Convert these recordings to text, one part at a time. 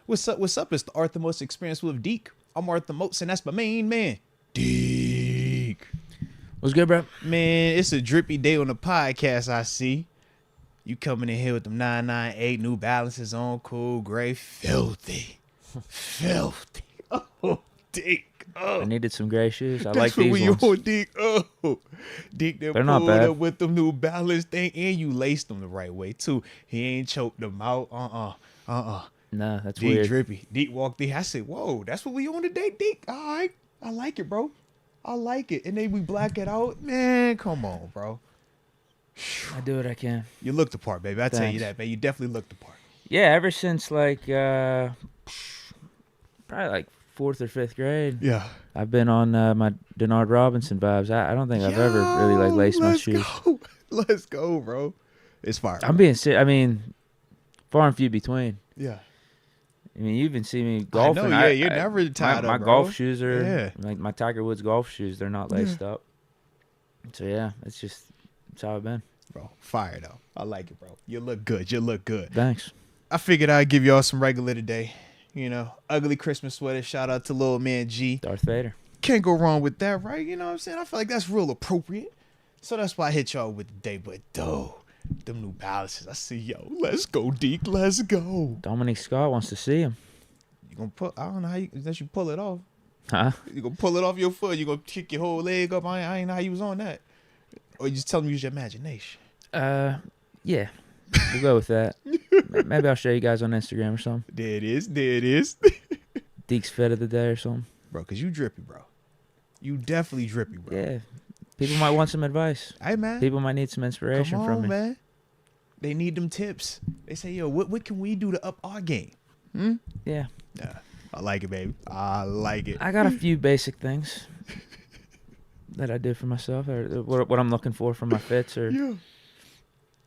What's up? What's up? It's the Arthur Most Experience with Deke. I'm Arthur Moats, and that's my main man, Deke. What's good, bro? Man, it's a drippy day on the podcast, I see. You coming in here with them 998 New Balances on, cool, gray, filthy. Filthy. Oh, Deke. Oh. I needed some gray shoes. I That's like what these we ones. on, Deke. Oh, Deke, they They're not pulled bad. up with them New Balance thing, and you laced them the right way too. He ain't choked them out. Nah, that's Deke weird. drippy. Deke walked in. I said, "Whoa, that's what we on today, Deke. All right, I like it, bro. I like it." And then we black it out, man. Come on, bro. I do what I can. You looked the part, baby. I tell you Thanks. that, man. You definitely looked the part. Yeah, ever since like probably like 4th or 5th grade, Yeah. I've been on my Denard Robinson vibes. I don't think I've ever really like laced my shoes. Go. Let's go, bro. It's fire. I'm being serious. I mean, far and few between. Yeah. I mean, you even see me golfing. I know, yeah, you're never tied my up, bro. golf shoes are Yeah. like my Tiger Woods golf shoes. They're not laced up. So yeah, it's how I've been. Bro, fire though. I like it, bro. You look good. You look good. Thanks. I figured I'd give y'all some regular today. You know, ugly Christmas sweater. Shout out to little man G. Darth Vader. Can't go wrong with that, right? You know what I'm saying? I feel like that's real appropriate. So that's why I hit y'all with the day. But though, them New Balances, I see, yo, let's go, Deke. Let's go. Dominique Scott wants to see him. You gonna I don't know how unless you pull it off. Huh? You gonna pull it off your foot. You gonna kick your whole leg up. I ain't know how you was on that. Or you just tell me use your imagination. Yeah. We'll go with that. Maybe I'll show you guys on Instagram or something. There it is. There it is. Deke's fit of the day or something. Bro, because you drippy, bro. You definitely drippy, bro. Yeah. People might want some advice. Hey, man. People might need some inspiration Come on, from me. man. They need them tips. They say, yo, what can we do to up our game? Yeah. Yeah. I like it, baby. I like it. I got a few basic things that I do for myself, or what I'm looking for my fits, or Yeah.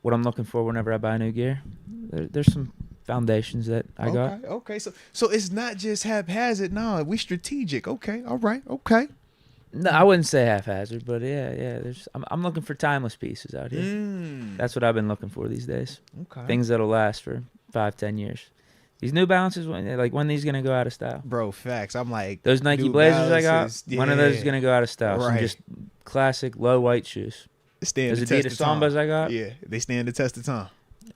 what I'm looking for whenever I buy new gear. There's some foundations that I got. Okay. So it's not just haphazard. No, we strategic. Okay. All right. Okay. No, I wouldn't say haphazard, but yeah. I'm looking for timeless pieces out here. That's what I've been looking for these days. Okay. Things that'll last for 5-10 years. These New Balances, when these gonna go out of style? Bro, facts. I'm like Those Nike New Blazers I got, Balances, one of those is yeah. gonna go out of style. Some Right. just classic low white shoes. Stand Those the test Adidas of time. Sambas I got, Yeah, they stand the test of time.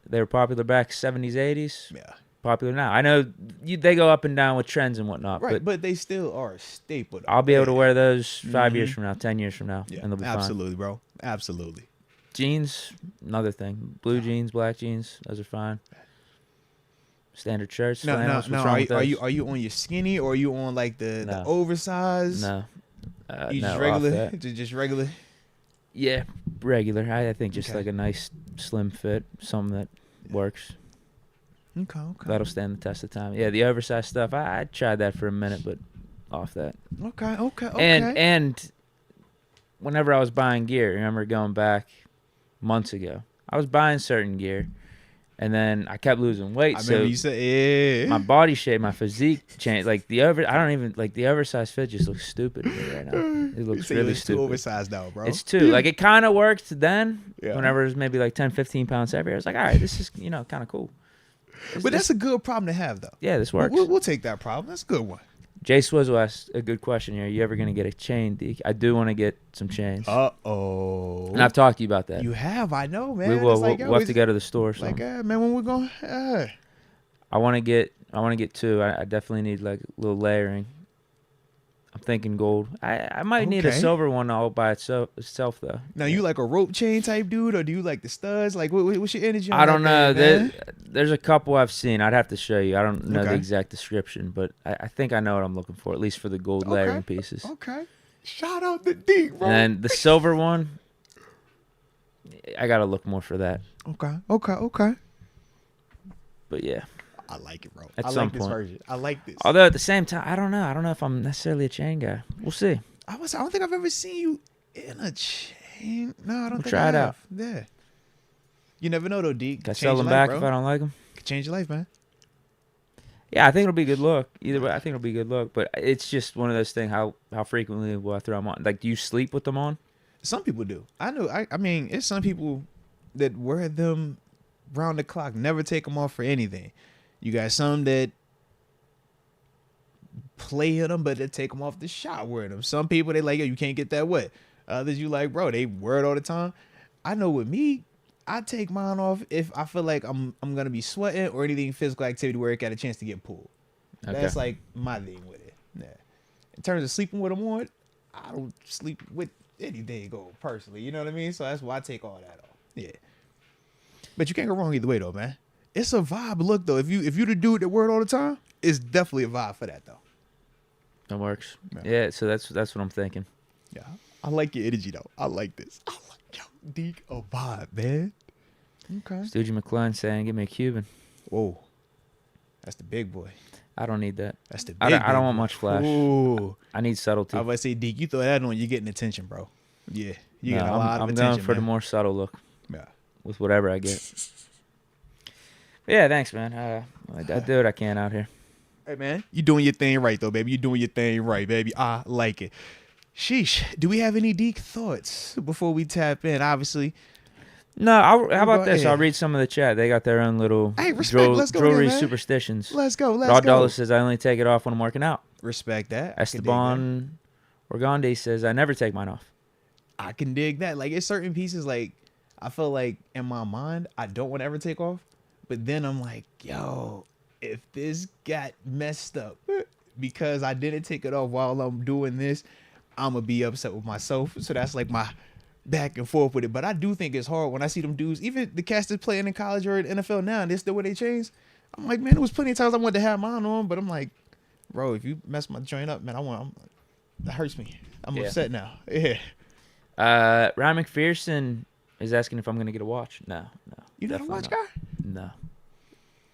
they were popular back 70s, 80s. Yeah. Popular now. I know they go up and down with trends and whatnot, Right, but but they still are a staple. Though. I'll be able to Yeah. wear those 5 years from now, 10 years from now, Yeah, and they'll be absolutely, bro. Absolutely. fine. Jeans, another thing. Blue jeans, black jeans, those are fine. Standard shirts, No. flannels, what's wrong with Are those? you on your skinny or are you on like the No. oversized? No. You no, just off regular? that. Just regular? Yeah, regular. I think just Okay. like a nice slim fit, something that works. Okay. That'll stand the test of time. Yeah, the oversized stuff, I tried that for a minute, but off that. Okay. And whenever I was buying gear, I remember going back months ago, I was buying certain gear, and then I kept losing weight. I So remember you said, yeah. my body shape, my physique changed. Like the oversized fit just looks stupid to me right now. It You looks say really it's too stupid. oversized now, bro. It's too. Like it kind of worked then. Yeah. Whenever it was maybe like 10, 15 pounds heavier, I was like, all right, this is kind of cool. But that's a good problem to have, though. Yeah, this works. We'll take that problem. That's a good one. Jay Swizzle asked a good question here. You ever going to get a chain, Deke? I do want to get some chains. Uh-oh. And I've talked to you about that. You have, I know, man. We will. It's like, We'll have to go to the store or Like, something. man, when we're going, I want to get two. I definitely need like a little layering. I'm thinking gold. I might need a Okay. silver one all by itself though. Now, you like a rope chain type dude, or do you like the studs? Like, what's your energy on I don't know. that thing, man? There's a couple I've seen. I'd have to show you. I don't know the Okay. exact description, but I think I know what I'm looking for, at least for the gold layering pieces. Okay. Shout out to Deke, bro. And then the silver one, I got to look more for that. Okay. But yeah. I like it, bro. At I some like this point. version. I like this. Although at the same time, I don't know. I don't know if I'm necessarily a chain guy. We'll see. I don't think I've ever seen you in a chain. No, I don't We'll think try I it out. have. Yeah. You never know, though, Deke. Can I sell them back if I don't like them? Could change your life, man. Yeah, I think it'll be a good look. Either way, I think it'll be a good look. But it's just one of those things. How frequently will I throw them on? Like, do you sleep with them on? Some people do. I know. I mean, it's some people that wear them round the clock, never take them off for anything. You got some that play in them, but they take them off the shot wearing them. Some people, they like, yo, you can't get that wet. Others, you like, bro, they wear it all the time. I know with me, I take mine off if I feel like I'm gonna be sweating or anything physical activity where it got a chance to get pulled. Okay. That's like my thing with it. Yeah. In terms of sleeping with them on, I don't sleep with anything go personally. You know what I mean? So that's why I take all that off. Yeah. But you can't go wrong either way though, man. It's a vibe look though. If you the dude that wear it all the time, it's definitely a vibe for that though. That works. Yeah, so that's what I'm thinking. Yeah. I like your energy though. I like this. I like Deke a vibe, man. Okay. Stoogie McClellan saying, "Give me a Cuban." Whoa. That's the big boy. I don't need that. That's the big I don't want boy. much flash. Ooh. I need subtlety. I was about to say, Deke, you throw that on, you're getting attention, bro. Yeah. You getting a lot of I'm attention, going for man. the more subtle look. Yeah. With whatever I get. Yeah, thanks, man. I do what I can out here. Hey, man, you doing your thing right, though, baby. You doing your thing right, baby. I like it. Sheesh. Do we have any Deke thoughts before we tap in? Obviously. No, how about this? ahead. I'll read some of the chat. They got their own little Hey, respect. Let's go jewelry there, man. superstitions. Let's go. Raw Let's go. Dollar says, I only take it off when I'm working out. Respect that. Esteban Organde says, I never take mine off. I can dig that. Like, it's certain pieces, like, I feel like in my mind, I don't want to ever take off. But then I'm like, yo, if this got messed up because I didn't take it off while I'm doing this, I'm going to be upset with myself. So that's like my back and forth with it. But I do think it's hard when I see them dudes, even the cats that's playing in college or in NFL now, and they're still where they change. I'm like, man, there was plenty of times I wanted to have mine on, but I'm like, bro, if you mess my joint up, man, that hurts me. I'm upset now. Yeah. Ryan McPherson is asking if I'm going to get a watch. No. You not a watch guy? No.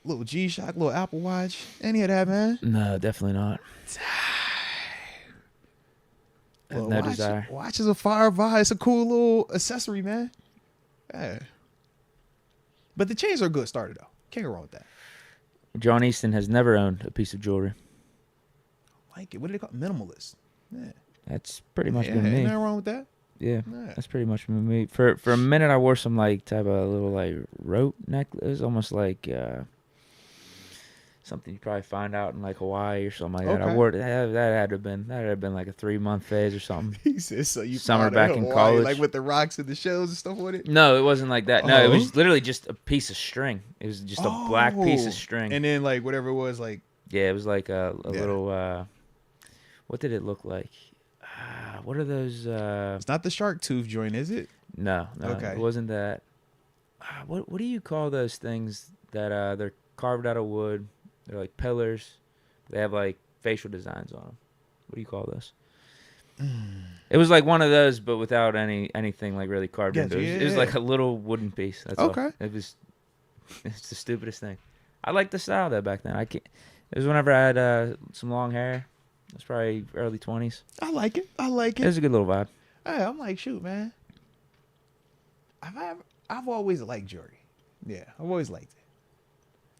Little G-Shock, little Apple Watch. Any of that, man? No, definitely not. No desire. Watch is a fire vibe. It's a cool little accessory, man. Yeah. But the chains are a good starter, though. Can't go wrong with that. John Easton has never owned a piece of jewelry. I like it. What do they call it? Minimalist. Yeah. That's pretty much been Ain't me. nothing wrong with that. Yeah, Yeah. that's pretty much been me. For a minute, I wore some like type of little like rope necklace. It was almost like something you probably find out in like Hawaii or something like that. Okay. I wore that had to have been like a 3-month phase or something. He says so. You Summer found back it in Hawaii, college. like with the rocks and the shells and stuff on it. No, it wasn't like that. No, it Oh. was literally just a piece of string. It was just a black piece of string. And then like whatever it was, like Yeah, it was like a little. What did it look like? What are those? it's not the shark tooth joint, is it? No, Okay. it wasn't that. What do you call those things that they're carved out of wood? They're like pillars. They have like facial designs on them. What do you call those? It was like one of those, but without anything like really carved Gotcha, into it. It was yeah. like a little wooden piece. That's all. Okay. It's the stupidest thing. I liked the style though back then. It was whenever I had some long hair. It was probably early 20s. I like it. I like It it. was a good little vibe. Hey, I'm like, shoot, man. I've always liked jewelry. Yeah, I've always liked it.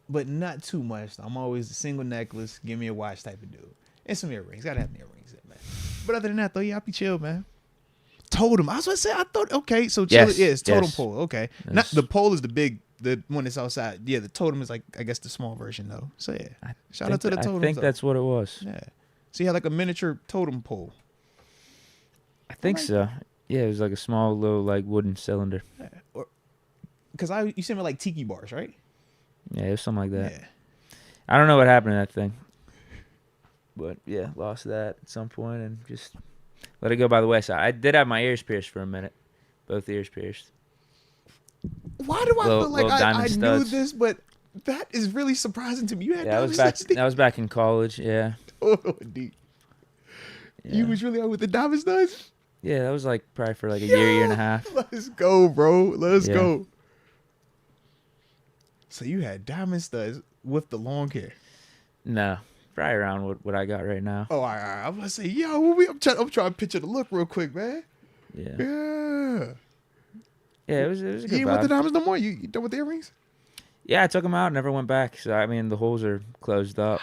But not too much. I'm always a single necklace, give me a watch type of dude. And some earrings. Gotta have earrings in, man. But other than that, though, yeah, I'll be chill, man. Totem. I was gonna say, I thought, okay, so chill. Yes, Yeah, it's totem yes. pole. Okay. Yes. Not the pole is the one that's outside. Yeah, the totem is like, I guess, the small version, though. So, yeah. Shout out to the totem. I think that's what it was. Yeah. So, you had like a miniature totem pole. I think so. Yeah, it was like a small little like wooden cylinder. Yeah. Because you sent me like tiki bars, right? Yeah, it was something like that. Yeah. I don't know what happened to that thing. But yeah, lost that at some point and just let it go by the wayside. I did have my ears pierced for a minute. Both ears pierced. Why do I Little- feel like little I diamond knew studs. this, but that is really surprising to me. You had Yeah, diamond that was back in college, yeah. Hold on, Deke. Yeah. You was really out with the diamond studs? Yeah, that was like probably for like a year and a half. Let's go, bro. Let's Yeah. go. So you had diamond studs with the long hair. No, probably around what I got right now. Oh, all right. I'm gonna say, yo, I'm trying to picture the look real quick, man. Yeah. Yeah. Yeah, it was a You good ain't with the vibe. diamonds no more? You done with the earrings? Yeah, I took them out, never went back. So I mean, the holes are closed up.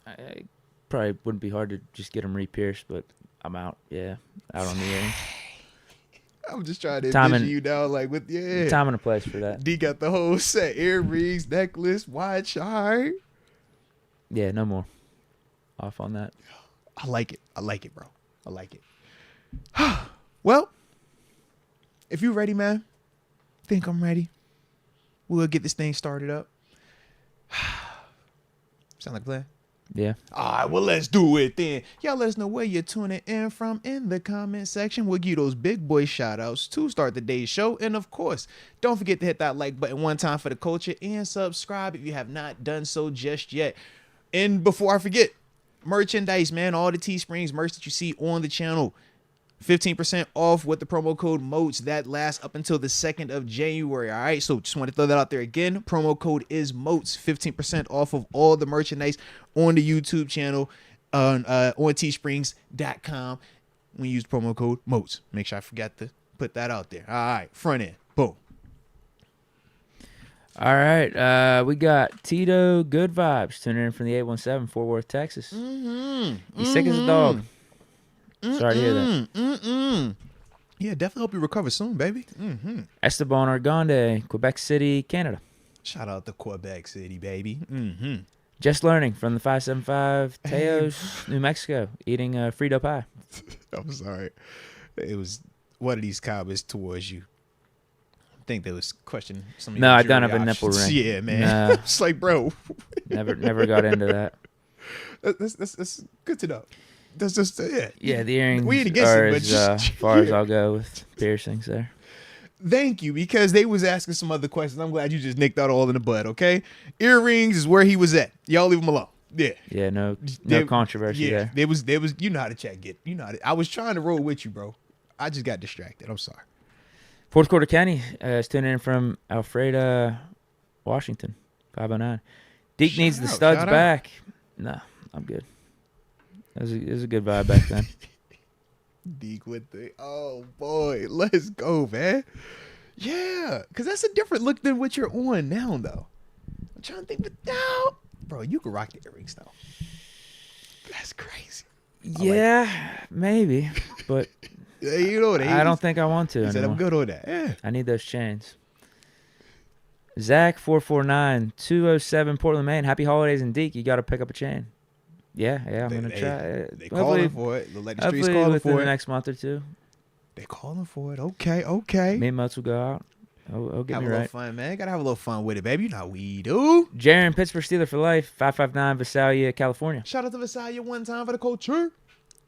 I probably wouldn't be hard to just get them re-pierced, but I'm out. Yeah, out on the earrings. I'm just trying to Time envision and- you now, like with yeah. Time and a place for that. D got the whole set: earrings, necklace, watch. All right. Yeah, no more. off on that. I like it. I like it, bro. I like it. Well, if you're ready, man, think I'm ready. We'll get this thing started up. Sound like a plan? Yeah. All right, well, let's do it then. Y'all let us know where you're tuning in from in the comment section. We'll give you those big boy shout outs to start the day's show. And of course, don't forget to hit that like button one time for the culture and subscribe if you have not done so just yet. And before I forget, merchandise, man, all the Teesprings merch that you see on the channel, 15% off with the promo code Moats. That lasts up until the 2nd of January. All right, so just want to throw that out there again. Promo code is Moats. 15% off of all the merchandise on the YouTube channel on teesprings.com when you use the promo code Moats. Make sure I forgot to put that out there. All right, front end. Boom. All right, we got Tito Good Vibes tuning in from the 817 Fort Worth, Texas. He's sick as a dog. Sorry to hear that. Yeah, definitely hope you recover soon, baby. Esteban Argonde, Quebec City, Canada. Shout out to Quebec City, baby. Just learning from the 575 Teos, New Mexico, eating Frito pie. I'm sorry. It was one of these comments towards you. I think they was questioning some of No, your I don't have a jury nipple options. ring. Yeah, man. No. It's like, bro. Never got into that. That's good to know. That's just it. Yeah, the earrings We ain't against are it, but as just far as I'll go with piercings there. Thank you, because they was asking some other questions. I'm glad you just nicked out all in the bud, okay? Earrings is where he was at. Y'all leave him alone. Yeah. Yeah, no They- controversy there. There was you know how to chat get. You know how to, I was trying to roll with you, bro. I just got distracted. I'm sorry. Fourth Quarter County is tuning in from Alfreda, Washington, 509. Deke needs the studs shout out. back. No, I'm good. It was a good vibe back then. Deke with the oh boy, let's go, man. Yeah, because that's a different look than what you're on now, though. I'm trying to think, but now, bro, you can rock the earrings though. That's crazy. Yeah, maybe, but Yeah, you know what? I don't think I want to He said I'm anymore. good on that. Yeah. I need those chains. Zach 449 207 Portland, Maine. Happy holidays and Deke. You got to pick up a chain. Yeah, I'm gonna try. They Hopefully- calling for it. Look like the streets Hopefully calling within for the it. next month or two, They calling for it. Okay. me and Moats will go out. Oh, get Have me a little right. fun, man. Gotta have a little fun with it, baby. You know how we do. Jaron, Pittsburgh Steeler for life, 559 Visalia, California. Shout out to Visalia one time for the culture.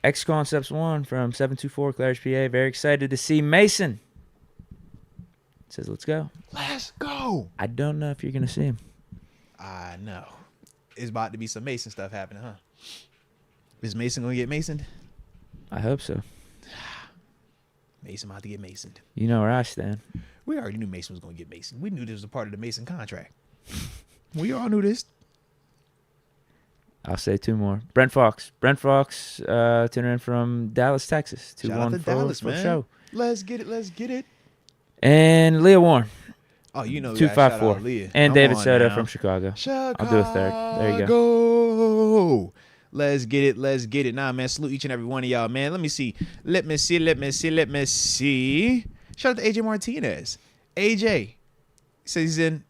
X Concepts 1 from 724 Claridge, PA. Very excited to see Mason. Says, let's go. Let's go. I don't know if you're going to see him. I know. It's about to be some Mason stuff happening, huh? Is Mason gonna get Masoned? I hope so. Mason about to get Masoned. You know where I stand. We already knew Mason was gonna get Mason. We knew this was a part of the Mason contract. We all knew this. I'll say two more. Brent Fox, tuning in from Dallas, Texas. Shout out to 214 Dallas, for man. show. Let's get it. And Leah Warren, Oh, you know, we gotta shout out 254. Leah. And Come David on Soto now. from Chicago. Chicago. I'll do a third. There you go. Let's get it. Nah, man, salute each and every one of y'all, man. Let me see. Shout out to AJ Martinez. AJ says he's in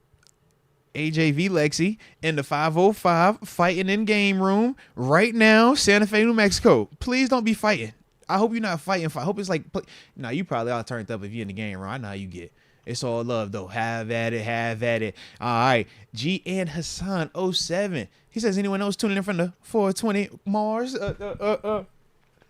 AJV Lexi in the 505 fighting in game room right now, Santa Fe, New Mexico. Please don't be fighting. I hope you're not fighting. I hope it's like, nah, you probably all turned up if you're in the game room. I know how you get. It's all love, though. Have at it. All right. G and Hassan 07. He says, anyone else tuning in from the 420 Mars?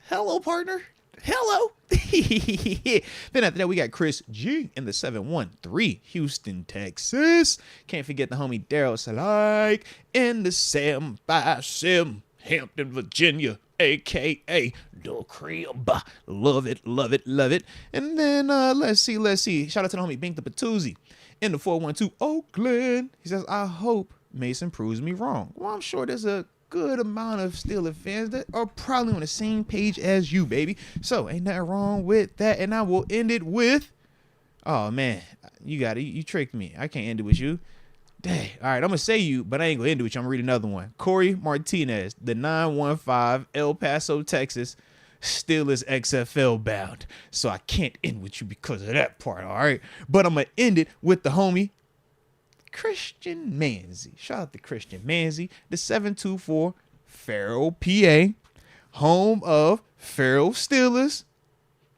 Hello, partner. Hello. Then after that, we got Chris G in the 713 Houston, Texas. Can't forget the homie Daryl Salike in the 757 Hampton, Virginia, a.k.a. the crib. Love it. And then let's see. Shout out to the homie Bink the Patuzzi in the 412 Oakland. He says, I hope Mason proves me wrong. Well, I'm sure there's a good amount of Steelers fans that are probably on the same page as you, baby. So ain't nothing wrong with that. And I will end it with, oh man, you tricked me. I can't end it with you. Dang. All right, I'm gonna say you, but I ain't gonna end it with you. I'm gonna read another one. Corey Martinez, the 915 El Paso, Texas, Steelers XFL bound. So I can't end with you because of that part. All right, but I'm gonna end it with the homie Christian Manzi. Shout out to Christian Manzi, the 724 Farrell, PA, home of Farrell Steelers.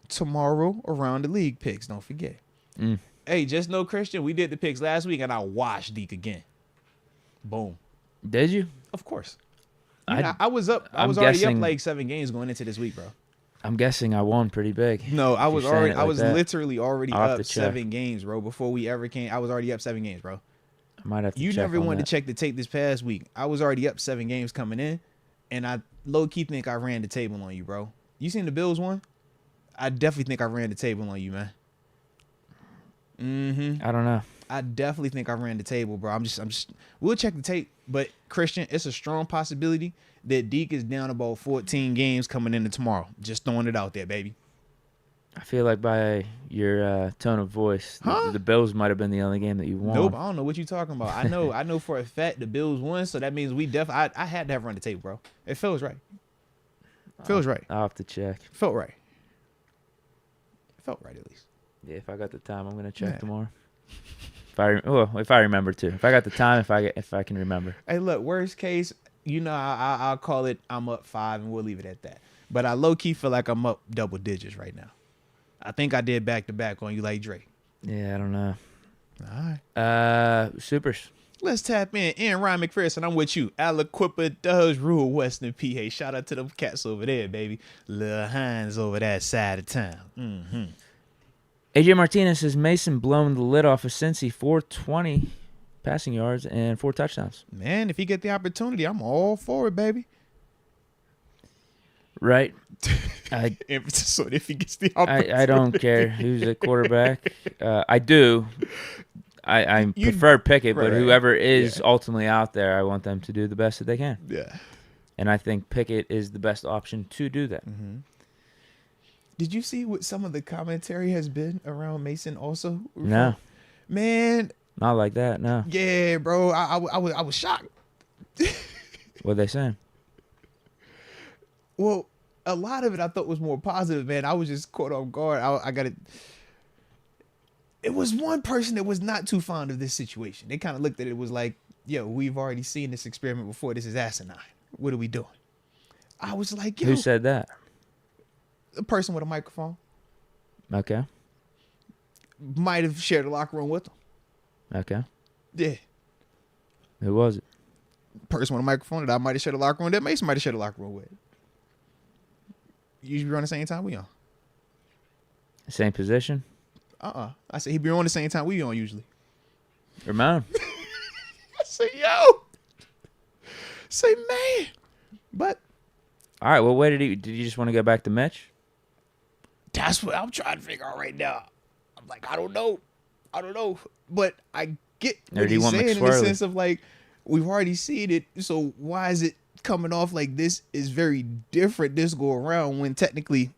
Tomorrow around the league picks. Don't forget. Hey, just know, Christian, we did the picks last week, and I watched Deke again. Boom. Did you? Of course. I was up. I was already up like 7 games going into this week, bro. I'm guessing I won pretty big. No, I was already. I was that. literally already I'll have up to check. 7 games, bro. Before we ever came, I was already up 7 games, bro. I might have to You check never on wanted that. to check the tape this past week. I was already up 7 games coming in, and I low-key think I ran the table on you, bro. You seen the Bills one? I definitely think I ran the table on you, man. I don't know. I definitely think I ran the table, bro. I'm just. We'll check the tape, but Christian, it's a strong possibility that Deke is down about 14 games coming into tomorrow. Just throwing it out there, baby. I feel like by your tone of voice, the Bills might have been the only game that you won. Nope, I don't know what you're talking about. I know for a fact the Bills won, so that means we definitely. I had to have run the table, bro. It feels right. Feels right. I'll have to check. Felt right. Felt right at least. Yeah, if I got the time, I'm gonna check tomorrow. If I remember to. If I got the time, if I can remember. Hey, look. Worst case, I'll call it. I'm up 5, and we'll leave it at that. But I low key feel like I'm up double digits right now. I think I did back to back on you like Drake. Yeah, I don't know. All right. Supers. Let's tap in. Ryan McPherson, I'm with you. Aliquippa does rule Western PA. Shout out to them cats over there, baby. Lil Hines over that side of town. AJ Martinez says Mason blown the lid off of Cincy, 420 passing yards and 4 touchdowns. Man, if he get the opportunity, I'm all for it, baby. Right. Emphasis on if he gets the opportunity. I don't care who's a quarterback. I do. I prefer Pickett, but whoever is ultimately out there, I want them to do the best that they can. Yeah. And I think Pickett is the best option to do that. Mm-hmm. Did you see what some of the commentary has been around Mason also? No. Man. Not like that, no. Yeah, bro. I was shocked. What are they saying? Well, a lot of it I thought was more positive, man. I was just caught off guard. I got it. It was one person that was not too fond of this situation. They kind of looked at it was like, yo, we've already seen this experiment before. This is asinine. What are we doing? I was like, yo. Who said that? A person with a microphone. Okay. Might have shared a locker room with them. Okay. Yeah. Who was it? Person with a microphone that I might have shared a locker room that Mason might have shared a locker room with. Usually be on the same time we on. Same position? I said he be on the same time we on usually. Ramon. I say, yo. Say, man. But. All right, well, where did you just want to go back to Mitch? That's what I'm trying to figure out right now. I'm like, I don't know. But I get what he's saying in the sense of like, we've already seen it. So why is it coming off like this is very different this go around when technically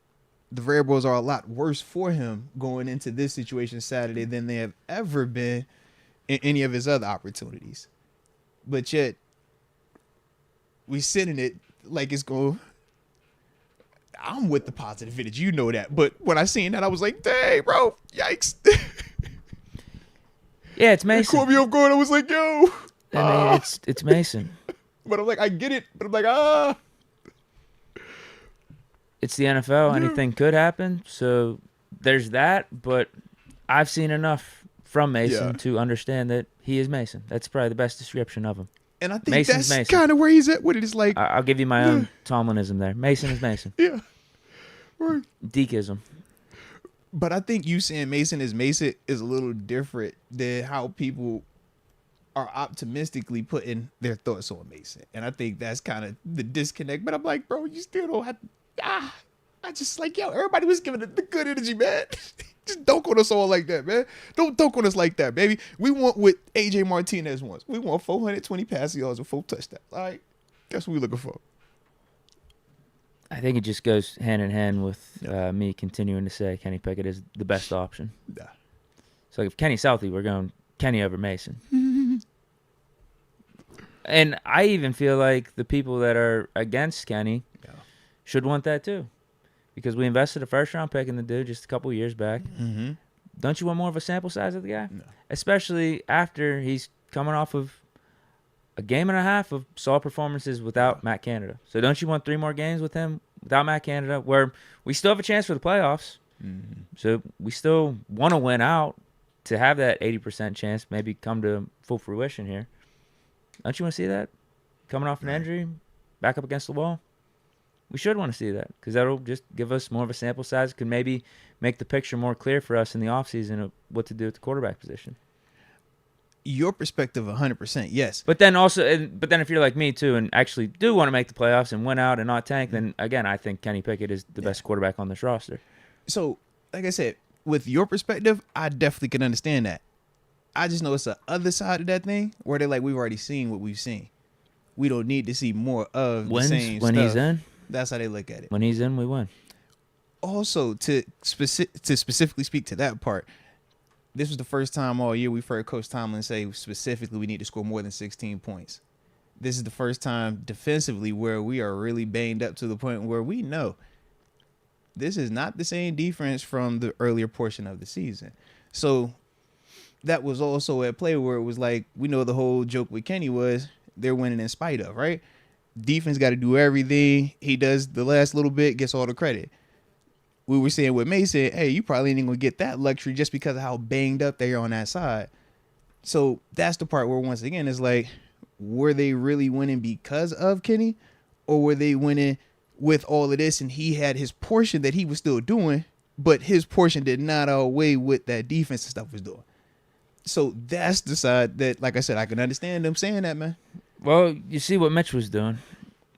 the variables are a lot worse for him going into this situation Saturday than they have ever been in any of his other opportunities. But yet we sit in it like it's going. I'm with the positive energy, you know that. But when I seen that, I was like, dang, bro, yikes. Yeah, it's Mason. It caught me off guard. I was like, yo. I mean, it's Mason. But I'm like, I get it. But I'm like, It's the NFL. Anything could happen. So there's that. But I've seen enough from Mason to understand that he is Mason. That's probably the best description of him. And I think that's kind of where he's at with it. It's like, I'll give you my own Tomlinism there. Mason is Mason. Yeah. Right. Dekeism. But I think you saying Mason is a little different than how people are optimistically putting their thoughts on Mason. And I think that's kind of the disconnect. But I'm like, bro, you still don't have to. I just like, yo, everybody was giving it the good energy, man. Just dunk on us all like that, man. Don't dunk on us like that, baby. We want what AJ Martinez wants. We want 420 passing yards and 4 touchdowns. All right. That's what we're looking for. I think it just goes hand in hand with me continuing to say Kenny Pickett is the best option. Yeah. So if Kenny's healthy, we're going Kenny over Mason. And I even feel like the people that are against Kenny should want that too. Because we invested a first-round pick in the dude just a couple years back. Mm-hmm. Don't you want more of a sample size of the guy? No. Especially after he's coming off of a game and a half of solid performances without Matt Canada. So don't you want 3 more games with him without Matt Canada, where we still have a chance for the playoffs? Mm-hmm. So we still want to win out to have that 80% chance, maybe come to full fruition here. Don't you want to see that? Coming off an injury, back up against the wall? We should want to see that because that'll just give us more of a sample size. Could maybe make the picture more clear for us in the offseason of what to do at the quarterback position. Your perspective, 100%, yes. But then if you're like me too and actually do want to make the playoffs and win out and not tank, then again, I think Kenny Pickett is the best quarterback on this roster. So, like I said, with your perspective, I definitely can understand that. I just know it's the other side of that thing where they're like, we've already seen what we've seen. We don't need to see more of the same when stuff. He's in. That's how they look at it. When he's in, we win. Also, to specifically speak to that part, this was the first time all year we've heard Coach Tomlin say specifically we need to score more than 16 points. This is the first time defensively where we are really banged up to the point where we know this is not the same defense from the earlier portion of the season. So that was also at play where it was like, we know the whole joke with Kenny was they're winning in spite of, right? Defense got to do everything. He does the last little bit, gets all the credit. We were saying with Mason, hey, you probably ain't going to get that luxury just because of how banged up they are on that side. So that's the part where, once again, it's like, were they really winning because of Kenny? Or were they winning with all of this and he had his portion that he was still doing, but his portion did not outweigh what that defense and stuff was doing? So that's the side that, like I said, I can understand them saying that, man. Well, you see what Mitch was doing,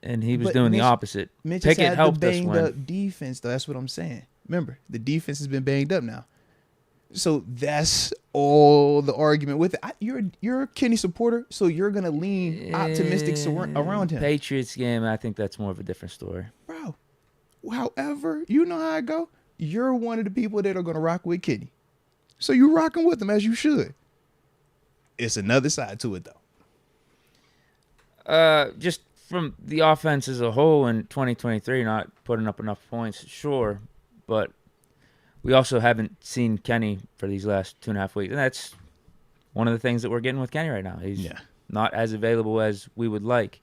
and he was doing the opposite. Mitch Pickett had helped the us banged win. up defense, though. That's what I'm saying. Remember, the defense has been banged up now. So that's all the argument with it. You're a Kenny supporter, so you're going to lean optimistic around him. Patriots game, I think that's more of a different story. Bro, however, you know how I go. You're one of the people that are going to rock with Kenny. So you're rocking with him as you should. It's another side to it, though. Just from the offense as a whole in 2023, not putting up enough points, sure, but we also haven't seen Kenny for these last 2.5 weeks, and that's one of the things that we're getting with Kenny right now. He's not as available as we would like,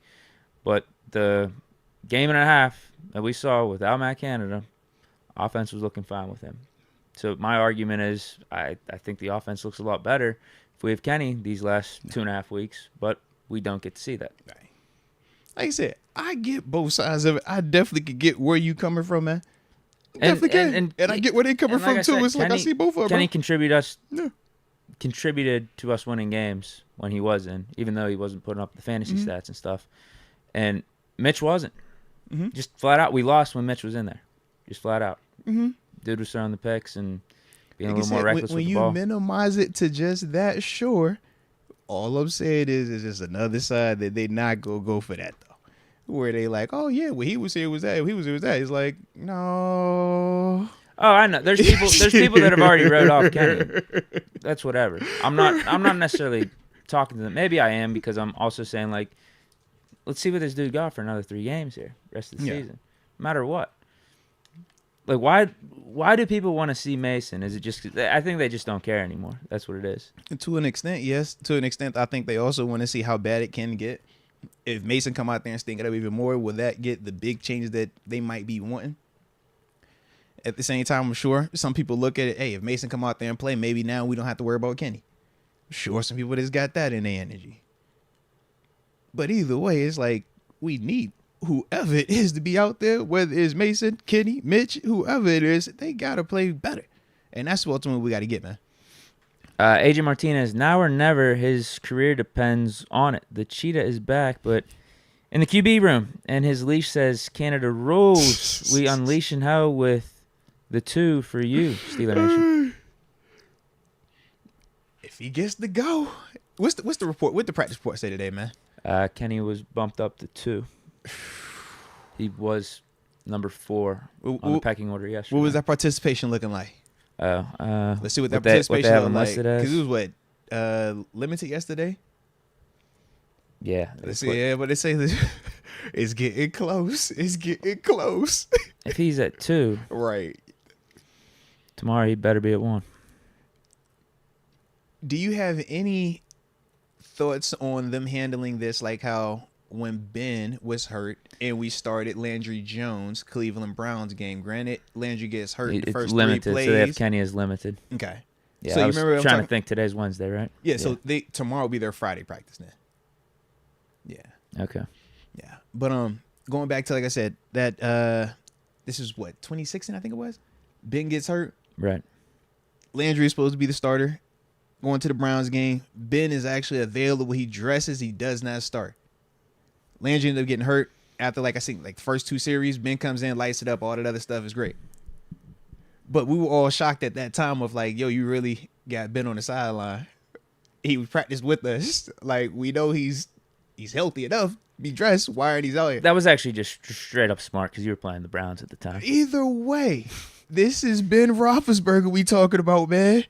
but the game and a half that we saw without Matt Canada, offense was looking fine with him. So my argument is I think the offense looks a lot better if we have Kenny these last 2.5 weeks, but we don't get to see that. Right. Like I said, I get both sides of it. I definitely could get where you coming from, man. Definitely can. And I get where they coming from, too. It's like I see both of them. Kenny contributed to us winning games when he was in, even though he wasn't putting up the fantasy stats and stuff. And Mitch wasn't. Mm-hmm. Just flat out, we lost when Mitch was in there. Just flat out. Mm-hmm. Dude was throwing the picks and being a little more reckless with the ball. When you minimize it to just that, sure. All I'm saying is just another side that they not going to go for that, though. Where they like, oh, yeah, when he was here was that. When he was here was that. It's like, no. Oh, I know. There's people that have already wrote off Kenny. That's whatever. I'm not necessarily talking to them. Maybe I am because I'm also saying, like, let's see what this dude got for another 3 games here, rest of the season. No matter what. Like, why do people want to see Mason? Is it just – I think they just don't care anymore. That's what it is. To an extent, yes. To an extent, I think they also want to see how bad it can get. If Mason come out there and stink it up even more, will that get the big changes that they might be wanting? At the same time, I'm sure some people look at it, hey, if Mason come out there and play, maybe now we don't have to worry about Kenny. I'm sure some people just got that in their energy. But either way, it's like we need whoever it is to be out there, whether it's Mason, Kenny, Mitch, whoever it is, they got to play better. And that's what ultimately we got to get, man. AJ Martinez, now or never, his career depends on it. The cheetah is back, but in the QB room, and his leash says Canada rules. We unleashing hell with the 2 for you, Steeler Nation. If he gets the go. What's the report? What the practice report say today, man? Kenny was bumped up to 2. He was number 4 on the pecking order yesterday. What was that participation looking like? Let's see what that participation looked like. Because it was limited yesterday? Yeah. Let's see. Yeah, but they say it's getting close. It's getting close. If he's at 2, right. Tomorrow he better be at 1. Do you have any thoughts on them handling this like how when Ben was hurt and we started Landry Jones, Cleveland Browns game. Granted, Landry gets hurt in the It's first limited, 3 plays. so they have Kenny as limited. Okay. Yeah, So I you was remember trying to think today's Wednesday, right? Yeah, so tomorrow will be their Friday practice then. Yeah. Okay. Yeah. But going back to, like I said, that this is what, 2016 I think it was? Ben gets hurt. Right. Landry is supposed to be the starter. Going to the Browns game. Ben is actually available. He dresses. He does not start. Landry ended up getting hurt after, like I think, like the first 2 series. Ben comes in, lights it up. All that other stuff is great. But we were all shocked at that time of like, yo, you really got Ben on the sideline. He practiced with us. Like, we know he's healthy enough to be dressed. Why aren't he out here? That was actually just straight up smart because you were playing the Browns at the time. Either way, this is Ben Roethlisberger we talking about, man.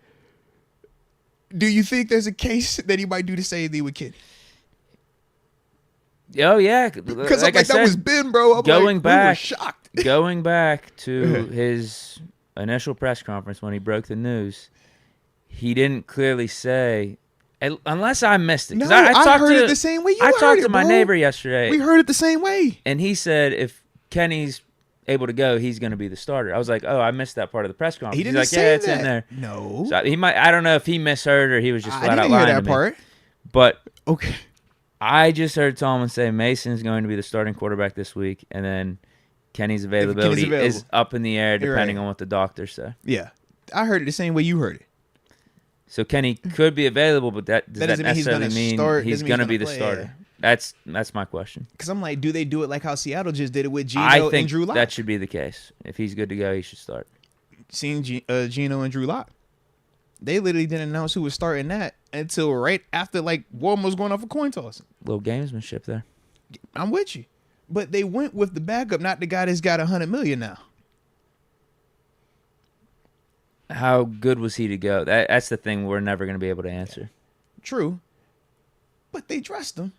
Do you think there's a case that he might do the same thing with Kenny? Oh yeah, Because like that was Ben, bro. I'm going like, back, we were shocked. Going back to his initial press conference when he broke the news, he didn't clearly say, unless I missed it. No, I heard it the same way you heard it, I talked to my bro. neighbor yesterday. We heard it the same way. And he said if Kenny's able to go, he's going to be the starter. I was like, oh, I missed that part of the press conference. He didn't He's like, say yeah, it's that. in there. No. So he might. I don't know if he misheard or he was just flat out I didn't lying hear that to me. part. But okay. I just heard Tomlin say Mason's going to be the starting quarterback this week, and then Kenny's availability is up in the air depending on what the doctors say. Yeah. I heard it the same way you heard it. So Kenny could be available, but that doesn't necessarily mean he's going to be the play, starter. yeah. That's my question. Because I'm like, do they do it like how Seattle just did it with I Geno think and Drew Lock? that should be the case. If he's good to go, he should start. Seeing Geno and Drew Lock. They literally didn't announce who was starting that until right after like Warren was going off a coin toss. Little gamesmanship there. I'm with you. But they went with the backup, not the guy that's got $100 million now. How good was he to go? That's the thing we're never going to be able to answer. True. But they dressed him.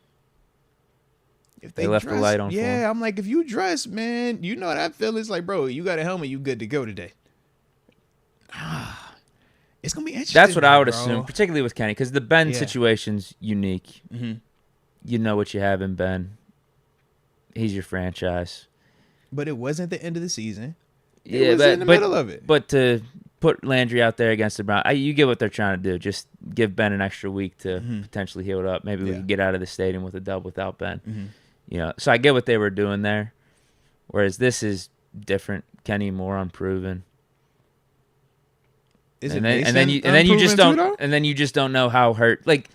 If they left the light on for him. Yeah, I'm like, if you dress, man, you know what I feel. It's like, bro, you got a helmet, you good to go today. It's going to be interesting. That's what I would assume, particularly with Kenny, because the Ben situation's unique. Mm-hmm. You know what you have in Ben. He's your franchise. But it wasn't the end of the season. It was in the middle of it. But to put Landry out there against the Browns, you get what they're trying to do. Just give Ben an extra week to potentially heal it up. Maybe we can get out of the stadium with a dub without Ben. Mm-hmm. You know, so I get what they were doing there. Whereas this is different. Kenny more unproven. And then you just don't know how hurt. Like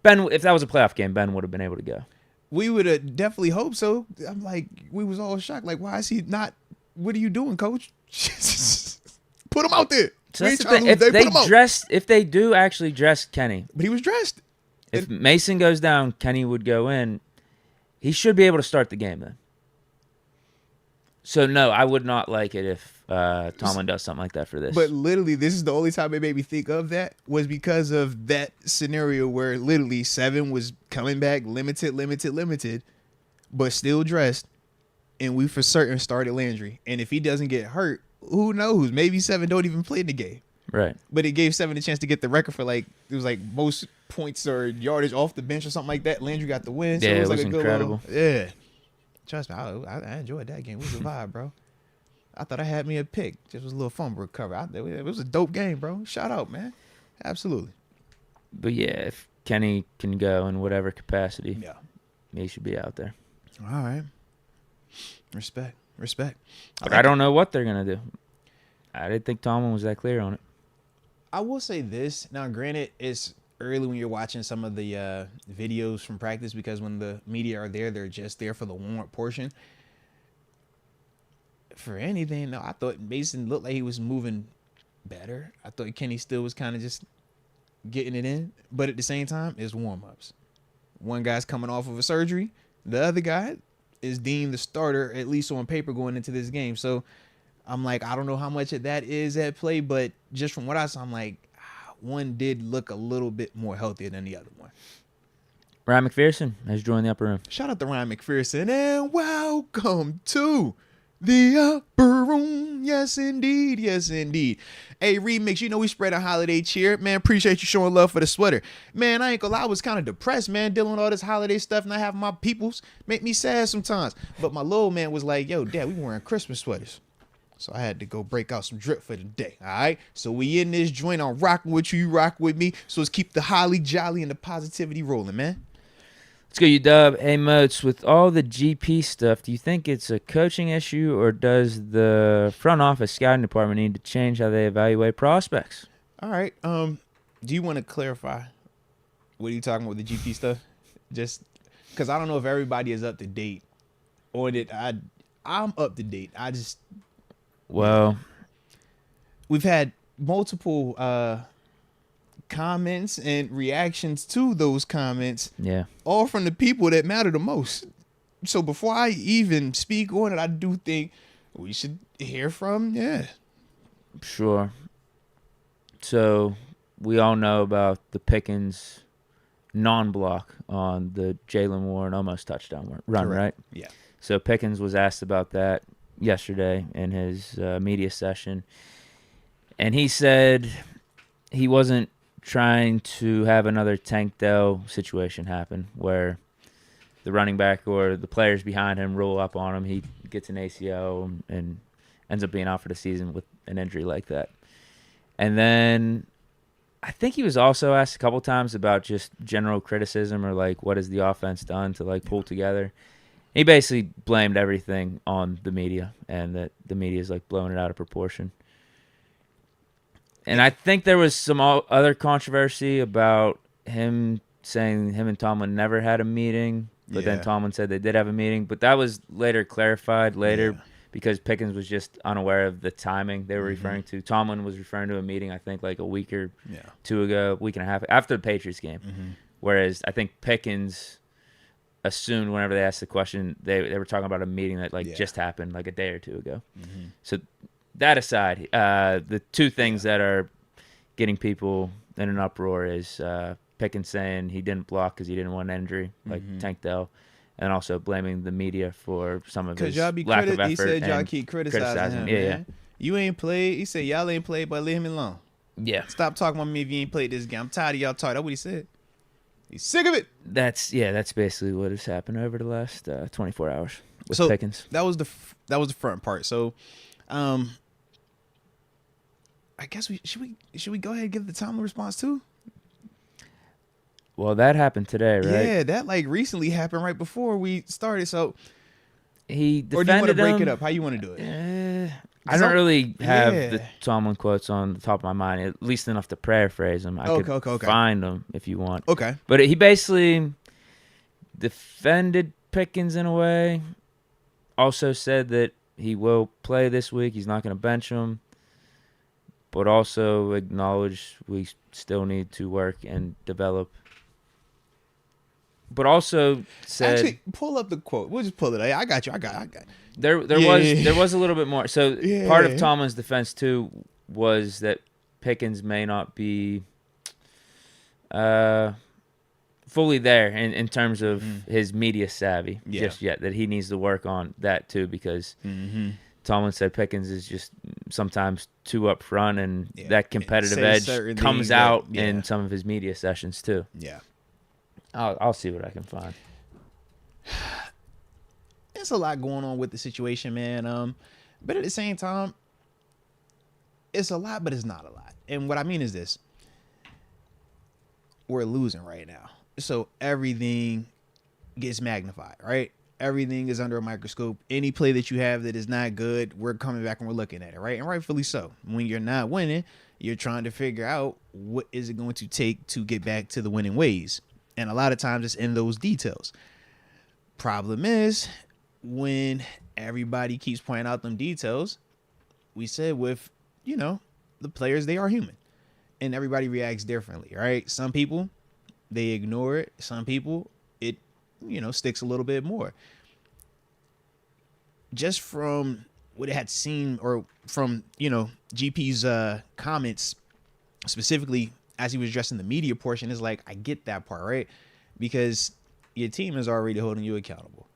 Ben, if that was a playoff game, Ben would have been able to go. We would have definitely hoped so. I'm like, we was all shocked. Like, why is he not? What are you doing, coach? Put him out there. So that's the thing. If they do actually dress Kenny, but he was dressed. If Mason goes down, Kenny would go in. He should be able to start the game then. So, no, I would not like it if Tomlin does something like that for this. But literally, this is the only time it made me think of that was because of that scenario where literally 7 was coming back limited, but still dressed. And we for certain started Landry. And if he doesn't get hurt, who knows? Maybe 7 don't even play in the game. Right. But it gave 7 a chance to get the record for it was like most points or yardage off the bench or something like that. Landry got the win. So yeah, it was like a incredible. Good little, yeah. Trust me, I enjoyed that game. It was a vibe, bro. I thought I had me a pick. Just was a little fumble recovery. It was a dope game, bro. Shout out, man. Absolutely. But yeah, if Kenny can go in whatever capacity, he should be out there. All right. Respect. But I don't know what they're going to do. I didn't think Tomlin was that clear on it. I will say this. Now, granted, it's early when you're watching some of the videos from practice because when the media are there, they're just there for the warm-up portion. For anything, no, I thought Mason looked like he was moving better. I thought Kenny still was kind of just getting it in. But at the same time, it's warm-ups. One guy's coming off of a surgery. The other guy is deemed the starter, at least on paper, going into this game. So I'm like, I don't know how much of that is at play, but just from what I saw, I'm like, one did look a little bit more healthier than the other one. Ryan McPherson has joined the upper room. Shout out to Ryan McPherson and welcome to The upper room, yes indeed, yes indeed. Hey, Remix, you know we spread a holiday cheer. Man, appreciate you showing love for the sweater. Man, I ain't gonna lie, I was kind of depressed, man, dealing with all this holiday stuff and not having my peoples. Make me sad sometimes. But my little man was like, yo, Dad, we wearing Christmas sweaters. So I had to go break out some drip for the day, all right? So we in this joint, I'm rocking with you rock with me. So let's keep the holly jolly and the positivity rolling, man. Let's go, UW. Hey, Moats, with all the GP stuff, do you think it's a coaching issue or does the front office scouting department need to change how they evaluate prospects? All right. Do you want to clarify what are you talking about with the GP stuff? Just because I don't know if everybody is up to date on it. I'm up to date. Well, we've had multiple comments and reactions to those comments. Yeah. All from the people that matter the most. So before I even speak on it, I do think we should hear from, Sure. So we all know about the Pickens non-block on the Jalen Warren almost touchdown run, Correct. right? Yeah. So Pickens was asked about that yesterday in his media session, and he said he wasn't trying to have another Tank Dell situation happen where the running back or the players behind him roll up on him, he gets an ACL and ends up being out for the season with an injury like that. And then I think he was also asked a couple times about just general criticism or like what has the offense done to like pull together. He basically blamed everything on the media and that the media is like blowing it out of proportion. And I think there was some other controversy about him saying him and Tomlin never had a meeting, but then Tomlin said they did have a meeting. But that was later clarified because Pickens was just unaware of the timing they were referring to. Tomlin was referring to a meeting, I think, like a week or two ago, week and a half after the Patriots game. Whereas I think Pickens assumed whenever they asked the question, they were talking about a meeting that just happened like a day or two ago. So that aside, the two things that are getting people in an uproar is Pickens saying he didn't block because he didn't want an injury, like Tank Dell, and also blaming the media for some of his lack of effort. He said y'all keep criticizing him, man. You ain't played. He said y'all ain't played, but leave him alone. Yeah. Stop talking about me if you ain't played this game. I'm tired of y'all talking. That's what he said. He's sick of it. That's basically what has happened over the last 24 hours with Pickens. That was the front part. So, I guess should we go ahead and give the Tomlin response too? Well, that happened today, right? Yeah, that like recently happened right before we started. So he defended or do you want to break him. it up? How you want to do it? I don't really have the Tomlin quotes on the top of my mind, at least enough to paraphrase them. I could find them if you want. Okay. But he basically defended Pickens in a way. Also said that he will play this week. He's not going to bench him. But also acknowledged we still need to work and develop. But also said, actually pull up the quote. We'll just pull it. I got you. I got. There was a little bit more. So part of Tomlin's defense too was that Pickens may not be fully there in terms of his media savvy just yet. That he needs to work on that too because Tomlin said Pickens is just sometimes too up front and that competitive edge comes out in some of his media sessions too. Yeah. I'll see what I can find. There's a lot going on with the situation, man. But at the same time, it's a lot, but it's not a lot. And what I mean is this. We're losing right now. So everything gets magnified, right? Everything is under a microscope. Any play that you have that is not good, we're coming back and we're looking at it, right? And rightfully so. When you're not winning, you're trying to figure out what is it going to take to get back to the winning ways. And a lot of times it's in those details. Problem is, when everybody keeps pointing out them details, we said with, the players, they are human. And everybody reacts differently, right? Some people, they ignore it. Some people, it, sticks a little bit more. Just from what it had seen or from, GP's comments, specifically as he was addressing the media portion, is like, I get that part, right? Because your team is already holding you accountable.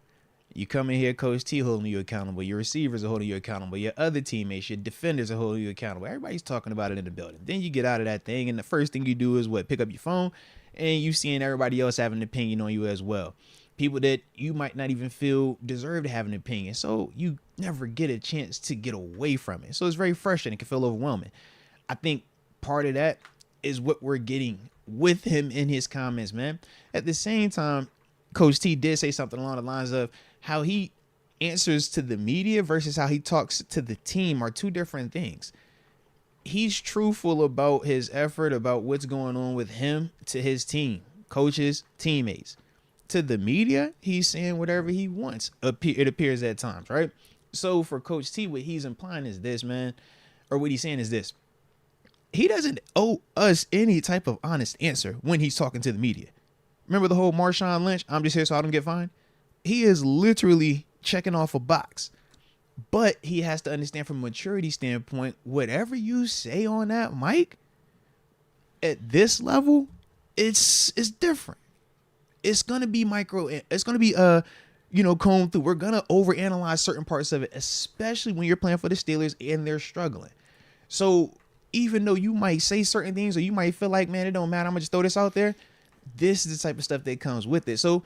You come in here, Coach T holding you accountable. Your receivers are holding you accountable. Your other teammates, your defenders are holding you accountable. Everybody's talking about it in the building. Then you get out of that thing, and the first thing you do is what? Pick up your phone, and you seeing everybody else have an opinion on you as well. People that you might not even feel deserve to have an opinion. So you never get a chance to get away from it. So it's very frustrating. It can feel overwhelming. I think part of that is what we're getting with him in his comments, man. At the same time, Coach T did say something along the lines of how he answers to the media versus how he talks to the team are two different things. He's truthful about his effort, about what's going on with him to his team, coaches, teammates. To the media, he's saying whatever he wants. It appears at times, right? So for Coach T, what he's implying is this, man, or what he's saying is this. He doesn't owe us any type of honest answer when he's talking to the media. Remember the whole Marshawn Lynch, I'm just here so I don't get fined? He is literally checking off a box. But he has to understand from a maturity standpoint, whatever you say on that mic, at this level, it's different. It's going to be it's going to be, combed through. We're going to overanalyze certain parts of it, especially when you're playing for the Steelers and they're struggling. So even though you might say certain things or you might feel like, man, it don't matter, I'm going to just throw this out there. This is the type of stuff that comes with it. So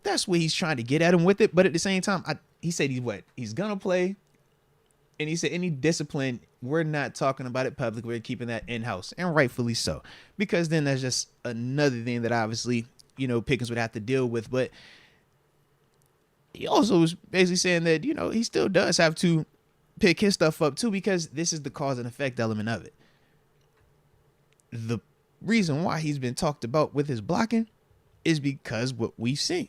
that's what he's trying to get at him with it. But at the same time, he said he's going to play. And he said any discipline, we're not talking about it public. We're keeping that in-house. And rightfully so. Because then that's just another thing that obviously, Pickens would have to deal with. But he also was basically saying that, he still does have to pick his stuff up too, because this is the cause and effect element of it. The reason why he's been talked about with his blocking is because what we've seen.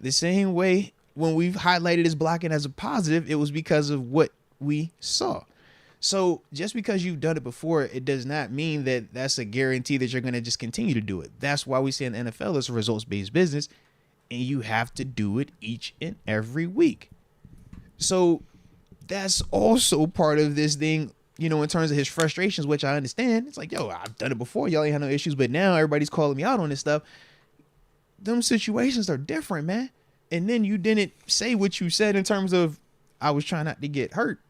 The same way when we've highlighted his blocking as a positive, it was because of what we saw. So just because you've done it before, it does not mean that that's a guarantee that you're going to just continue to do it. That's why we say in the NFL, it's a results-based business, and you have to do it each and every week. So that's also part of this thing, in terms of his frustrations, which I understand. It's like, yo, I've done it before. Y'all ain't had no issues, but now everybody's calling me out on this stuff. Them situations are different, man. And then you didn't say what you said in terms of, I was trying not to get hurt.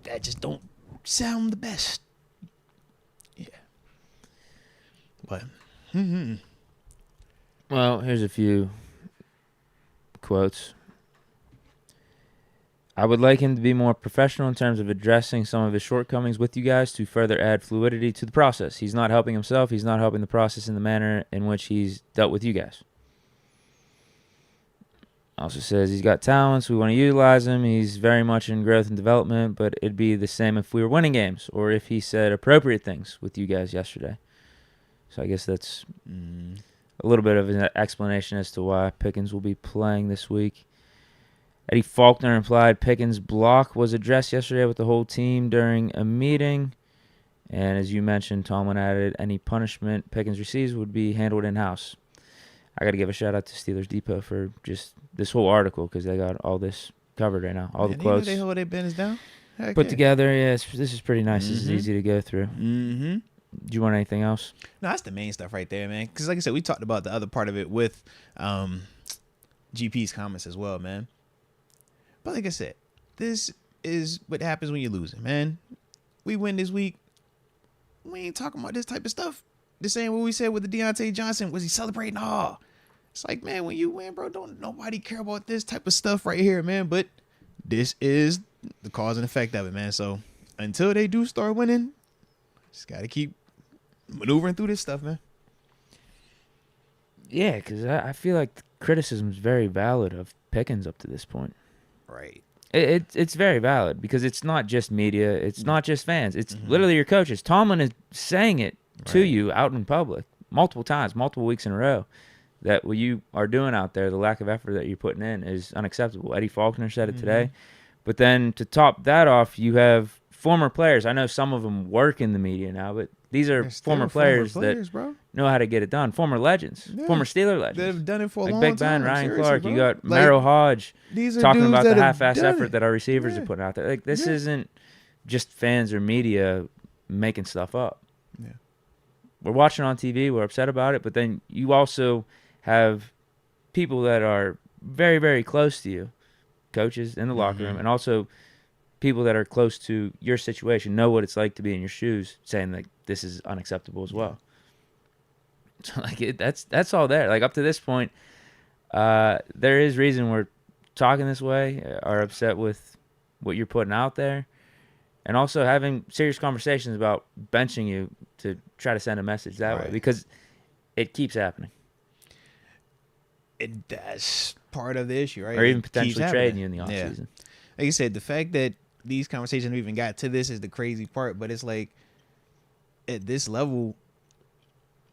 That just don't sound the best. Yeah. But, Well, here's a few quotes. I would like him to be more professional in terms of addressing some of his shortcomings with you guys to further add fluidity to the process. He's not helping himself. He's not helping the process in the manner in which he's dealt with you guys. Also says he's got talents. We want to utilize him. He's very much in growth and development, but it'd be the same if we were winning games or if he said appropriate things with you guys yesterday. So I guess that's a little bit of an explanation as to why Pickens will be playing this week. Eddie Faulkner implied Pickens' block was addressed yesterday with the whole team during a meeting. And as you mentioned, Tomlin added any punishment Pickens receives would be handled in-house. I got to give a shout-out to Steelers Depot for just this whole article because they got all this covered right now. All the quotes. They hold their business down? Put together, yeah. This is pretty nice. This is easy to go through. Mm-hmm. Do you want anything else? No, that's the main stuff right there, man. Because like I said, we talked about the other part of it with GP's comments as well, man. But like I said, this is what happens when you're losing, man. We win this week. We ain't talking about this type of stuff. The same what we said with the Deontay Johnson. Was he celebrating? Oh, it's like, man, when you win, bro, don't nobody care about this type of stuff right here, man. But this is the cause and effect of it, man. So until they do start winning, just got to keep maneuvering through this stuff, man. Yeah, because I feel like the criticism is very valid of Pickens up to this point. Right. It's very valid because it's not just media. It's not just fans. It's literally your coaches. Tomlin is saying it to you out in public multiple times, multiple weeks in a row, that what you are doing out there, the lack of effort that you're putting in is unacceptable. Eddie Faulkner said it today. But then to top that off, you have former players. I know some of them work in the media now, but these are former players that know how to get it done. Former legends, former Steeler legends. They've done it for a like long Big time. Ben, Ryan Seriously, Clark. bro. You got Like, Merrill Hodge talking about the half-ass effort that our receivers are putting out there. Like this isn't just fans or media making stuff up. Yeah. We're watching on TV. We're upset about it, but then you also have people that are very, very close to you, coaches in the locker room, and also people that are close to your situation know what it's like to be in your shoes, saying like this is unacceptable as well. So like that's all there. Like up to this point, there is reason we're talking this way, are upset with what you're putting out there, and also having serious conversations about benching you to try to send a message that way, because it keeps happening. That's part of the issue, right? Or even potentially trading you in the offseason. Like you said, the fact that these conversations even got to this is the crazy part, but it's like at this level,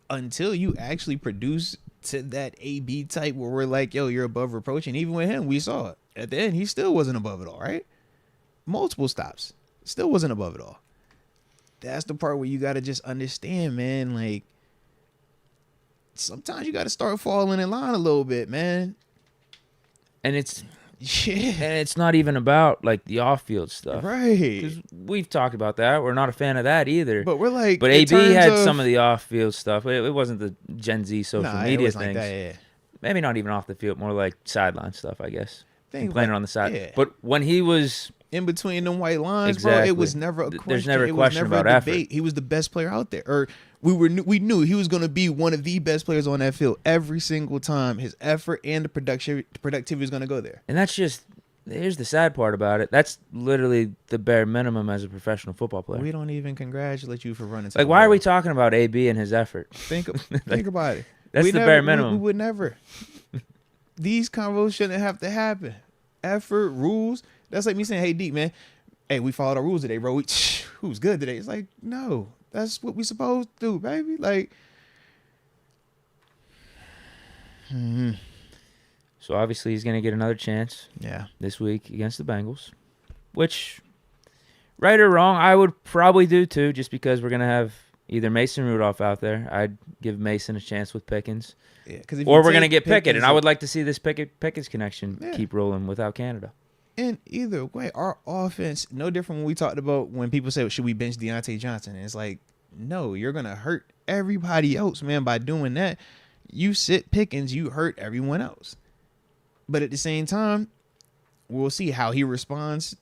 until you actually produce to that AB type where we're like, yo, you're above reproach. And even with him, we saw it. At the end, he still wasn't above it all, right? Multiple stops. Still wasn't above it all. That's the part where you got to just understand, man. Like, sometimes you got to start falling in line a little bit, man. And it's not even about like the off-field stuff, right? Because we've talked about that. We're not a fan of that either. But we're like, but AB had some of the off-field stuff. It wasn't the Gen Z social media things. Like that, yeah. Maybe not even off the field, more like sideline stuff, I guess. Playing on the side. Yeah. But when he was in between them white lines, bro, it was never a question. There's never a question about effort. He was the best player out there, or we knew he was going to be one of the best players on that field every single time. His effort and the productivity was going to go there. And that's just, here's the sad part about it. That's literally the bare minimum as a professional football player. We don't even congratulate you for running. Like, why are we talking about AB and his effort? Think about it. That's the bare minimum. We would never. These convos shouldn't have to happen. Effort, rules. That's like me saying, hey, Deke, man, hey, we followed our rules today, bro. Who's good today? It's like, no, that's what we supposed to do, baby. Like, So obviously he's going to get another chance this week against the Bengals, which, right or wrong, I would probably do too, just because we're going to have either Mason Rudolph out there. I'd give Mason a chance with Pickens. Yeah, or we're going to get Pickett, and I would like to see this Pickens connection keep rolling without Canada. And either way, our offense, no different when we talked about when people say, should we bench Deontay Johnson? And it's like, no, you're going to hurt everybody else, man, by doing that. You sit Pickens, you hurt everyone else. But at the same time, we'll see how he responds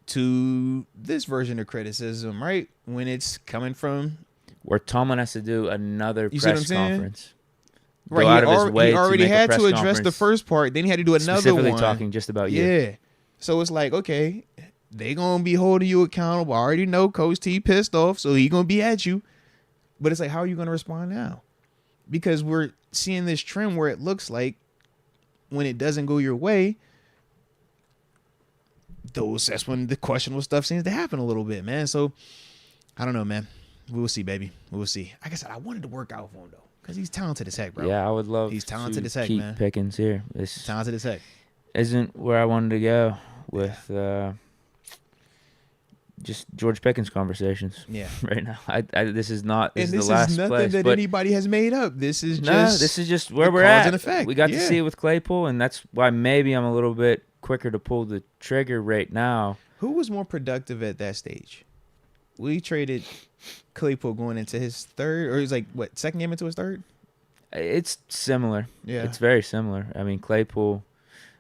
to this version of criticism, right? When it's coming from... Where Tomlin has to do another press conference. Right, he already had to address the first part, then he had to do another one. Specifically talking just about you. Yeah. So it's like, okay, they going to be holding you accountable. I already know Coach T pissed off, so he going to be at you. But it's like, how are you going to respond now? Because we're seeing this trend where it looks like when it doesn't go your way, that's when the questionable stuff seems to happen a little bit, man. So, I don't know, man. We will see, baby. We will see. Like I said, I wanted to work out for him, though. Because he's talented as heck, bro. Yeah, I would love he's talented to as heck, keep man. Pickens here. He's talented as heck. Isn't where I wanted to go with just George Pickens conversations. Yeah. Right now. This is not this is the last is nothing place, that anybody has made up. This is just where we're at. And effect. We got to see it with Claypool, and that's why maybe I'm a little bit quicker to pull the trigger right now. Who was more productive at that stage? We traded Claypool going into his third, or he's like, what, second game into his third? It's similar. Yeah. It's very similar. I mean, Claypool,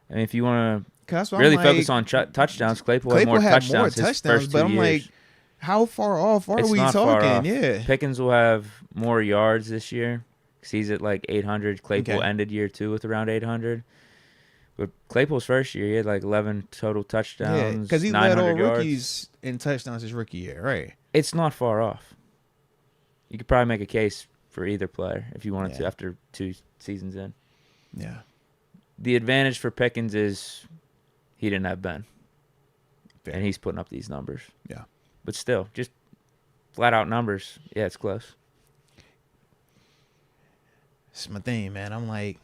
if you want to really focus on touchdowns, Claypool had more touchdowns his first 2 but I'm years. like, how far off are we talking? Yeah. Pickens will have more yards this year because he's at like 800. Claypool ended year 2 with around 800. But Claypool's first year, he had like 11 total touchdowns. Yeah, because he led all rookies in touchdowns his rookie year, right? It's not far off. You could probably make a case for either player if you wanted to after 2 seasons in. Yeah. The advantage for Pickens is he didn't have Ben. Fair. And he's putting up these numbers. Yeah. But still, just flat out numbers. Yeah, it's close. It's my thing, man. I'm like,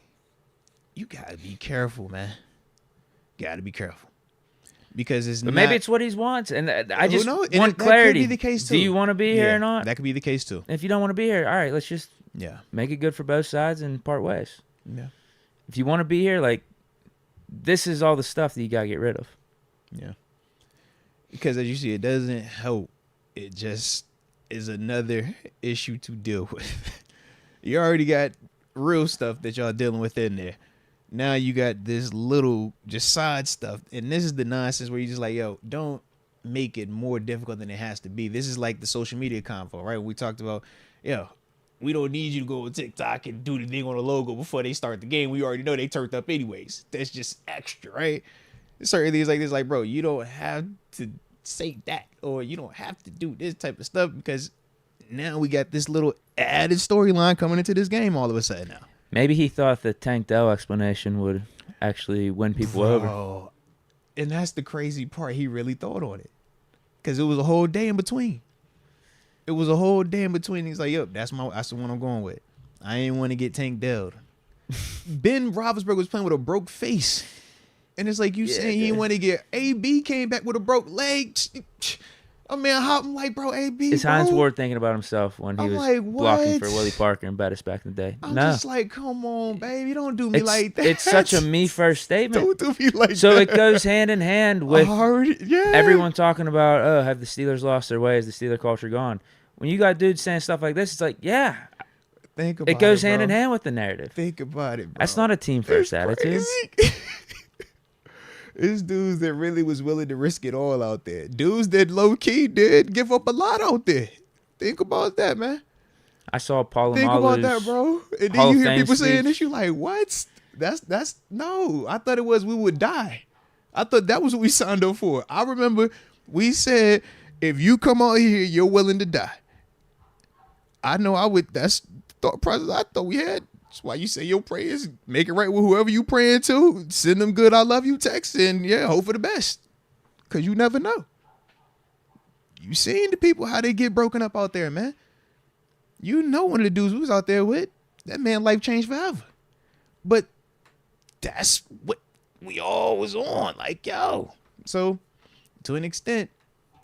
you got to be careful, man. Got to be careful. Because it's but maybe it's what he wants. And I just want clarity. That could be the case too. Do you want to be here or not? That could be the case too. If you don't want to be here, all right, let's just make it good for both sides and part ways. Yeah. If you want to be here, like, this is all the stuff that you got to get rid of. Yeah. Because as you see, it doesn't help. It just is another issue to deal with. You already got real stuff that y'all dealing with in there. Now you got this little just side stuff, and this is the nonsense where you just like, yo, don't make it more difficult than it has to be. This is like the social media convo, right? We talked about, yo, we don't need you to go on TikTok and do the thing on the logo before they start the game. We already know they turned up anyways. That's just extra, right? Certain things like this, like, bro, you don't have to say that, or you don't have to do this type of stuff, because now we got this little added storyline coming into this game all of a sudden now. Maybe he thought the Tank Dell explanation would actually win people over. And that's the crazy part. He really thought on it, because it was a whole day in between. He's like, yo, that's the one I'm going with. I ain't want to get Tank Dell'd. Ben Roethlisberger was playing with a broke face. And it's like you saying he didn't want to get AB came back with a broke leg. I mean, I'm like, bro, AB. Is Hines Ward thinking about himself when he was like, blocking for Willie Parker and Bettis back in the day? I'm just like, come on, baby, don't do me like that. It's such a me first statement. Don't do me like that. So it goes hand in hand with everyone talking about, oh, have the Steelers lost their way? Is the Steeler culture gone? When you got dudes saying stuff like this, it's like, yeah. Think about it. It goes hand in hand with the narrative. Think about it, bro. That's not a team first attitude. It's dudes that really was willing to risk it all out there. Dudes that low-key did give up a lot out there. Think about that, man. I saw Paul Think about that, bro. And then you hear people saying this, you like, what? That's no. I thought it was we would die. I thought that was what we signed up for. I remember we said, if you come out here, you're willing to die. I know I would. That's the thought process I thought we had. That's why you say your prayers, make it right with whoever you praying to. Send them good I love you texts, and hope for the best. Because you never know. You seen the people, how they get broken up out there, man. You know one of the dudes we was out there with, that man life changed forever. But that's what we all was on. Like, yo. So, to an extent,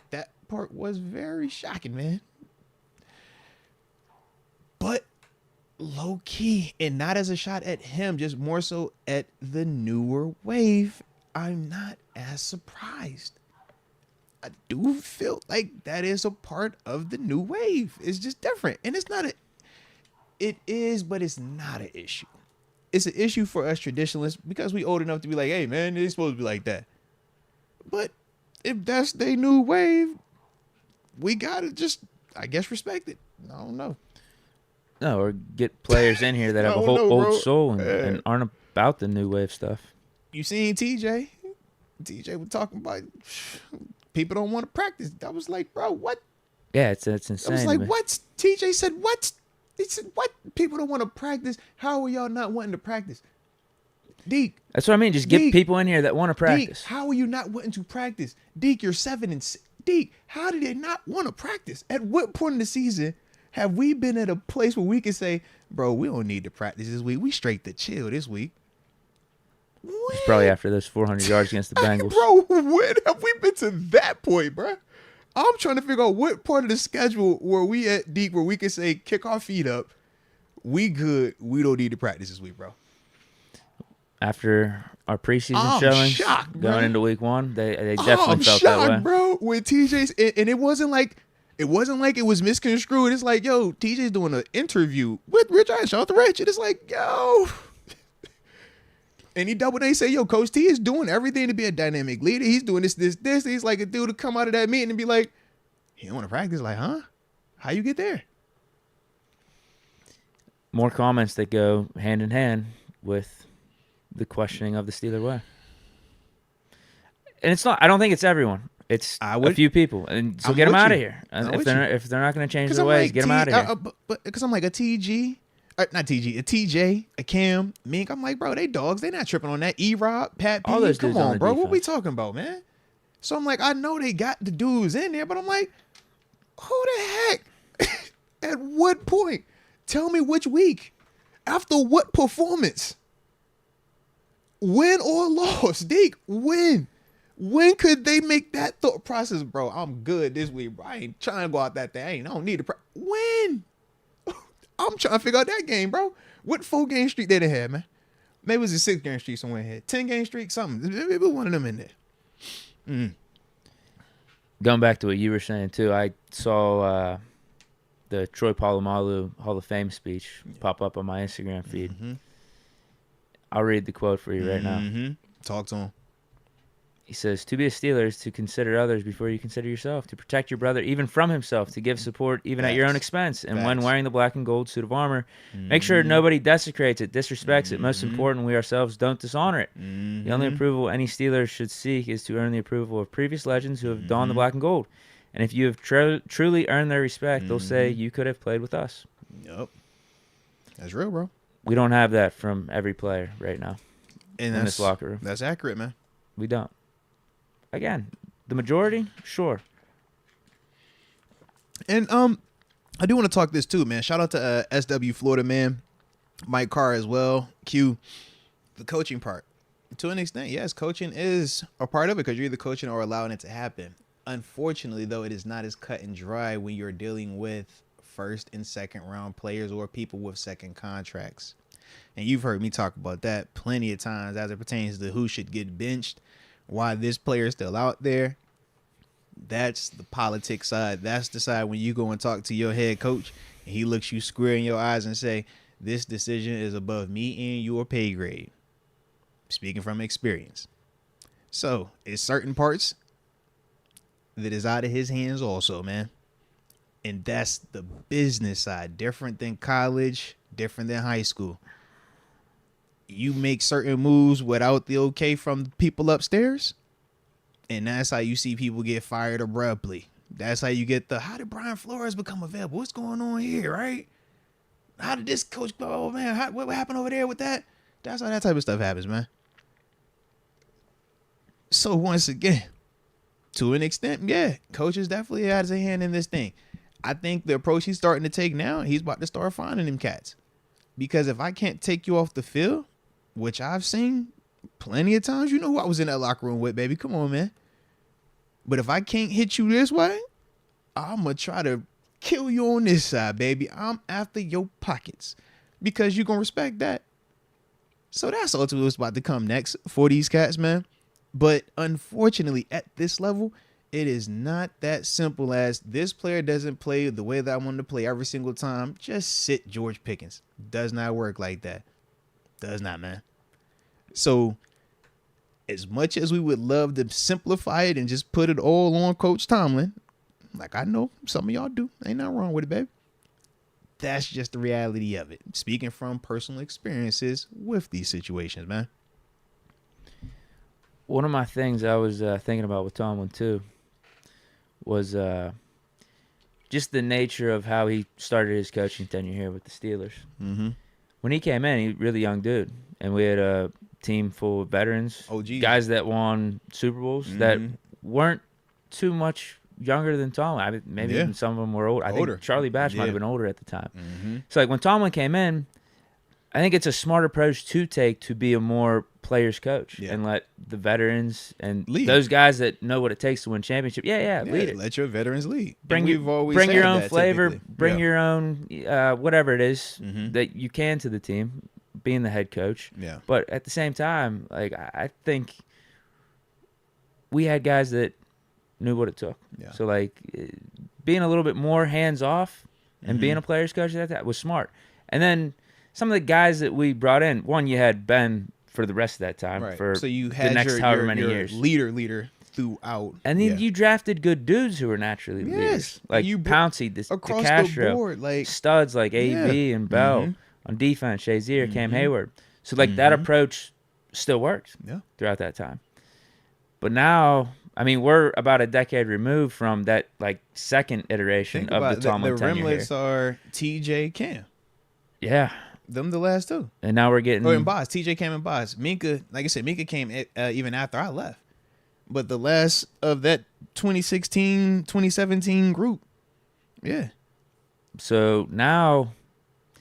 that part was very shocking, man. But low key, and not as a shot at him, just more so at the newer wave, I'm not as surprised. I do feel like that is a part of the new wave. It's just different. And it is, but it's not an issue. It's an issue for us traditionalists because we old enough to be like, hey man, it's supposed to be like that. But if that's their new wave, we gotta just, I guess, respect it. I don't know. No, or get players in here that have a whole old soul and aren't about the new wave stuff. You seen TJ? TJ was talking about people don't want to practice. I was like, bro, what? Yeah, it's insane. I was like, what? TJ said, what? He said, what? People don't want to practice. How are y'all not wanting to practice? Deke. That's what I mean. Just get people in here that want to practice. Deke, how are you not wanting to practice? Deke, you're 7-6. Deke, how did they not want to practice? At what point in the season have we been at a place where we can say, bro, we don't need to practice this week. We straight to chill this week. It's probably after those 400 yards against the Bengals. Bro, when have we been to that point, bro? I'm trying to figure out what part of the schedule where we at, Deke, where we can say, kick our feet up. We good. We don't need to practice this week, bro. After our preseason showings going into week one, they definitely felt shocked, that way, bro. With TJ's, and it wasn't like it was misconstrued. It's like, yo, TJ's doing an interview with Rich. Shout out to Rich, and it's like, yo. And he double down. He say, yo, Coach T is doing everything to be a dynamic leader. He's doing this. He's like a dude to come out of that meeting and be like, he don't want to practice. Like, huh? How you get there? More comments that go hand in hand with the questioning of the Steeler way. And it's not. I don't think it's everyone. It's a few people, and so get them out of here. If they're not going to change their ways, get them out of here. But because I'm like a TG. Not TG, a TJ, a Cam, Mink. I'm like, bro, they dogs. They not tripping on that. E-Rob, Pat P. All those Come dudes on, bro. defense. What we talking about, man? So I'm like, I know they got the dudes in there, but I'm like, who the heck? At what point? Tell me which week. After what performance? Win or loss? Deke, win. When could they make that thought process, bro? I'm good this week, bro. I ain't trying to go out that thing. I don't need to. When? I'm trying to figure out that game, bro. What 4-game streak they had, man? Maybe it was a 6-game streak somewhere here. 10-game streak, something. Maybe one of them in there. Going back to what you were saying, too, I saw the Troy Polamalu Hall of Fame speech pop up on my Instagram feed. Mm-hmm. I'll read the quote for you right now. Mm-hmm. Talk to him. He says, "To be a Steeler is to consider others before you consider yourself, to protect your brother even from himself, to give support even at your own Facts. expense. And when Facts. wearing the black and gold suit of armor, make sure nobody desecrates it, disrespects it. Most Mhm. important, we ourselves don't dishonor it. The only Mhm. approval any Steeler should seek is to earn the approval of previous legends who have donned the Mhm. black and gold. And if you have truly earned their respect, they'll say Mhm. you could have played with us." Yup. That's real, bro. We don't have that from every player right now And in this locker room. That's accurate, man. We don't. Again, the majority, sure. And I do want to talk this too, man. Shout out to SW Florida, man. Mike Carr as well. Q, the coaching part. To an extent, yes, coaching is a part of it because you're either coaching or allowing it to happen. Unfortunately, though, it is not as cut and dry when you're dealing with first and second round players or people with second contracts. And you've heard me talk about that plenty of times as it pertains to who should get benched, why this player is still out there. That's the politics side. That's the side when you go and talk to your head coach and he looks you square in your eyes and say, this decision is above me and your pay grade. Speaking from experience. So it's certain parts that is out of his hands also, man. And that's the business side. Different than college, different than high school. You make certain moves without the okay from the people upstairs. And that's how you see people get fired abruptly. That's how you get how did Brian Flores become available? What's going on here, right? How did this coach go? Oh, man, what happened over there with that? That's how that type of stuff happens, man. So once again, to an extent, yeah, coaches definitely has a hand in this thing. I think the approach he's starting to take now, he's about to start finding them cats. Because if I can't take you off the field, which I've seen plenty of times, you know who I was in that locker room with, baby. Come on, man. But if I can't hit you this way, I'm going to try to kill you on this side, baby. I'm after your pockets because you're going to respect that. So that's ultimately what's about to come next for these cats, man. But unfortunately, at this level, it is not that simple as this player doesn't play the way that I want to play every single time. Just sit George Pickens. Does not work like that. Does not, man. So as much as we would love to simplify it and just put it all on Coach Tomlin, like I know some of y'all do, ain't nothing wrong with it, baby. That's just the reality of it. Speaking from personal experiences with these situations, man. One of my things I was thinking about with Tomlin, too, was just the nature of how he started his coaching tenure here with the Steelers. Mm-hmm. When he came in, he was a really young dude, and we had a team full of veterans, OGs. guys that won Super Bowls that weren't too much younger than Tomlin. I mean, maybe even some of them were old. I think Charlie Batch might have been older at the time. Mm-hmm. So, like, when Tomlin came in, I think it's a smart approach to take to be a more players coach and let the veterans and lead. Those guys that know what it takes to win championship. Yeah, lead it. Let your veterans lead. Bring your own flavor. Bring your own whatever it is that you can to the team, being the head coach. Yeah. But at the same time, like I think we had guys that knew what it took. Yeah. So like being a little bit more hands off and being a players coach that was smart. And then some of the guys that we brought in, one, you had Ben for the rest of that time for so you had the next however many years. Leader throughout. And then you drafted good dudes who were naturally leaders. Like Pouncey, across DeCastro, the board, like studs like A.B. and Bell. On defense, Shazier, Cam Hayward. So like that approach still works throughout that time. But now, I mean, we're about a decade removed from that like second iteration of the Tomlin tenure. The rimlets are TJ Cam. Yeah. Them the last two. And now we're getting... and Boss. TJ Cam and Boss. Minka, like I said, Minka came even after I left. But the last of that 2016, 2017 group. Yeah. So now,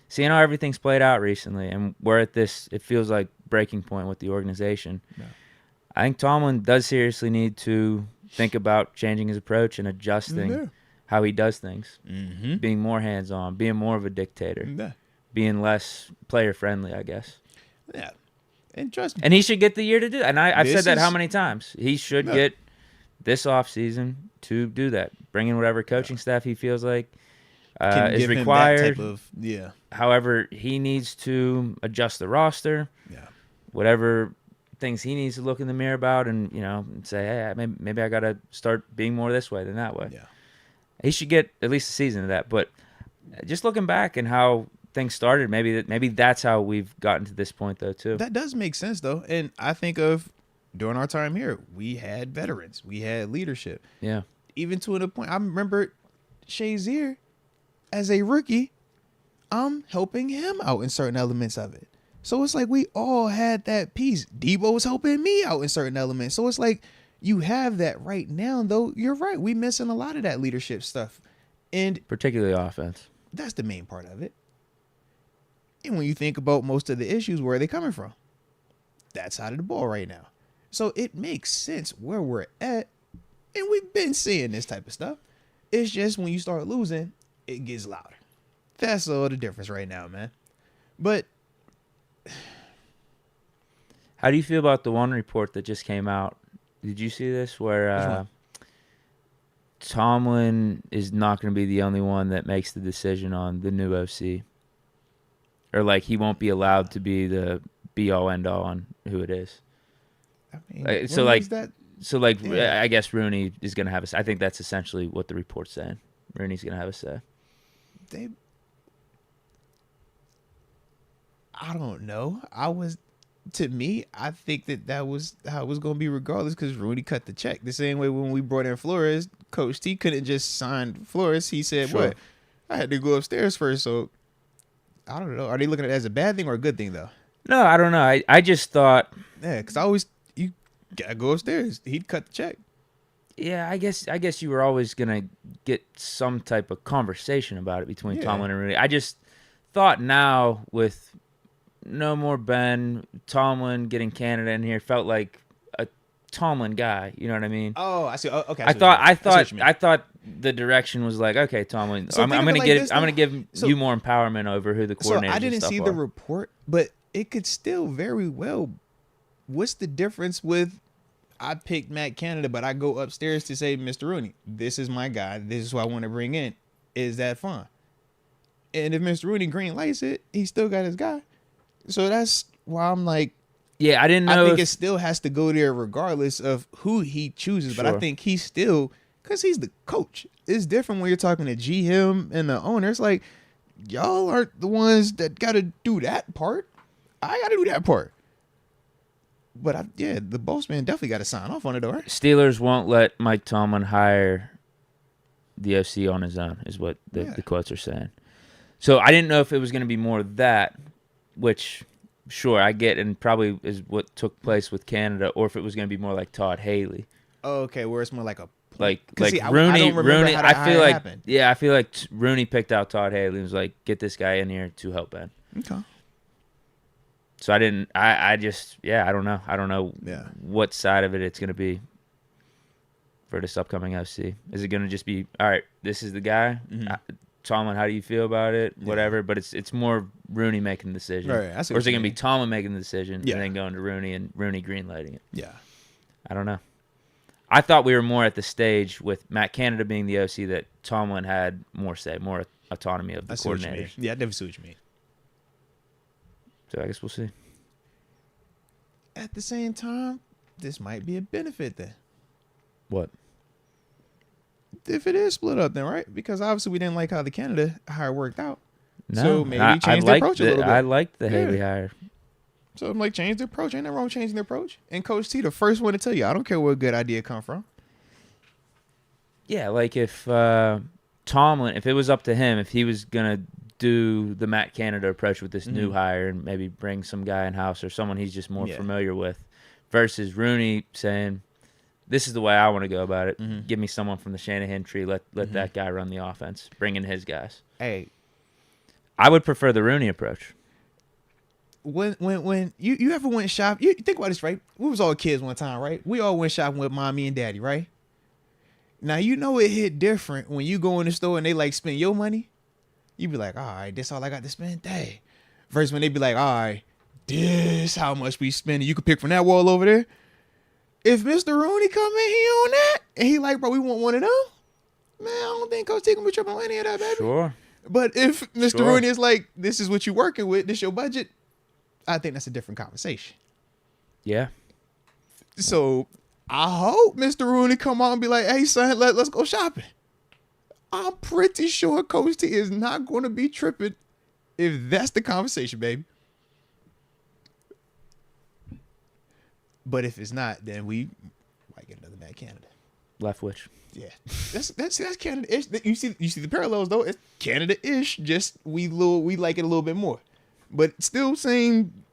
seeing how everything's played out recently, and we're at this, it feels like, breaking point with the organization. Yeah. I think Tomlin does seriously need to think about changing his approach and adjusting how he does things. Being more hands-on, being more of a dictator. Being less player-friendly, I guess. Yeah. And trust me. And he should get the year to do that. And I've said that how many times? He should get this offseason to do that. Bring in whatever coaching staff he feels like Can is give required. him that type of However, he needs to adjust the roster. Yeah. Whatever things he needs to look in the mirror about, and say, hey, maybe I got to start being more this way than that way. Yeah. He should get at least a season of that. But just looking back and how things started, maybe that's how we've gotten to this point, though, too. That does make sense, though. And I think of during our time here, we had veterans. We had leadership. Yeah. Even to a point, I remember Shazier as a rookie, I'm helping him out in certain elements of it. So it's like we all had that piece. Debo was helping me out in certain elements. So it's like you have that right now, though. You're right. We missing a lot of that leadership stuff. And particularly offense. That's the main part of it. And when you think about most of the issues, where are they coming from? That side of the ball right now. So it makes sense where we're at. And we've been seeing this type of stuff. It's just when you start losing, it gets louder. That's all the difference right now, man. But how do you feel about the one report that just came out? Did you see this where Tomlin is not going to be the only one that makes the decision on the new OC? Or like he won't be allowed to be the be-all, end-all on who it is. I mean, I guess Rooney is going to have a say. I think that's essentially what the report's saying. Rooney's going to have a say. I don't know. To me, I think that was how it was going to be regardless, because Rooney cut the check. The same way when we brought in Flores, Coach T couldn't just sign Flores. He said, Sure. What? I had to go upstairs first. So, I don't know. Are they looking at it as a bad thing or a good thing, though? No, I don't know. I just thought... Yeah, because you got to go upstairs. He'd cut the check. Yeah, I guess you were always going to get some type of conversation about it between Tomlin and Rooney. I just thought now with... no more Ben, Tomlin getting Canada in here felt like a Tomlin guy. You know what I mean? Oh, I see. Oh, okay. I thought the direction was like, okay, Tomlin, So I'm gonna give So- you more empowerment over who the coordinators. So I didn't and stuff see are. the report, but it could still very well. What's the difference with I picked Matt Canada, but I go upstairs to say, Mr. Rooney, this is my guy. This is who I want to bring in. Is that fine? And if Mr. Rooney green lights it, he still got his guy. So that's why I'm like, yeah, I didn't know. I think it still has to go there regardless of who he chooses. But I Sure. think he's still, because he's the coach. It's different when you're talking to GM and the owner. It's like, y'all aren't the ones that got to do that part. I got to do that part. But the boss man definitely got to sign off on it, though, right? Steelers won't let Mike Tomlin hire the OC on his own, is what the quotes are saying. So I didn't know if it was going to be more of that, which, sure, I get, and probably is what took place with Canada, or if it was going to be more like Todd Haley. Oh, okay, where it's more like a Like see, Rooney. I don't remember Rooney. how the I feel hire like happened. I feel like Rooney picked out Todd Haley and was like, get this guy in here to help Ben. Okay. So I didn't. I just I don't know. I don't know what side of it's going to be for this upcoming OC. Is it going to just be, all right, this is the guy? Mm-hmm. Tomlin, how do you feel about it? Whatever. But it's more Rooney making the decision. Right. Or is it going to be Tomlin making the decision and then going to Rooney and Rooney greenlighting it? Yeah. I don't know. I thought we were more at the stage with Matt Canada being the OC that Tomlin had more say, more autonomy of the coordinators. Yeah, I never see what you mean. So I guess we'll see. At the same time, this might be a benefit then. What? If it is split up then, right? Because obviously we didn't like how the Canada hire worked out. No, So maybe change the approach a little bit. I liked the Haley hire. So I'm like, change the approach. Ain't nothing wrong with changing the approach. And Coach T, the first one to tell you, I don't care where a good idea come from. Yeah, like if Tomlin, if it was up to him, if he was going to do the Matt Canada approach with this new hire and maybe bring some guy in-house or someone he's just more familiar with versus Rooney saying, this is the way I want to go about it. Give me someone from the Shanahan tree. Let that guy run the offense. Bring in his guys. Hey. I would prefer the Rooney approach. When you ever went shopping, you think about this, right? We was all kids one time, right? We all went shopping with mommy and daddy, right? Now, you know it hit different when you go in the store and they like spend your money. You be like, all right, this all I got to spend. Dang. Versus when they be like, all right, this how much we spending. You can pick from that wall over there. If Mr. Rooney come in, he on that, and he like, bro, we want one of them. Man, I don't think Coach T gonna be tripping on any of that, baby. Sure. But if Mr. Sure. Rooney is like, this is what you're working with, this your budget, I think that's a different conversation. Yeah. So I hope Mr. Rooney come out and be like, hey, son, let's go shopping. I'm pretty sure Coach T is not going to be tripping if that's the conversation, baby. But if it's not, then we might get another bad candidate. Left which? Yeah, that's Canada-ish. You see the parallels though. It's Canada-ish. Just we like it a little bit more, but still same.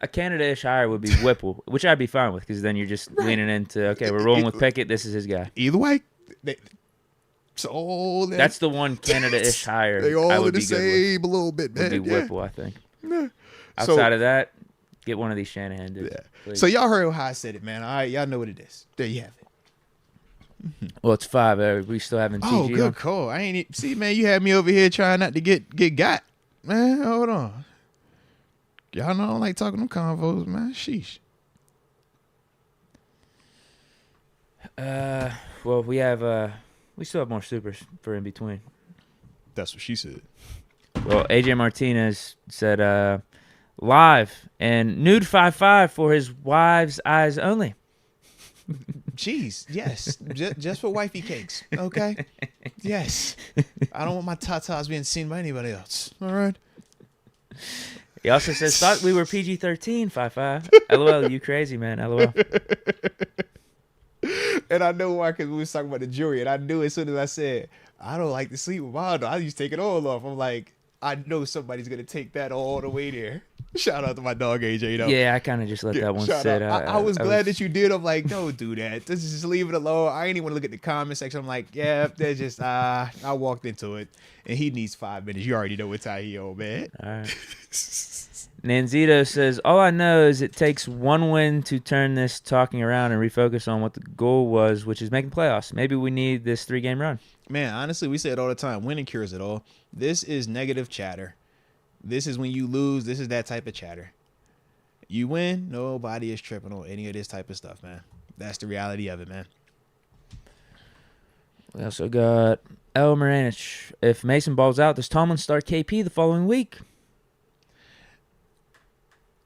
A Canada-ish hire would be Whipple, which I'd be fine with because then you're just leaning into, okay, we're rolling with Pickett. This is his guy. Either way, that's the one Canada-ish hire. They all I in would the be good same a little bit, man. would be Whipple, I think. Yeah. Outside of that, get one of these Shanahan dudes. Yeah. So y'all heard how I said it, man. All right, y'all know what it is. There you have it. Well, it's 5. We still haven't TG. Oh, good call. I ain't see, man. You had me over here trying not to get got, man. Hold on. Y'all know I don't like talking them convos, man. Sheesh. Well, we still have more supers for in between. That's what she said. Well, AJ Martinez said live and nude 5-5 for his wife's eyes only. Jeez, yes. just for wifey cakes, okay? Yes. I don't want my tatas being seen by anybody else, all right? He also says, thought we were PG-13, 5-5. LOL, you crazy, man, LOL. And I know why, because we was talking about the jury, and I knew as soon as I said, I don't like to sleep with my dog, I used to take it all off. I'm like, I know somebody's going to take that all the way there. Shout out to my dog, AJ. Though. Yeah, I kind of just let that one sit. I was glad that you did. I'm like, don't do that. Just leave it alone. I ain't even want to look at the comment section. I'm like, yeah, there's just, I walked into it, and he needs 5 minutes. You already know what time he on, man. All right. Nanzito says, all I know is it takes one win to turn this talking around and refocus on what the goal was, which is making playoffs. Maybe we need this 3-game run. Man, honestly, we say it all the time. Winning cures it all. This is negative chatter. This is when you lose. This is that type of chatter. You win, nobody is tripping on any of this type of stuff, man. That's the reality of it, man. We also got El Moranich. If Mason balls out, does Tomlin start KP the following week?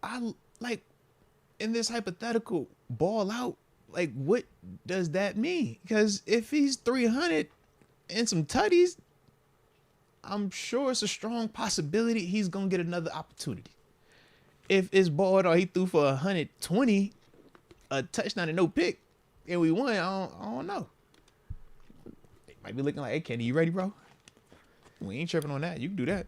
I like in this hypothetical ball out. Like, what does that mean? Because if he's 300 and some tutties, I'm sure it's a strong possibility he's gonna get another opportunity. If it's balled or he threw for 120, a touchdown and no pick, and we won, I don't know. It might be looking like, hey, Kenny, you ready, bro? We ain't tripping on that. You can do that.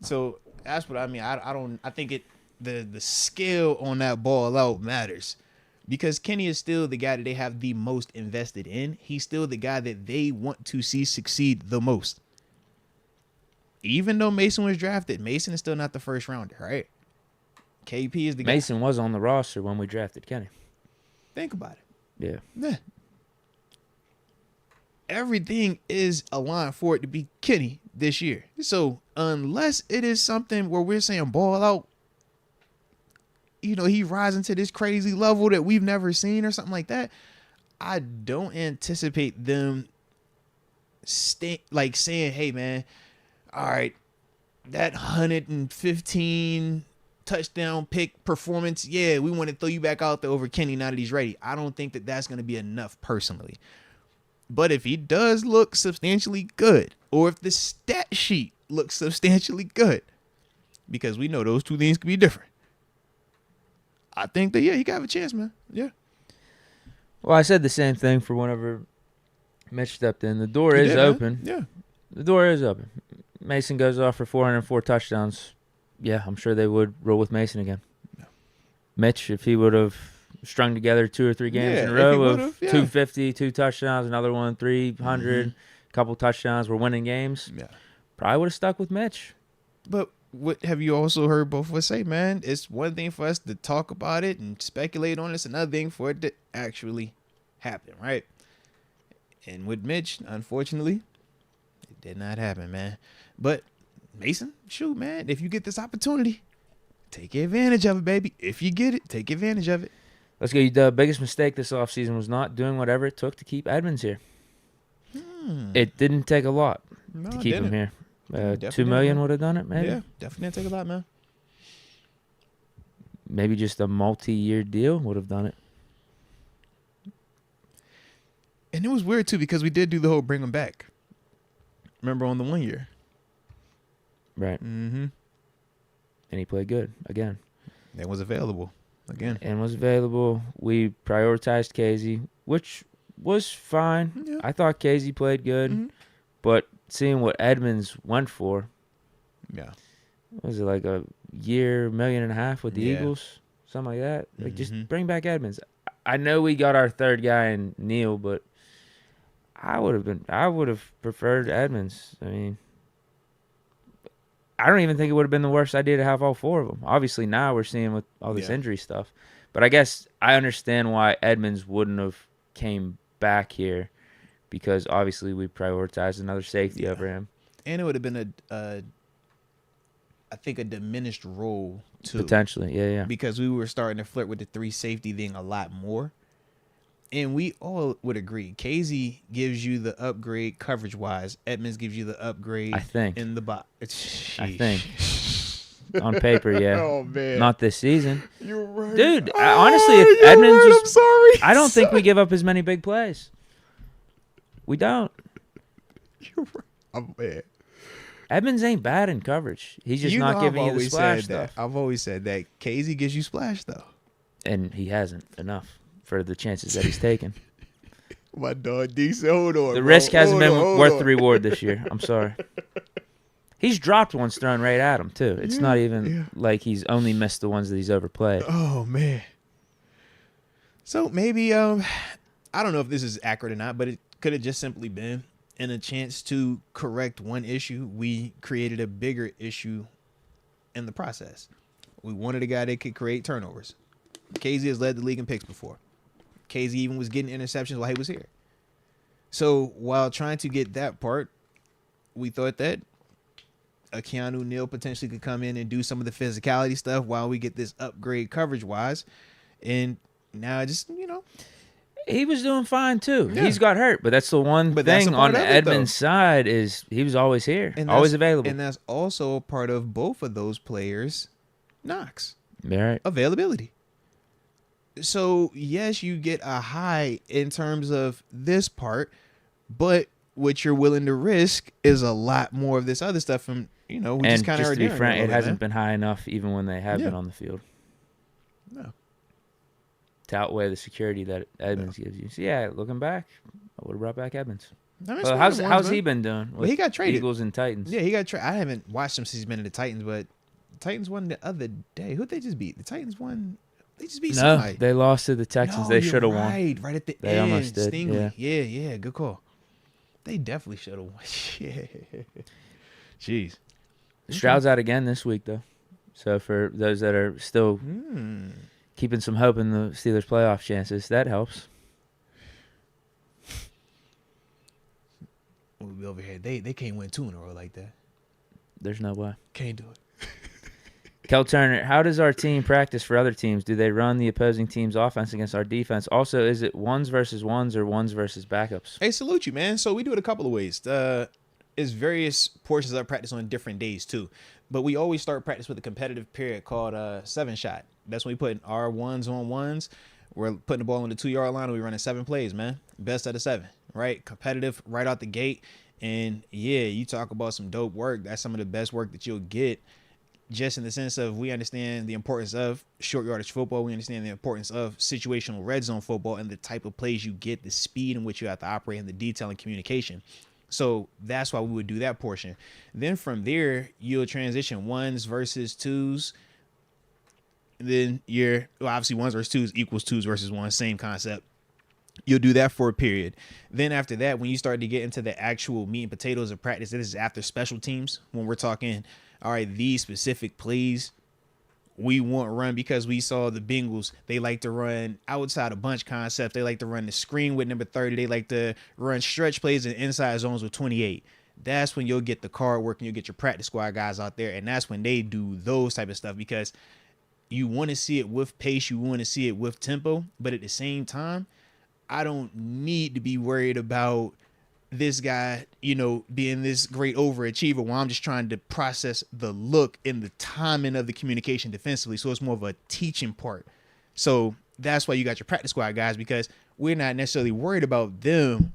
So that's what I mean. I think the scale on that ball out matters. Because Kenny is still the guy that they have the most invested in. He's still the guy that they want to see succeed the most. Even though Mason was drafted, Mason is still not the first rounder, right? KP is the guy. Mason was on the roster when we drafted Kenny. Think about it. Yeah. Everything is aligned for it to be Kenny this year. So unless it is something where we're saying ball out, he rising to this crazy level that we've never seen or something like that, I don't anticipate them saying, hey, man, all right, that 115 touchdown pick performance, yeah, we want to throw you back out there over Kenny now that he's ready. I don't think that that's going to be enough personally. But if he does look substantially good, or if the stat sheet looks substantially good, because we know those two things can be different, I think that, he got a chance, man. Yeah. Well, I said the same thing for whenever Mitch stepped in. The door is open. Yeah. The door is open. Mason goes off for 404 touchdowns. Yeah, I'm sure they would roll with Mason again. Yeah. Mitch, if he would have strung together 2 or 3 games in a row of 250, 2 touchdowns, another one, 300, couple touchdowns, we're winning games. Yeah. Probably would have stuck with Mitch. But what have you also heard both of us say, man? It's one thing for us to talk about it and speculate on it. It's another thing for it to actually happen, right? And with Mitch, unfortunately, it did not happen, man. But Mason, shoot, man, if you get this opportunity, take advantage of it, baby. If you get it, take advantage of it. Let's go. The biggest mistake this offseason was not doing whatever it took to keep Edmonds here. It didn't take a lot. No, to it keep him didn't. here. Definitely $2 million didn't, man. would have done it, maybe. Yeah, definitely didn't take a lot, man. Maybe just a multi-year deal would have done it. And it was weird too because we did do the whole bring him back. Remember on the 1 year? Right. Mm-hmm. And he played good again. That was available again. And was available. We prioritized Casey, which was fine. Yeah. I thought Casey played good. Mm-hmm. But seeing what Edmonds went for, Yeah. was it like a year, $1.5 million with the Yeah. Eagles? Something like that. Like, Mhm. just bring back Edmonds. I know we got our third guy in Neal, but I would have preferred Edmonds. I mean, I don't even think it would have been the worst idea to have all four of them. Obviously, now we're seeing with all this injury stuff. But I guess I understand why Edmonds wouldn't have came back here, because obviously we prioritized another safety over him. And it would have been I think a diminished role too. Potentially, yeah. Because we were starting to flirt with the 3 safety thing a lot more. And we all would agree. Casey gives you the upgrade coverage-wise. Edmonds gives you the upgrade I think. in the box. I think. On paper, yeah. Oh, man. Not this season. You're right. Dude, honestly, if Edmonds was... I'm sorry. I don't think we give up as many big plays. We don't. You're right. I'm mad. Edmonds ain't bad in coverage. He's just not giving you the splash stuff. I've always said that. Casey gives you splash, though. And he hasn't enough for the chances that he's taken. My dog Deke said, hold on, The bro. risk hasn't been Hold worth on. the reward this year. I'm sorry. He's dropped ones thrown right at him, too. It's not even like he's only missed the ones that he's overplayed. Oh, man. So maybe, I don't know if this is accurate or not, but it could have just simply been in a chance to correct one issue. We created a bigger issue in the process. We wanted a guy that could create turnovers. Casey has led the league in picks before. Casey even was getting interceptions while he was here. So while trying to get that part, we thought that a Keanu Neal potentially could come in and do some of the physicality stuff while we get this upgrade coverage-wise. And now just, He was doing fine, too. Yeah. He's got hurt, but that's the one But that's thing a part on of it, Edmonds' side is he was always here, and always available. And that's also a part of both of those players' knocks. Right. Availability. So, yes, you get a high in terms of this part, but what you're willing to risk is a lot more of this other stuff from, we just kind of to are be doing frank, it it hasn't been high enough even when they have been on the field. No. To outweigh the security that Edmonds gives you. So, yeah, looking back, I would have brought back Edmonds. I mean, Well, how's he been doing with he got traded. Eagles and Titans? Yeah, he got traded. I haven't watched him since he's been in the Titans, but the Titans won the other day. Who'd they just beat? The Titans won. They just beat somebody. They lost to the Texans. They should have won. Right at the They end. almost did, Stingley. Yeah, good call. They definitely should have won. Yeah. Jeez. Stroud's out again this week, though. So for those that are still keeping some hope in the Steelers' playoff chances, that helps. We'll be over here. They can't win 2 in a row like that. There's no way. Can't do it. Kel Turner, how does our team practice for other teams? Do they run the opposing team's offense against our defense? Also, is it ones versus ones or ones versus backups? Hey, salute you, man. So we do it a couple of ways. It's various portions of practice on different days, too. But we always start practice with a competitive period called 7-shot. That's when we put our ones on ones. We're putting the ball on the 2-yard line and we're running 7 plays, man. Best out of 7, right? Competitive right out the gate. And, yeah, you talk about some dope work. That's some of the best work that you'll get. Just in the sense of we understand the importance of short yardage football. We understand the importance of situational red zone football and the type of plays you get, the speed in which you have to operate, and the detail and communication. So that's why we would do that portion. Then from there, you'll transition ones versus twos. And then obviously ones versus twos equals twos versus ones, same concept. You'll do that for a period. Then after that, when you start to get into the actual meat and potatoes of practice, this is after special teams, when we're talking, all right, these specific plays we want run, because we saw the Bengals, they like to run outside a bunch concept. They like to run the screen with number 30. They like to run stretch plays in inside zones with 28. That's when you'll get the card work and you'll get your practice squad guys out there. And that's when they do those type of stuff, because you want to see it with pace. You want to see it with tempo. But at the same time, I don't need to be worried about this guy, being this great overachiever, while I'm just trying to process the look and the timing of the communication defensively. So it's more of a teaching part. So that's why you got your practice squad guys, because we're not necessarily worried about them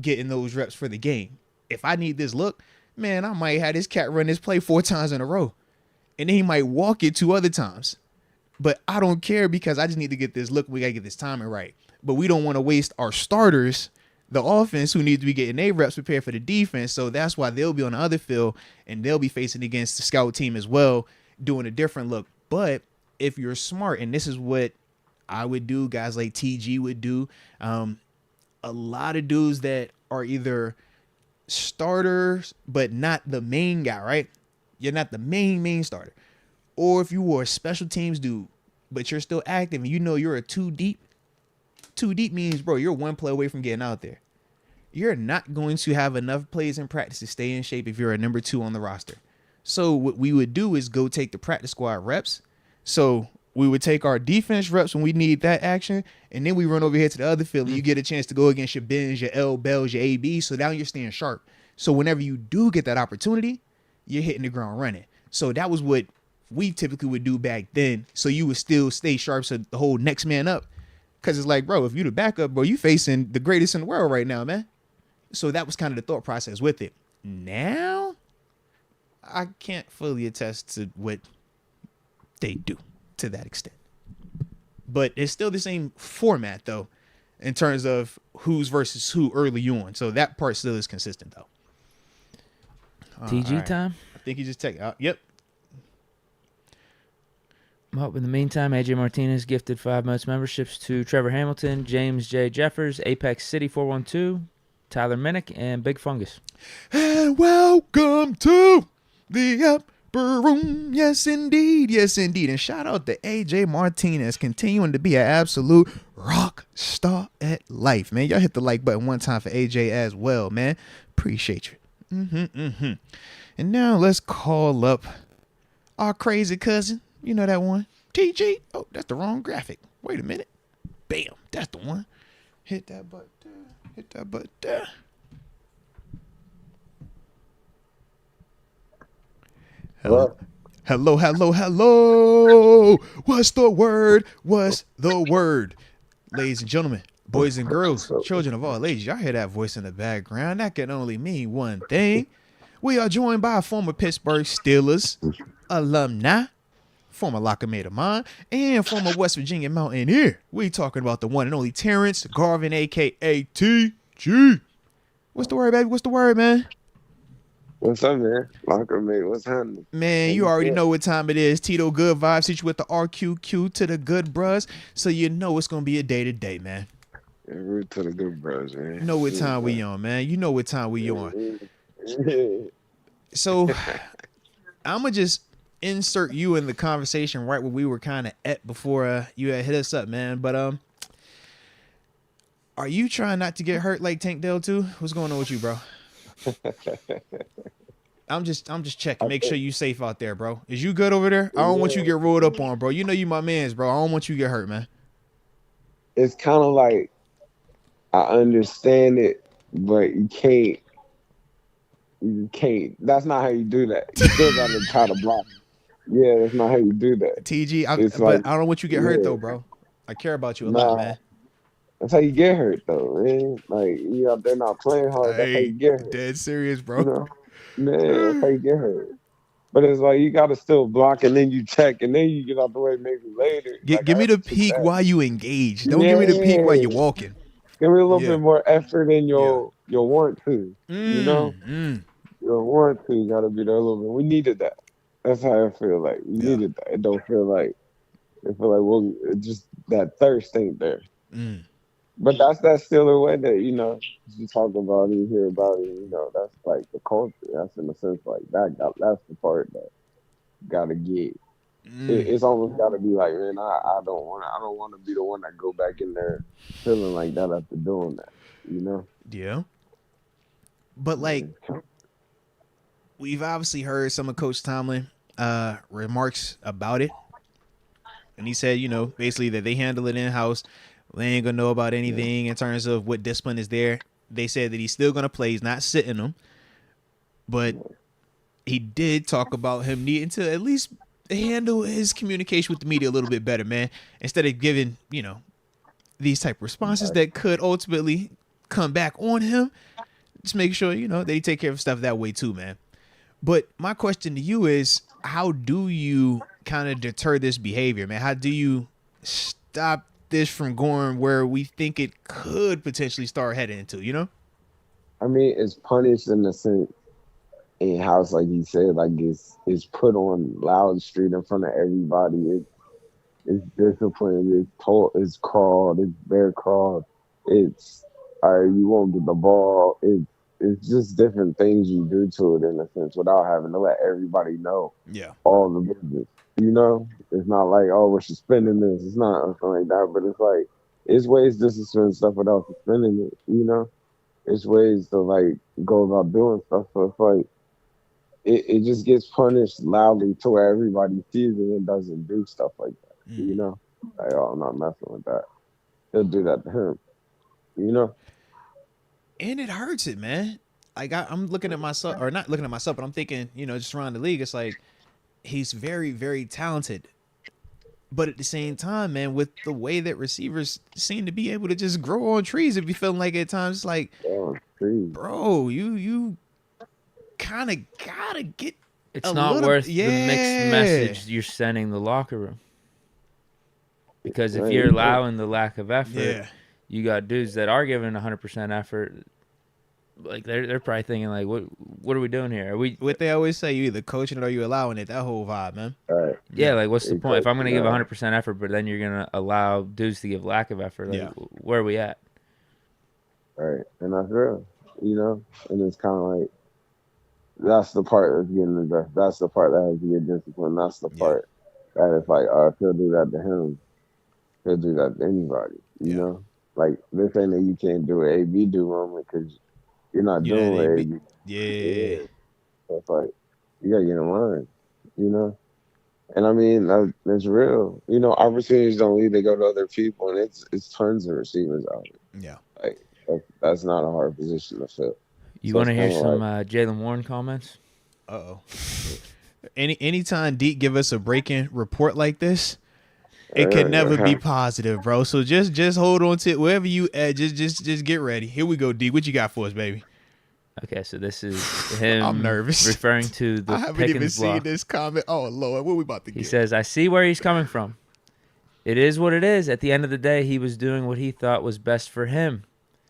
getting those reps for the game. If I need this look, man, I might have this cat run this play 4 times in a row, and then he might walk it 2 other times. But I don't care, because I just need to get this look. We got to get this timing right. But we don't want to waste our starters, the offense, who need to be getting their reps prepared for the defense. So that's why they'll be on the other field, and they'll be facing against the scout team as well, doing a different look. But if you're smart, and this is what I would do, guys like TG would do, a lot of dudes that are either starters but not the main guy, right? You're not the main starter. Or if you were a special teams dude, but you're still active and you're a 2 deep. 2 deep means, bro, you're 1 play away from getting out there. You're not going to have enough plays in practice to stay in shape if you're a number 2 on the roster. So what we would do is go take the practice squad reps. So we would take our defense reps when we need that action, and then we run over here to the other field, and you get a chance to go against your Bens, your L Bells, your AB. So now you're staying sharp. So whenever you do get that opportunity, you're hitting the ground running. So that was what we typically would do back then. So you would still stay sharp, so the whole next man up. Because it's like, bro, if you the backup, bro, you facing the greatest in the world right now, man. So that was kind of the thought process with it. Now, I can't fully attest to what they do to that extent. But it's still the same format, though, in terms of who's versus who early on. So that part still is consistent, though. TG right. Time? I think he just checked out. Yep. Well, in the meantime, AJ Martinez gifted 5 Moats memberships to Trevor Hamilton, James J. Jeffers, Apex City 412, Tyler Minnick, and Big Fungus. And welcome to the Upper Room. Yes, indeed. Yes, indeed. And shout out to AJ Martinez, continuing to be an absolute rock star at life, man. Y'all hit the like button one time for AJ as well, man. Appreciate you. And now let's call up our crazy cousin. You know that one? TG. Oh, that's the wrong graphic. Wait a minute. Bam. That's the one. Hit that button there. Hit that button there. Hello. Hello. What's the word? What's the word? Ladies and gentlemen, boys and girls, children of all ages, y'all hear that voice in the background? That can only mean one thing. We are joined by a former Pittsburgh Steelers alumni, former locker mate of mine, and former West Virginia Mountaineer. We talking about the one and only Terence Garvin, a.k.a. TG. What's the word, baby? What's the word, man? What's up, man? Locker mate, what's happening? Man, you already know what time it is. Tito Good Vibes hit you with the RQQ to the good bros, so you know it's going to be a day-to-day, man. Yeah, root to the good bros, man. You know what time we on, man. You know what time we on. So, I'm going to just insert you in the conversation right where we were kind of at before you had hit us up, man. But are you trying not to get hurt like Tank Dell too? What's going on with you, bro? I'm just checking. Make sure you safe out there, bro. Is you good over there? I don't want you to get rolled up on, bro. You know you my mans, bro. I don't want you to get hurt, man. It's kind of like I understand it, but you can't. That's not how you do that. You still gotta try to block. Yeah, that's not how you do that. TG, but I don't want you to get hurt though, bro. I care about you a lot, man. That's how you get hurt though, man. Like you out there not playing hard, that's how you get hurt. Dead serious, bro. You know? Man, that's how you get hurt. But it's like you gotta still block and then you check and then you get out the way maybe later. Give me the peek while you engage. Don't give me the peek while you're walking. Give me a little bit more effort than you'll want to. You know? You'll want to, you gotta be there a little bit. We needed that. That's how I feel like. We needed that. It don't feel like well, it just that thirst ain't there. But that's that Steeler way that, you know, you talk about it, you hear about it, you know, that's like the culture. That's in a sense like that's the part that gotta get. It's almost gotta be like, man, I don't want to be the one that go back in there feeling like that after doing that, you know? Yeah. But like, we've obviously heard some of Coach Tomlin remarks about it. And he said, you know, basically that they handle it in-house. They ain't going to know about anything in terms of what discipline is there. they said that he's still going to play. He's not sitting them. But he did talk about him needing to at least handle his communication with the media a little bit better, man. Instead of giving, these type of responses that could ultimately come back on him. Just make sure, that he take care of stuff that way too, man. But my question to you is, how do you kind of deter this behavior, man? How do you stop this from going where we think it could potentially start heading into, I mean, it's punished in the sense in house, like you said, like it's put on loud street in front of everybody. It's disciplined. It's crawled. It's bear crawled. It's all right. You won't get the ball. It's just different things you do to it in a sense without having to let everybody know. Yeah. All the business. It's not like, oh, we're suspending this. It's not something like that. But it's like it's ways to suspend stuff without suspending it. It's ways to like go about doing stuff. So it's like it just gets punished loudly to where everybody sees it and doesn't do stuff like that. Like, oh, I'm not messing with that. He'll do that to him. And it hurts it, man. Like I'm looking at myself, or not looking at myself, but I'm thinking, just around the league, it's like he's very, very talented. But at the same time, man, with the way that receivers seem to be able to just grow on trees, it be feeling like at times like, bro, you kind of gotta get. It's not worth the mixed message you're sending the locker room. Because if you're allowing the lack of effort, you got dudes that are giving 100% effort. Like they're probably thinking like, what are we doing here? What they always say, you either coaching it or you allowing it. That whole vibe, man. Right. Yeah, like what's the point? If I'm gonna give 100% effort, but then you're gonna allow dudes to give lack of effort, like, where are we at? Right, and that's real, and it's kind of like that's the part that's getting addressed. That's the part that has to get disciplined. That's the part that is like, if he'll do that to him, he'll do that to anybody. Like this ain't that you can't do an AB do moment because you're not doing what AB. Yeah. So it's like you gotta get in line, And I mean that's real. Opportunities don't leave; they go to other people, and it's tons of receivers out there. Yeah. Like that's not a hard position to fill. You want to hear some Jaylen Warren comments? Uh-oh. Anytime Deke give us a breaking report like this, it can never be positive, bro. So just hold on to it. Wherever you at, just get ready. Here we go, Deke. What you got for us, baby? Okay, so this is him. I'm nervous. Referring to the I haven't Pickens even block. seen this comment. Oh, Lord. What we about to get? He says, I see where he's coming from. It is what it is. At the end of the day, he was doing what he thought was best for him.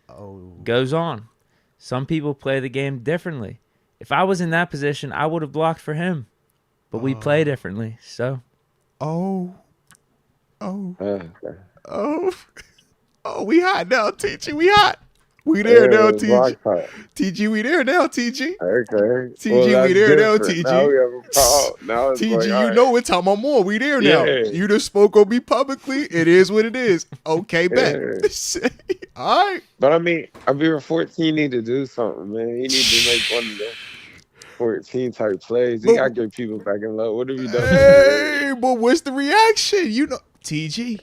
Oh. Goes on. Some people play the game differently. If I was in that position, I would have blocked for him. But we play differently, so. Oh, we hot now, TG. We hot. We there now, TG. TG, we there now, TG. Okay. TG, we there now, TG. Now we have a call. Now it's TG, like, you know what time I'm on. We there now. You just spoke on me publicly. It is what it is. Okay, bet. All right. But I mean, Avira 14 need to do something, man. He need to make one of the 14 type plays. He got to get people back in love. What have you done? Hey, but what's the reaction? TG.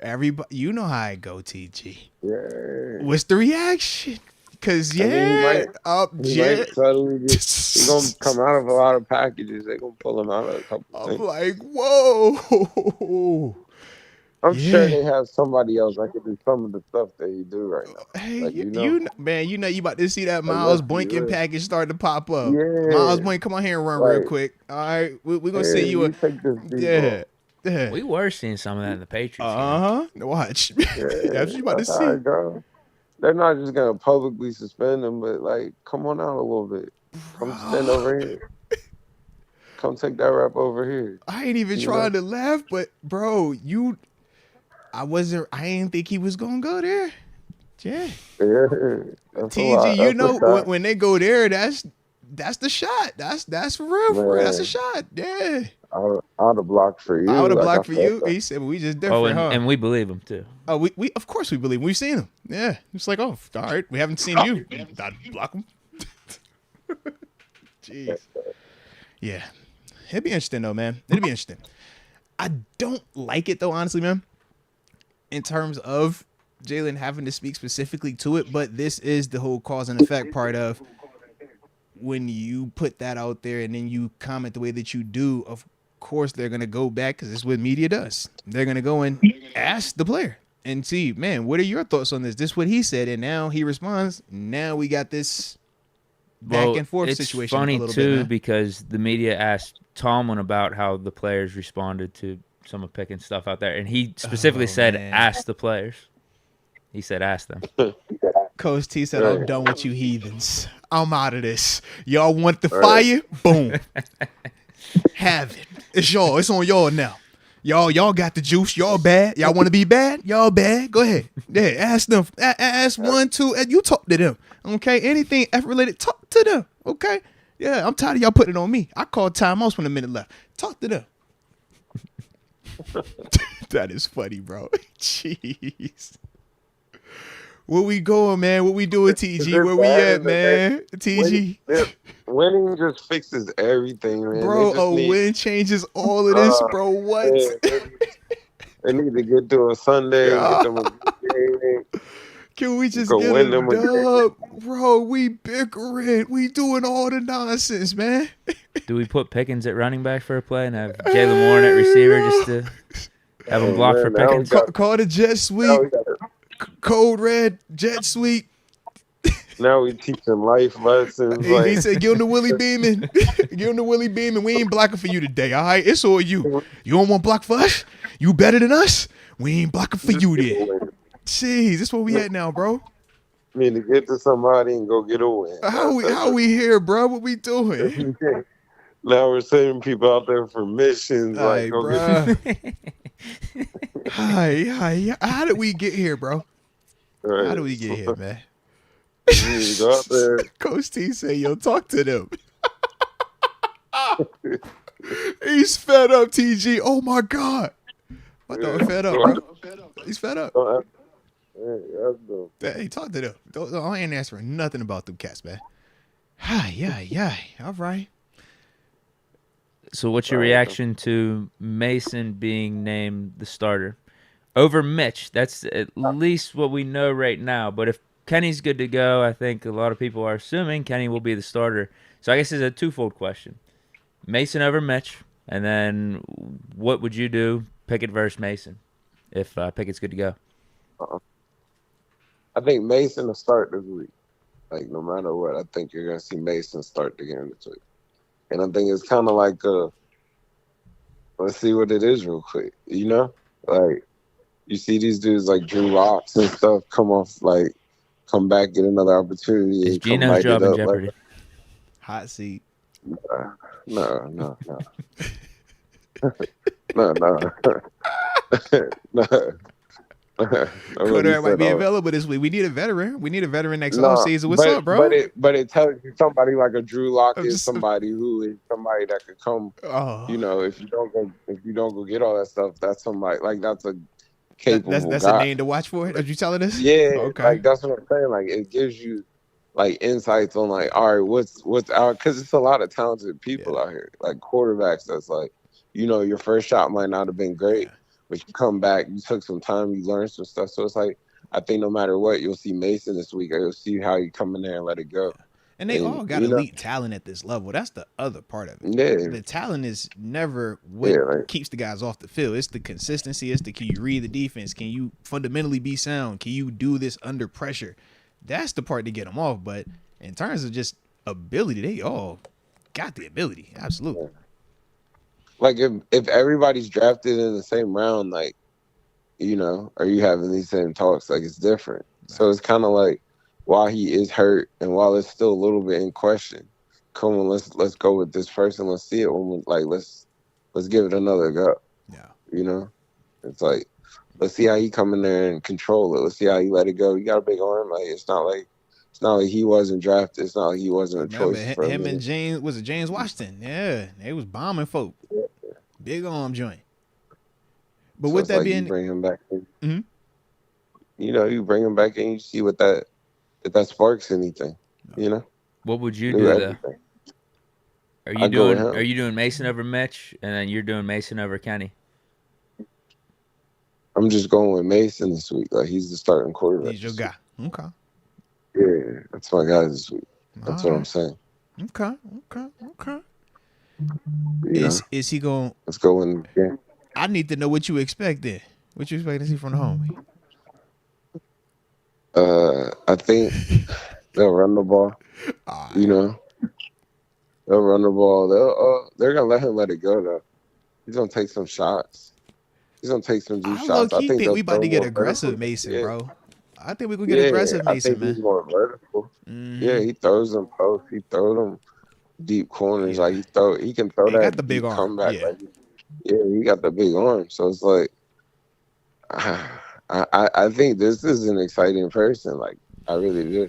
Everybody, you know how I go, TG. Yeah. What's the reaction? Because, he might suddenly he's going to come out of a lot of packages. They're going to pull him out of a couple things. I'm like, whoa. I'm sure they have somebody else that could do some of the stuff that he do right now. Hey, like, you about to see that Miles Boykin package start to pop up. Yeah. Miles Boykin, come on here and run real quick. All right, we're going to see you. Yeah. We were seeing some of that in the Patriots. Watch. That's what you about to see. They're not just going to publicly suspend him, but, like, come on out a little bit. Come stand over here. Come take that rep over here. I ain't even trying to laugh, but, bro, I didn't think he was going to go there. Yeah. TG, when they go there, that's the shot. That's for real. That's a shot. Yeah. I would have blocked for you. I would have blocked for you. He said, we just different, and we believe him, too. Oh, we of course we believe him. We've seen him. Yeah. It's like, all right. We haven't seen you. I'd block him. Jeez. Yeah. It'd be interesting, though, man. It'd be interesting. I don't like it, though, honestly, man. In terms of Jalen having to speak specifically to it, but this is the whole cause and effect part of when you put that out there and then you comment the way that you do. Of course, they're gonna go back because it's what media does. They're gonna go and ask the player and see, man, what are your thoughts on this? This is what he said, and now he responds. Now we got this back and forth situation. It's funny a little too bit, because the media asked Tomlin about how the players responded to some of Pickens' stuff out there, and he specifically said, man. "Ask the players." He said, "Ask them." Coach T said, "I'm done with you heathens. I'm out of this. Y'all want the fire? Boom, have it. It's y'all. It's on y'all now. Y'all got the juice. Y'all bad. Y'all want to be bad? Y'all bad? Go ahead. Yeah, ask them. Ask 1, 2, and you talk to them. Okay, anything F related, talk to them. Okay, yeah. I'm tired of y'all putting it on me. I called timeouts when a minute left. Talk to them." That is funny, bro. Jeez. Where we going, man? What we doing, TG? Where we at, man? TG. Winning just fixes everything, man. Bro, win changes all of this, bro. What? They need to get to a Sunday, get them a good game. Can we just get a dub? Bro, we bickering. We doing all the nonsense, man. Do we put Pickens at running back for a play and have Jalen Warren at receiver just to have him block for Pickens? Call the jet sweep. Code red, jet sweep. Now we teaching life lessons. He said, "Give him the Willie Beeman. Give him the Willie Beeman. We ain't blocking for you today, all right? It's all you. You don't want to block for us? You better than us? We ain't blocking for you then." Jeez, this where we at now, bro. I mean, to get to somebody and go get a win. How we here, bro? What we doing? Now we're sending people out there for missions. Hi, bro. Hi. How did we get here, bro? Right. How did we get here, man? Go out there. Coach T say, "Yo, talk to them." He's fed up, TG. Oh my God. What the fed up, bro? He's fed up. Hey, talk to them. I ain't answering nothing about them cats, man. Hi. All right. So what's your reaction to Mason being named the starter over Mitch? That's at least what we know right now. But if Kenny's good to go, I think a lot of people are assuming Kenny will be the starter. So I guess it's a twofold question. Mason over Mitch, and then what would you do, Pickett versus Mason, if Pickett's good to go? I think Mason will start this week. Like, no matter what, I think you're going to see Mason start the game this week. And I think it's kind of like, let's see what it is real quick, you know? Like, you see these dudes like Drew Locks and stuff come back, get another opportunity. Is Gino's job in jeopardy? Like, hot seat. No. no. Quarterback might be available this week. We need a veteran. We need a veteran next offseason. What's up, bro? But it tells you somebody like a Drew Lock is somebody who is somebody that could come. You know, if you don't go get all that stuff, that's somebody like that's a capable that's guy. A name to watch for. Are you telling us? Yeah, okay. Like that's what I'm saying. Like it gives you like insights on like, all right, what's out, because it's a lot of talented people out here, like quarterbacks. That's like, you know, your first shot might not have been great. But you come back, you took some time, you learned some stuff. So it's like, I think no matter what, you'll see Mason this week. You'll see how you come in there and let it go. And they all got elite talent at this level. That's the other part of it. Yeah. The talent is never what keeps the guys off the field. It's the consistency. It's can you read the defense? Can you fundamentally be sound? Can you do this under pressure? That's the part to get them off. But in terms of just ability, they all got the ability. Absolutely. Yeah. Like if everybody's drafted in the same round, like, you know, are you having these same talks? Like, it's different. Right. So it's kind of like, while he is hurt and while it's still a little bit in question, come on, let's go with this person. Let's see it when let's give it another go. Yeah. You know, it's like, let's see how he come in there and control it. Let's see how he let it go. He got a big arm. Like it's not like he wasn't drafted. It's not like he wasn't a choice. Him and James Washington. Yeah, they was bombing folk. Yeah. Big arm joint. But so with that being, you bring him back in. Mm-hmm. You know, you bring him back in. You see what that sparks anything. No. You know. What would you do though? Are you doing Mason over Mitch, and then you're doing Mason over Kenny? I'm just going with Mason this week. Like he's the starting quarterback. He's your guy. Okay. Yeah, that's my guy this week. That's All what right. I'm saying. Okay. You know, Is he going? let's go in the game. I need to know what you expect then. What you expect to see from the homie? I think they'll run the ball. All right. You know, they'll run the ball. They're gonna let him let it go though. He's gonna take some shots. He's gonna take some deep I low shots. I key think think they'll we about throw to get more aggressive, vertical. Mason, Yeah. bro. I think we're gonna get aggressive, I Mason, think man. he's more vertical. Mhm. Yeah, he throws them posts. He throws them deep corners. Yeah. Like he can throw He got that the big deep arm. comeback. Yeah. Like he got the big arm. So it's like I think this is an exciting person. Like I really do.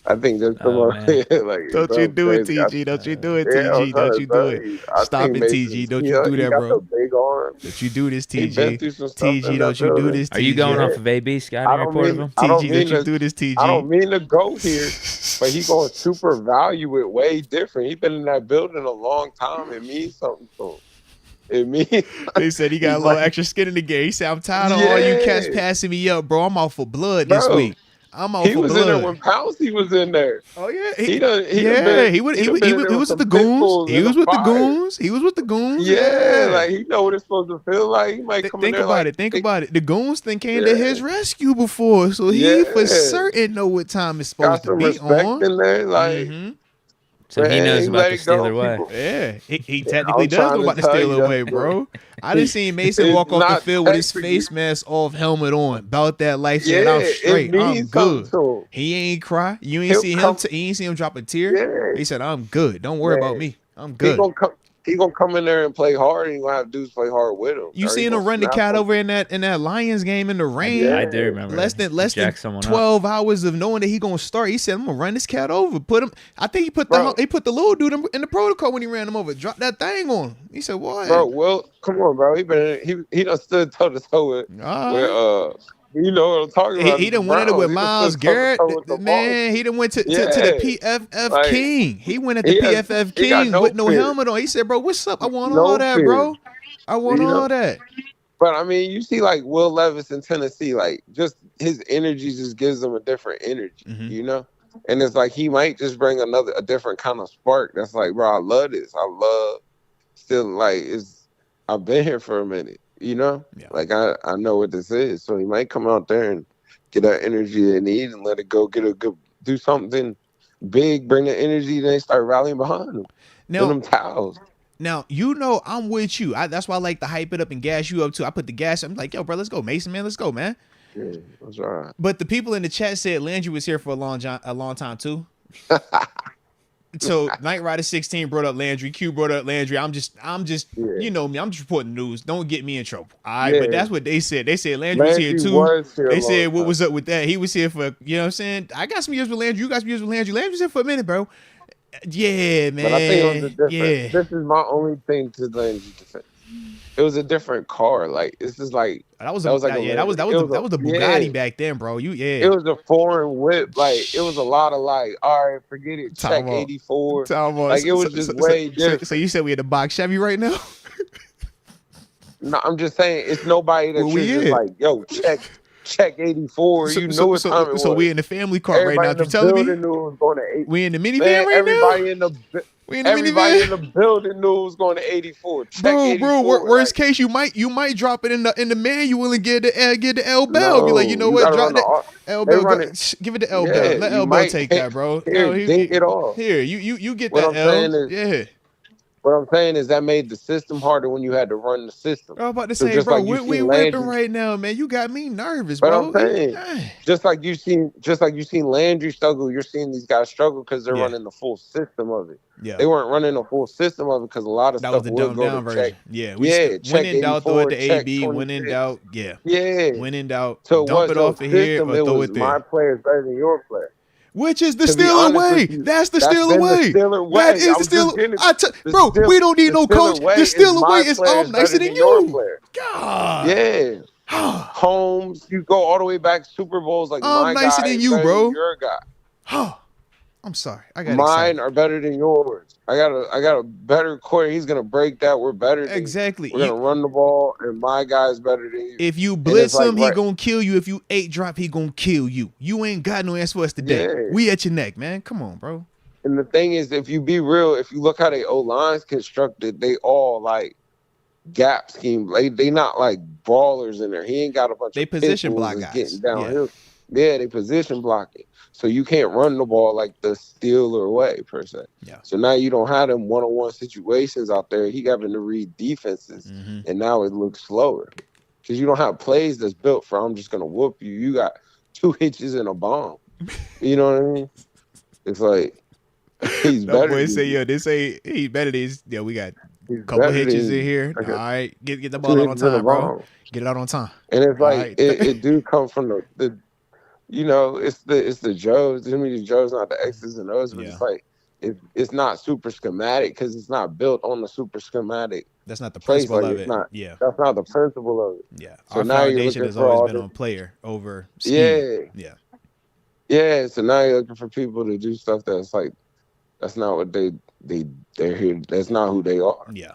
I think there's some Oh, more. man. Like Don't you so do it, crazy. TG. Don't you do it, Yeah, I'm TG. trying Don't to you do tell it. you. I Stop think it, Mason, TG. Don't you do he that, got bro. the big arm. Don't you do this, He been TG. through some stuff TG, in don't that you do building. this, Are you going TG. off of AB scouting report of him? I don't TG, mean don't you to, do this, TG. I don't mean to go here, but he gonna super value it way different. He been in that building a long time. It means something to him. It means They said he got a little extra skin in the game. He said, I'm tired of all you cats passing me up, bro. I'm out for blood this bro. week. I'm out He for was in there blood. when Pouncey was in there. Oh yeah, He done yeah. been, He been was in with there the some goons. pitbulls He in was the with the fire. goons. He was with the goons. Yeah, like he know what it's supposed to feel like. He might come in Think there about like it. Think about it. The goons then came to his rescue before, so he Yeah. for certain know what time it's supposed got to some be respect on. in there. Like So he knows he about let the it go. Steeler way. People- Yeah, he technically I'm does trying know to about the tell you Steeler that, way, bro. I done seen Mason It's walk off the not field with his technically- face mask off, helmet on, about that life, saying Yeah, I'm it straight, I'm means something good. to him. He ain't cry. You ain't He'll see him. come- You ain't see him drop a tear. Yeah. He said, "I'm good. Don't worry about me. I'm He good." gonna come in there and play hard, and he gonna have dudes play hard with him. You Or he seen him gonna run the snap cat him. over in that Lions game in the rain. I do remember. Less than Jack someone 12 hours of knowing that he gonna start. He said, "I'm gonna run this cat over." Put him. I think he put Bro. the little dude in the protocol when he ran him over. Drop that thing on him. He said, "What?" Bro, well, come on, bro. He done stood toe to toe with you know what I'm talking about. He done went at it with Myles Garrett. Man, he done went to the PFF King. He went at the PFF King with no helmet on. He said, "Bro, what's up? I want all that, bro. I want all that." But I mean, you see, like Will Levis in Tennessee, like just his energy just gives him a different energy, you know. And it's like he might just bring a different kind of spark. That's like, bro, I love this. I love still like I've been here for a minute, you know. Yeah. Like I know what this is. So he might come out there and get that energy they need and let it go. Do something big. Bring the energy. Then they start rallying behind him. Now, them towels. Now, you know I'm with you. That's why I like to hype it up and gas you up too. I put the gas. I'm like, yo, bro, let's go, Mason, man, let's go, man. Yeah, that's right. But the people in the chat said Landry was here for a long time too. So Knight Rider 16 brought up Landry. Q brought up Landry. I'm just, you know me. I'm just reporting news. Don't get me in trouble. All right, but that's what they said. They said Landry was here too. They said what was up with that. He was here for, you know what I'm saying? I got some years with Landry. You got some years with Landry. Landry was here for a minute, bro. Yeah, man. But I think it was a different. This is my only thing to Landry defense. It was a different car. Like this is like that was the Bugatti back then, bro. It was a foreign whip. Like it was a lot of like, all right, forget it. Check 84. Like it was just way different. So you said we had a box Chevy right now? No, I'm just saying it's nobody that you're just like, yo, check 84. You know what time it was. So we in the family car right now. You telling me? Knew it was going to 8. We in the minivan right now? Everybody in the building knew it was going to 84. Check 84. Bro, worst case, you might drop it in the manual and get the L Bell. Be like, you know what? Drop that L Bell. Give it the L Bell. Let L Bell take that, bro. Dink it off. Here, you get that L. Yeah. What I'm saying is that made the system harder when you had to run the system. I was about to say, bro, we whipping right now, man. You got me nervous, bro. But I'm saying, just like you seen Landry struggle, you're seeing these guys struggle because they're running the full system of it. Yeah. They weren't running the full system of it because a lot of that stuff was the dumbed down version. Check. Yeah. Check when in doubt, throw it to AB. 26. When in doubt, yeah. When in doubt, so dump it off of here or throw it there. My player is better than your player. Which is the Steeler way. That's the Steeler way. That is the Steeler. Bro, we don't need no coach. The Steeler way is all nicer than you. God. Yeah. Holmes, you go all the way back Super Bowls like I'm my nicer guy than you, bro. Your guy. I'm sorry. I got Mine excited. are better than yours. I got a better quarter. He's gonna break that. We're better than you. Exactly. We're gonna run the ball, and my guy's better than you. If you And it's blitz like, him, he gonna kill you. If you 8-drop, he gonna kill you. You ain't got no answer for us today. Yeah. We at your neck, man. Come on, bro. And the thing is, if you be real, if you look how they O-line's constructed, they all like gap scheme. They not like brawlers in there. He ain't got a bunch They of position pistols block that's guys. getting downhill. Yeah, they position blocking. So you can't run the ball like the Steeler way, per se. Yeah. So now you don't have them one-on-one situations out there. He having to read defenses, and now it looks slower. Because you don't have plays that's built for, I'm just going to whoop you. You got 2 hitches and a bomb. You know what I mean? It's like, he's That better boy than say, you. yo, this ain't, he better than this. Yeah, we got He's a couple better hitches than in you. here. Okay. All right. Get the 2 ball out on hitches and a time, bro. bomb. Get it out on time. And it's like, right. it do come from the you know, it's the Joes. Jimmy the Joes, not the X's and O's, but it's like it's not super schematic because it's not built on the super schematic. That's not the place. principle Like of it's it. not. Yeah. That's not the principle of it. Yeah. So Our now you're foundation looking has for always all been this, on player over scheme. yeah, Yeah. yeah. So now you're looking for people to do stuff that's like that's not what they're here. That's not who they are. Yeah.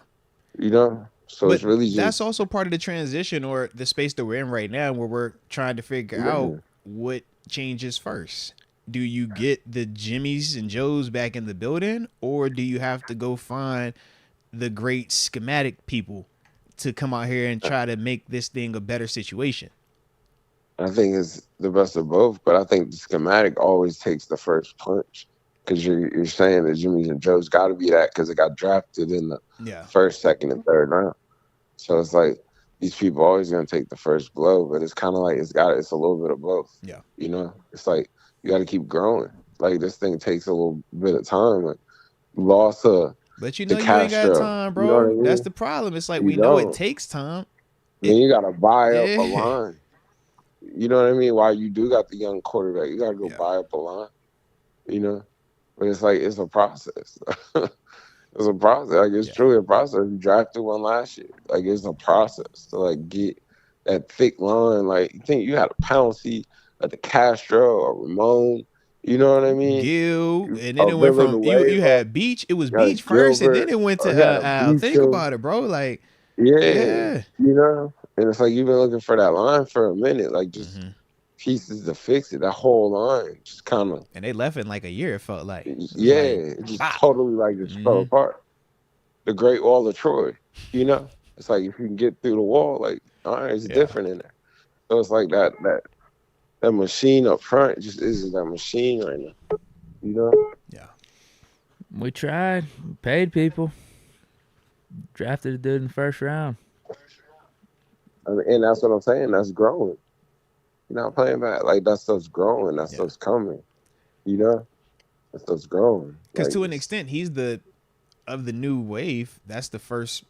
You know. So But it's really just that's also part of the transition or the space that we're in right now where we're trying to figure out what changes first. Do you get the Jimmys and Joes back in the building, or do you have to go find the great schematic people to come out here and try to make this thing a better situation? I think it's the best of both, but I think the schematic always takes the first punch because you're saying that Jimmy's and Joe's got to be that because it got drafted in the first, second, and third round. So it's like these people always gonna take the first blow, but it's kind of like it's a little bit of both. Yeah, you know, it's like you got to keep growing. Like this thing takes a little bit of time. Like loss of but you know you Castro, ain't got time, bro. You know what I mean? That's the problem. It's like you we know it takes time. Then you gotta buy up a line. You know what I mean? While you do got the young quarterback, you gotta go buy up a line. You know, but it's like it's a process. It's a process. Like it's truly a process. You drafted one last year. Like it's a process to like get that thick line. Like you think you had a Pouncey, like the Castro or Ramon. You know what I mean? Gil, and then it went from you had Beach. It was Beach first, and then it went to Al. Think about it, bro. Like yeah, you know. And it's like you've been looking for that line for a minute, like just pieces to fix it. That whole line just kind of. And they left in like a year. It felt like. It just totally like just fell apart. The Great Wall of Troy, you know. It's like if you can get through the wall, like all right, it's different in there. So it's like that machine up front just isn't that machine right now, you know. Yeah. We tried, paid people, drafted a dude in the first round. And that's what I'm saying. That's growing. You're not playing back. Like that stuff's growing. That stuff's coming. You know, that stuff's growing. Because to an extent, he's of the new wave. That's the first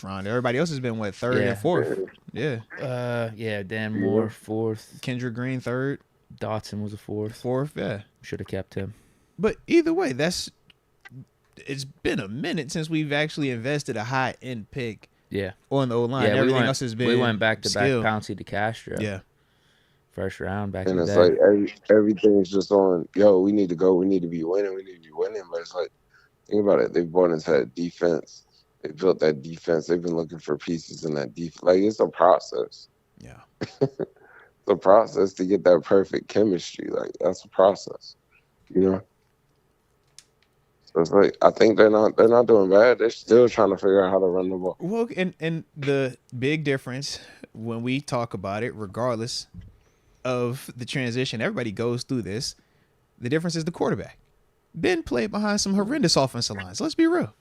round. Everybody else has been what, third and fourth. Yeah. Dan Moore fourth. Kendrick Green third. Dotson was a fourth. Yeah. Should have kept him. But either way, it's been a minute since we've actually invested a high end pick. Yeah. On the O-line. Everything else has been. We went back to back Pouncey to Castro. Yeah. First round back. And it's like everything's just on. Yo, we need to go. We need to be winning. We need to be winning. But it's like, think about it. They've brought into that defense. They built that defense. They've been looking for pieces in that defense. Like it's a process. Yeah. It's a process to get that perfect chemistry. Like that's a process. You know. So it's like I think they're not doing bad. They're still trying to figure out how to run the ball. Well, and the big difference when we talk about it, regardless of the transition, everybody goes through this. The difference is the quarterback. Ben played behind some horrendous offensive lines. Let's be real.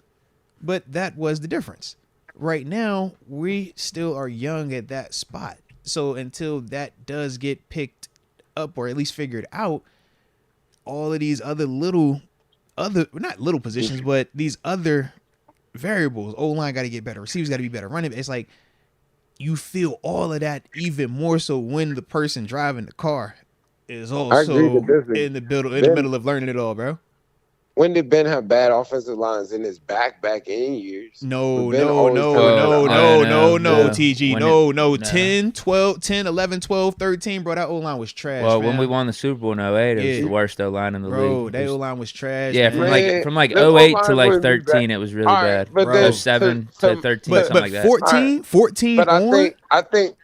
But that was the difference. Right now, we still are young at that spot. So until that does get picked up or at least figured out, all of these other not little positions, but these other variables, O-line got to get better, receivers got to be better, running. It's like you feel all of that even more so when the person driving the car is also in the middle of learning it all, bro. when did Ben have bad offensive lines in his back end years? No, Ben no, always no, coming no, out no, no, no, no. TG. When No, it- no. no. 10, 12, 10, 11, 12, 13, bro. That O-line was trash, Well, fam. when we won the Super Bowl in 08, it was Yeah. the worst O-line in the Bro, league. that It was- O-line was trash, yeah, man. from like the 08 to O-line like wouldn't be bad. 13, it was really All right, bad. but Bro. then 07 to 13, But something like that. 14, 14 But on. I think,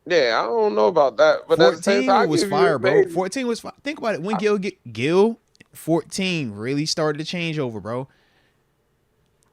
yeah, I don't know about that. But at the same 14 time, I was give you fire, it, bro. maybe. 14 was fire. Think about it. When Gil, 14 really started to change over, bro.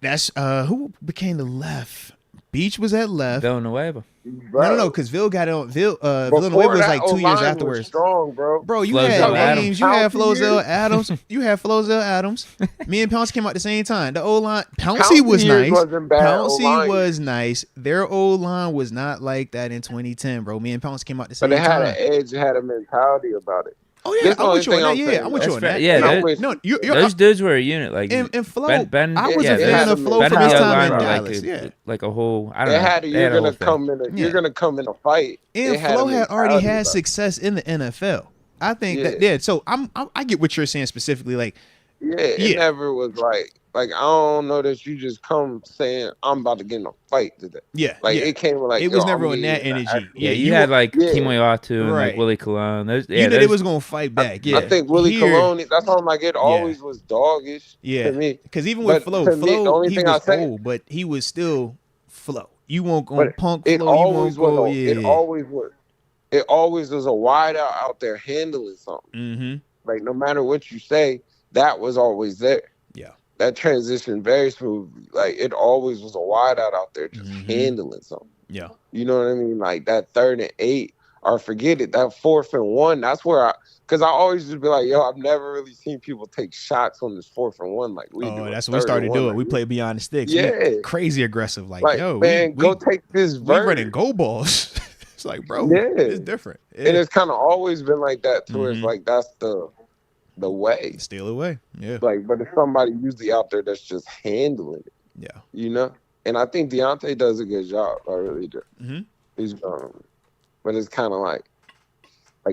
That's who became the left. Beach was at left. Villanueva. No, because Ville got on. Villanueva Before was that, like 2 years O-line afterwards. was strong, bro. Bro, you Flozell had Adams. names. You had Pouncey Flozell years. Adams. You had Flozell Adams. Me and Pouncey came out at the same time. The O-line. Pouncey Pouncey was years nice. wasn't bad Pouncey O-line was years. nice. Their O-line was not like that in 2010, bro. Me and Pouncey came out at the same But it had time. an edge, it had a mentality about it. Oh, yeah. This I'm only with you on thing that. I'm Yeah, saying, I'm with though. you on That's that. fair. Yeah, I'm with No, you. Those dudes were a unit. Like and Flo, Ben, I was yeah, a Ben- fan of Flo Ben from and his the time O-line in were Dallas. like Yeah. like a whole. I don't It know. had They you're had a whole gonna thing. come in. Yeah. You're gonna come in a fight. And It had a Flo had already mentality had about it. success in the NFL. I think Yeah. that yeah. So I get what you're saying specifically. Like Yeah, it Yeah. never was like I don't know that you just come saying I'm about to get in a fight today. yeah, Like yeah. it came with like It was yo, never I'm on that getting in an energy. actual- Yeah, you you had like yeah. Kimoy Atu and Right. like Willie Colon. Those, you yeah, know they those, was gonna fight back. Yeah, I think Willie Here- Colon. That's why I'm like it always was doggish Yeah, to me. because even with But Flo, to me, the only he thing was I say- old, but he was still Flo. You won't go But punk It Flo. You won't always go. was. Yeah, It always was. It always was a wide out there handling something. Mm-hmm. Like no matter what you say, that was always there. Yeah. That transition very smoothly. Like it always was a wide out there just Mhm. handling something. Yeah. You know what I mean? Like that 3rd and 8, or forget it, that 4th and 1. That's where because I always just be like, yo, I've never really seen people take shots on this 4th and 1 like we do. Oh, that's a what we 3rd started and 1, doing. like, We play beyond the sticks. Yeah. We crazy aggressive. Like, like yo, man, we go take this we verse. running go balls. It's like, bro, Yeah. it's different. Yeah. And it's kind of always been like that to where it's Mhm. like that's the way. Steal away. Yeah. Like, but it's somebody usually out there that's just handling it, Yeah. you know? And I think Deontay does a good job. I really do. Mm-hmm. He's but it's kind of like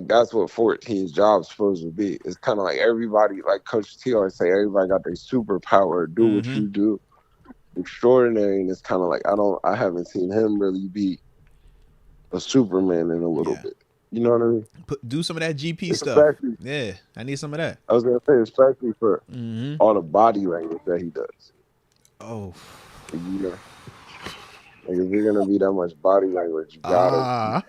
that's what 14's job's supposed to be. It's kind of like everybody, like Coach T always say, everybody got their superpower. Do what Mhm. you do, extraordinary. And it's kind of like I haven't seen him really be a Superman in a little Yeah. bit. You know what I mean? Do some of that GP stuff. Especially, Yeah, I need some of that. I was gonna say, especially for Mm-hmm. all the body language that he does. Oh. You know, like if you're gonna be that much body language, you gotta.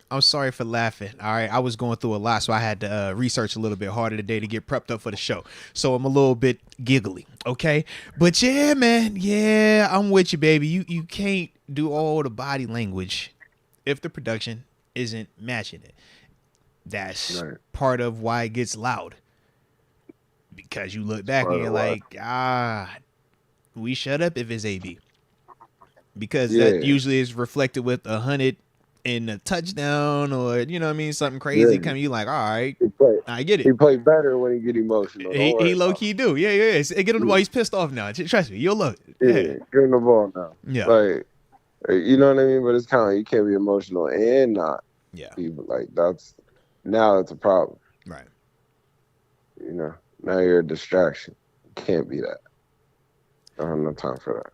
I'm sorry for laughing. All right, I was going through a lot, so I had to research a little bit harder today to get prepped up for the show. So I'm a little bit giggly, okay? But yeah, man, yeah, I'm with you, baby. You can't do all the body language if the production isn't matching it. That's Right. part of why it gets loud. Because you look back and you're like, we shut up if it's AB. Because that usually is reflected with 100 in a touchdown, or you know what I mean, something crazy coming. You like, all right, I get it. He play better when he get emotional. He low key do. Yeah. Get him the ball. He's pissed off now. Trust me, you'll look. Yeah, get him the ball now. Yeah. Like, you know what I mean? But it's kind of like you can't be emotional and not. Yeah. Even like that's a problem. Right. You know, now you're a distraction. You can't be that. I don't have no time for that.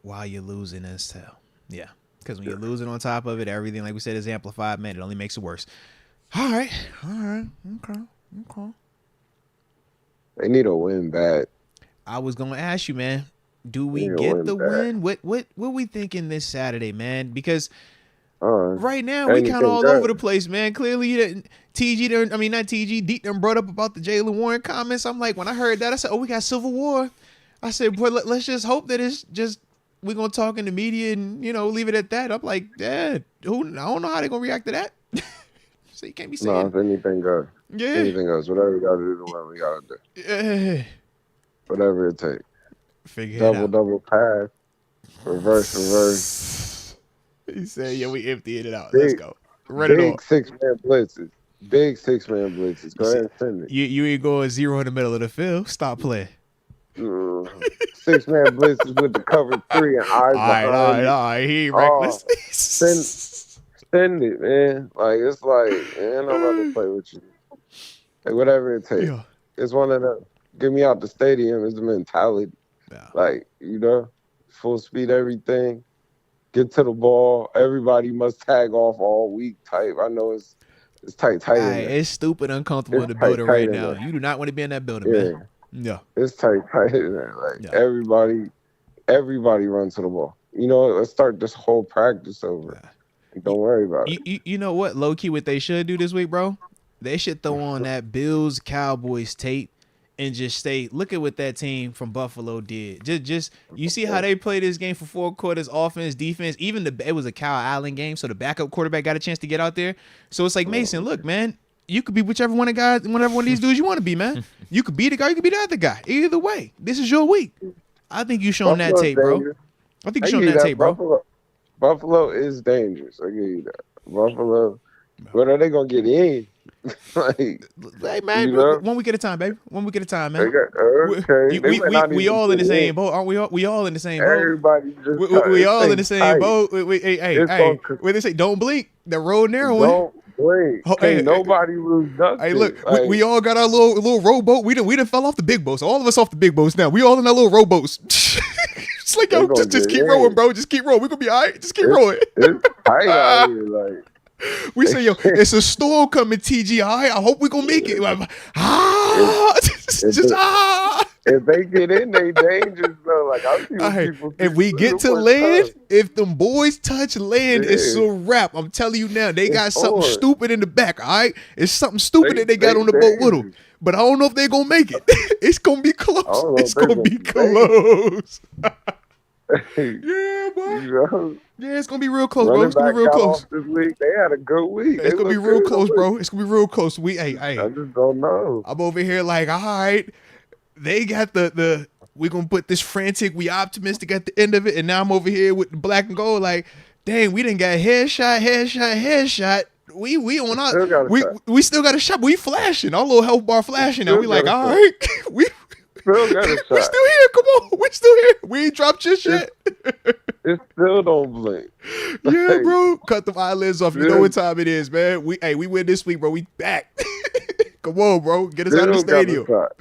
While you're losing as hell. Yeah. Because when you're losing on top of it, everything, like we said, is amplified, man. It only makes it worse. All right. Okay. They need a win bad. I was gonna ask you, man. Do we Yeah, get win the bad. win? What we thinking this Saturday, man? Because Right right now we kind of all over the place, man. Clearly, you didn't. TG, not TG. Deke done brought up about the Jaylen Warren comments. I'm like, when I heard that, I said, oh, we got Civil War. I said, boy, let's just hope that it's just we're gonna talk in the media and leave it at that. I'm like, yeah, I don't know how they're gonna react to that. So you can't be saying. No, if anything goes. Yeah. Anything goes. Whatever we gotta do, whatever we gotta do. Yeah. Whatever it takes. Figure it out. Double pass. Reverse. He said, yeah, we emptied it out. Let's go. Run it Big off. 6-man blitzes. Big 6-man blitzes. Go ahead and send it. You ain't going 0 in the middle of the field. Stop playing. 6-man blitzes with the cover 3 and eyes behind. All right. He ain't reckless. Send it, man. Like, it's like, man, I'm about to play with you. Like, whatever it takes. Yeah. It's one of them. get me out the stadium is the mentality. Yeah. Like, full speed everything. Get to the ball. Everybody must tag off all week type. I know it's tight in there. It's stupid uncomfortable It's in the building tight right in now. there. You do not want to be in that building, man. Yeah. Yeah. It's tight in there. Like Yeah. everybody run to the ball. Let's start this whole practice over. Yeah. Don't worry about it. You know what? Low key, what they should do this week, bro? They should throw on that Bills Cowboys tape and just stay. Look at what that team from Buffalo did. Just you see how they played this game for 4 quarters, offense, defense. Even it was a Kyle Allen game, so the backup quarterback got a chance to get out there. So it's like, Mason, look, man, you could be whichever one of these dudes you want to be, man. You could be the guy, you could be the other guy. Either way, this is your week. I think you showing that tape, bro. Dangerous. I think you showing that tape, bro. Buffalo is dangerous. I give you that. Buffalo, but are they gonna get in? Like, hey man, 1 week at a time, baby. 1 week at a time, man. Okay. We all in the same boat, aren't we? We all in the same boat. Everybody just we all in the same tight. boat. Hey, what they say? Don't blink. The road narrowing. Don't blink. Hey, nobody lose nothing. Hey, look, we all got our little rowboat. We done fell off the big boats. All of us off the big boats now. We all in our little rowboats. It's like, yo, just keep rowing, bro. Just keep rowing. We're gonna be all right. Just keep rowing. It's tight out here, like. We say, yo, it's a storm coming, TG. All right, I hope we're gonna make it. If they get in, they dangerous though. Like I see people. If we get to land, if them boys touch land, it's a wrap. I'm telling you now, they got something stupid in the back. All right, it's something stupid that they got on the boat with them. But I don't know if they're gonna make it. It's gonna be close. It's gonna be close. Yeah, boy. Yeah, it's gonna be real close, bro. It's gonna be real close. This week, they had a good week. It's gonna be real close, bro. It's gonna be real close. Hey. I just don't know. I'm over here like, all right. They got the we gonna put this frantic, we optimistic at the end of it, and now I'm over here with the black and gold. Like, dang, we didn't got headshot. We on our we still got a shot. We flashing. Our little health bar flashing now. We like, all right, we still got a shot. We still here. Come on, we still here. We ain't dropped your shit. It still don't blink. Yeah, bro. Cut them eyelids off. You know what time it is, man. We win this week, bro. We back. Come on, bro. Get us out of the stadium. What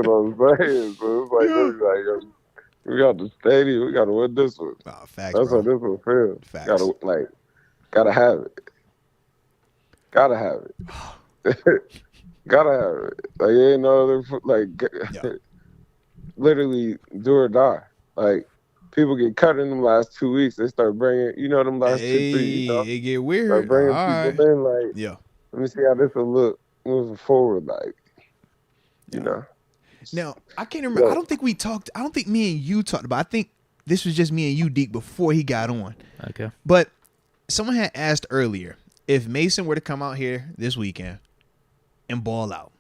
I'm saying, so it's like, we got the stadium. We got to win this one. Oh, facts, that's bro. how this one feels. Facts. Gotta have it. Gotta have it. Gotta have it. Like, ain't no other, literally do or die. Like, people get cut in them last 2 weeks. They start bringing, them last 2, 3, it get weird. Start bringing people in, like, let me see how this will look moving forward, like, Now, I can't remember. I don't think we talked. I don't think me and you talked about. I think this was just me and you, Deke, before he got on. Okay. But someone had asked earlier if Mason were to come out here this weekend and ball out.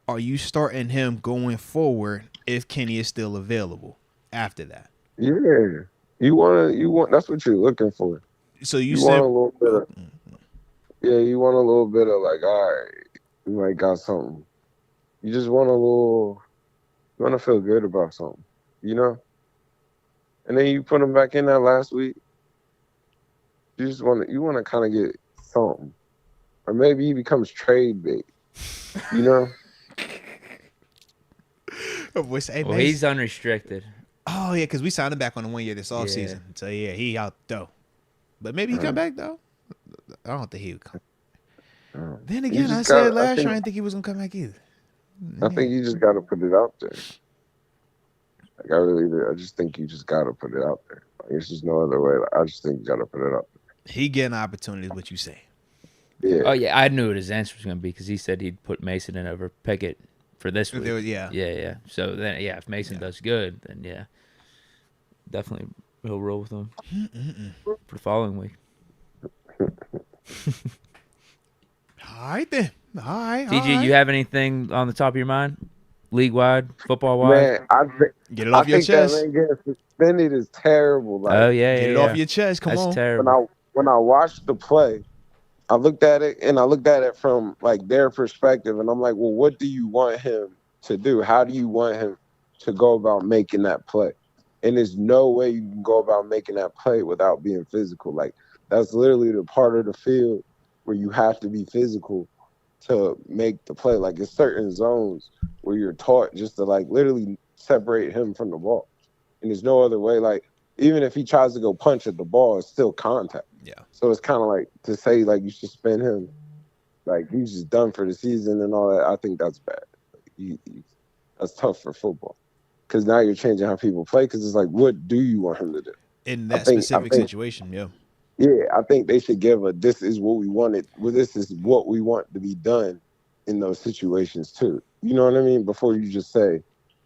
Are you starting him going forward if Kenny is still available after that? Yeah. You want that's what you're looking for. So you want a little bit of, you want a little bit of like, all right, you might got something. You just want you want to feel good about something, And then you put him back in that last week. You want to kind of get something. Or maybe he becomes trade bait, Well, he's unrestricted. Oh, yeah, because we signed him back on the 1 year this offseason. So, yeah, he out, though. But maybe he come back, though. I don't think he would come. Then again, I said last year I didn't think he was going to come back either. I think you just got to put it out there. Like, I really do. I just think you just got to put it out there. Like, there's just no other way. Like, I just think you got to put it out there. He getting opportunities, what you say. Yeah. Oh, yeah, I knew what his answer was going to be because he said he'd put Mason in over Pickett for this week. Yeah. So then, if Mason does good, then definitely he'll roll with him for the following week. All right then. All right. TG, you have anything on the top of your mind, league wide, football wide? Man, get it off your chest. That man getting suspended is terrible. Like, get it off your chest. Come on. That's terrible. When I watched the play, I looked at it from like their perspective, and I'm like, well, what do you want him to do? How do you want him to go about making that play? And there's no way you can go about making that play without being physical. Like, that's literally the part of the field where you have to be physical to make the play. Like, it's certain zones where you're taught just to like literally separate him from the ball, and there's no other way. Like, even if he tries to go punch at the ball, it's still contact. Yeah. So it's kind of like to say like you suspend him, like he's just done for the season and all that. I think that's bad. That's tough for football, because now you're changing how people play. Because it's like, what do you want him to do in that specific situation? Yeah. Yeah, I think they should give this is what we wanted. Well, this is what we want to be done in those situations too. You know what I mean? Before you just say,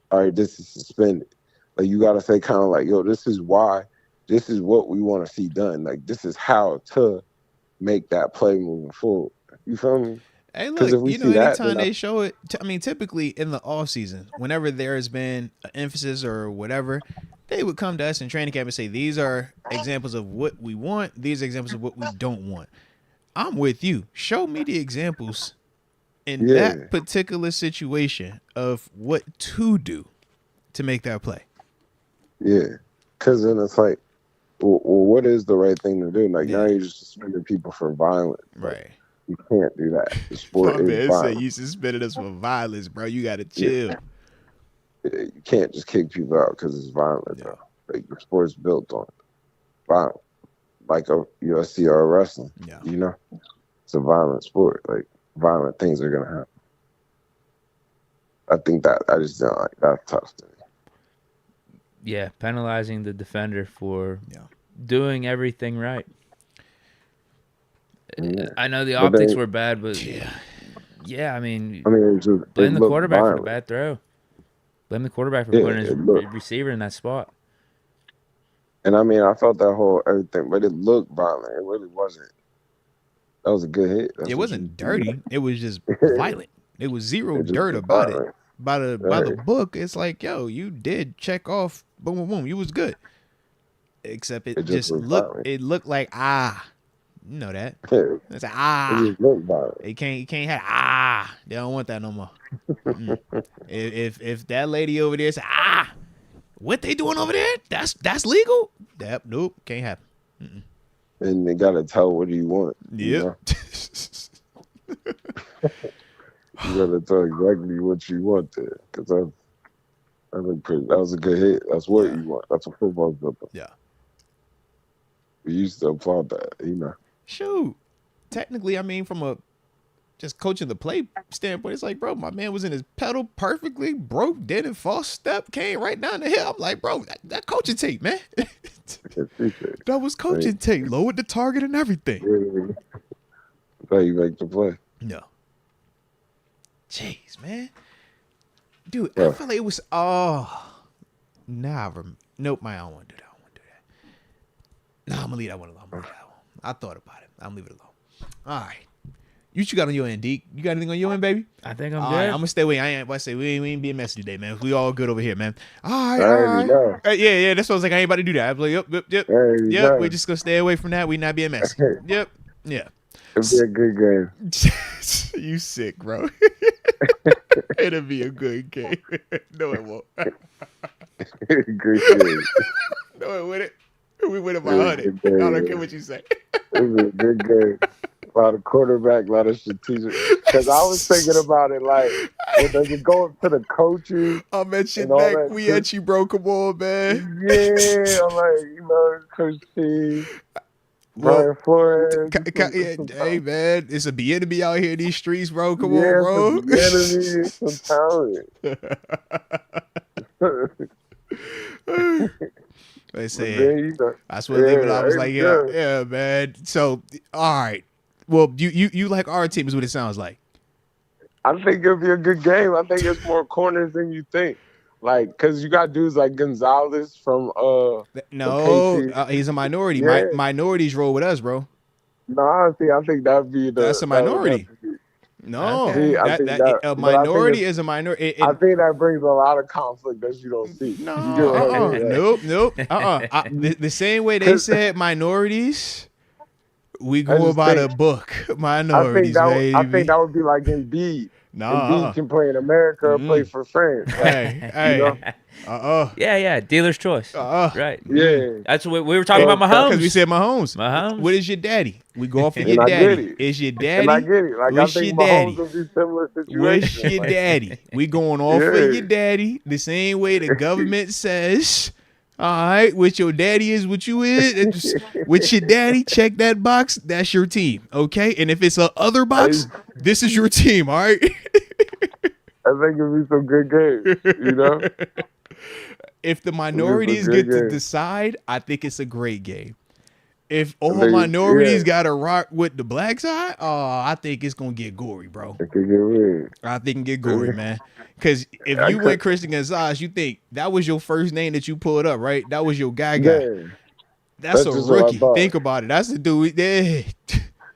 all right, this is suspended. Like, you got to say kind of like, yo, this is why, this is what we want to see done. Like, this is how to make that play moving forward. You feel me? Hey, look, anytime they show it, typically in the off season, whenever there has been an emphasis or whatever, they would come to us in training camp and say, these are examples of what we want. These are examples of what we don't want. I'm with you. Show me the examples in that particular situation of what to do to make that play. Yeah. Because then it's like, well, what is the right thing to do? Like, now you're just suspending people for violence. Right. You can't do that. The sport is violence. Say you suspended us for violence, bro. You got to chill. You can't just kick people out because it's violent, bro. Like, the sport's built on violence, like a UFC or a wrestling. Yeah. You know, it's a violent sport. Like, violent things are gonna happen. I think that I just don't like that's tough to me. Yeah, penalizing the defender for doing everything right. Yeah. I know the optics were bad, but I mean, blame the quarterback for the bad throw. Blame the quarterback for putting his receiver in that spot. And I mean, I felt that whole everything, but it looked violent. It really wasn't. That was a good hit. It wasn't dirty. It was just violent. It was zero dirt about it. By the book, it's like, yo, you did check off. Boom, boom, boom. You was good. Except it just looked. Violent. It looked like you know that. It's like It just looked violent. You can't have They don't want that no more. If that lady over there say what they doing over there? That's legal. Nope, can't happen. And they gotta tell what do you want. Yep. You gotta tell exactly what you want there, because that was a good hit. That's what you want. That's what football's built on. Yeah. We used to applaud that, you know. Shoot. Technically, I mean, from a just coaching the play standpoint, it's like, bro, my man was in his pedal perfectly, broke, didn't false step, came right down the hill. I'm like, bro, that coaching tape, man. That was coaching tape. Lowered the target and everything. That's how you make the play. No. Jeez, man. Dude, I feel like it was nope, I don't want to do that. Nah, I'm gonna leave that one alone. I thought about it. I'm gonna leave it alone. All right. You got on your end, Deke. You got anything on your end, baby? I think I'm good. Right, I'm gonna stay away. We ain't being messy today, man. We all good over here, man. All right. Yeah. That's what I was like. I ain't about to do that. I was like, yep. We're just gonna stay away from that. We not being messy. Yep. Yeah. It'll be a good game. You sick, bro. It'll be a good game. No, it won't. Good game. No, it wouldn't. We win it by 100. I don't care what you say. It'll be a good game. A lot of quarterback, a lot of strategic. Because I was thinking about it like, does it go up to the coaches? I'm at your neck. We at you, bro. Come on, man. Yeah, I'm like, Coach T. Brian Flores. Hey, man, it's a enemy out here in these streets, bro. Come on, bro. Enemy, some talent. They say, I swear, leave it. I was like, yeah, man. So, all right. Well, you like our team is what it sounds like. I think it'll be a good game. I think it's more corners than you think. Like, because you got dudes like Gonzalez from No, he's a minority. Yeah. Minorities roll with us, bro. No, honestly, I think that'd be that's a minority. No, a minority is a minority. I think that brings a lot of conflict that you don't see. Nope. The same way they said minorities, we go about a book. Minorities, baby. I think that would be like Embiid. Nah. Deke can play in America or play for France. Like, Hey. you know? Yeah. Dealer's choice. Right. Yeah. That's what we were talking about. Mahomes. Because we said Mahomes. Mahomes. What is your daddy? We go off of And your I daddy. get it. Is your And I daddy? get it. Like, What's I your think daddy? Mahomes will be similar situation. What's your Like, daddy? We going off of your daddy the same way the government says. All right, what your daddy is, what you is. With your daddy, check that box. That's your team, okay? And if it's a other box, this is your team, all right? I think it'll be some good games, you know? If the minorities get to decide, I think it's a great game. If all minorities got to rock with the black side, I think it's going to get gory, bro. It could get weird. I think it can get gory, man. Because if you went Christian Gonzalez, you think that was your first name that you pulled up, right? That was your guy. Yeah. That's a rookie. Think about it. That's the dude. Yeah.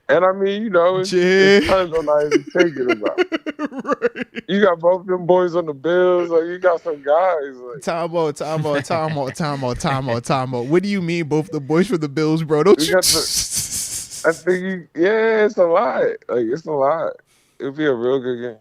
And I mean, you know, it's tons on how you thinking about. Right. You got both of them boys on the Bills, or you got some guys. Like. Time out. What do you mean, both the boys for the Bills, bro? Don't you? I think it's a lot. Like, it's a lot. It'll be a real good game.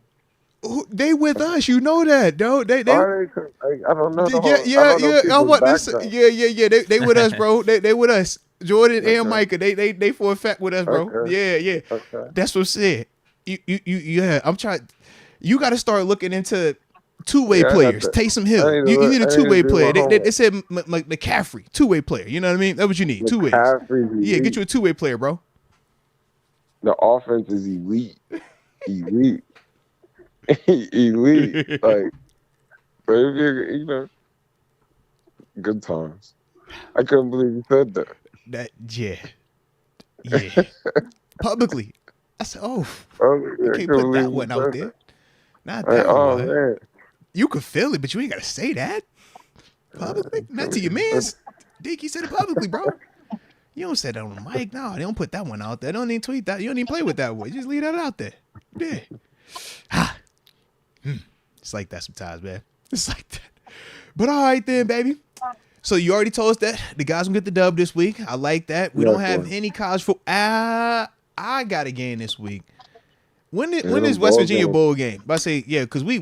They with us, you know that, though. They I don't know. I want this. Yeah. They with us, bro. They with us. Jordan and Micah, they for a fact with us, bro. Okay. Yeah. Okay. That's what I'm saying. I'm trying. You got to start looking into two-way players. Taysom Hill. You need a two-way player. They said McCaffrey, two-way player. You know what I mean? That's what you need. Two-way. Yeah, get you a two-way player, bro. The offense is elite. Elite. Like, you know, good times. I couldn't believe you said that. Yeah. Publicly. I said, you can't put that one out there. Not that one. Man. You could feel it, but you ain't got to say that publicly. Not to your mans. Deke, you said it publicly, bro. You don't say that on the mic. No, they don't put that one out there. They don't even tweet that. You don't even play with that one. Just leave that out there. Yeah. It's like that sometimes, man. It's like that. But all right then, baby. So you already told us that the guys will get the dub this week. I like that. We don't have any college football. I got a game this week. When is West Virginia bowl game? I say because we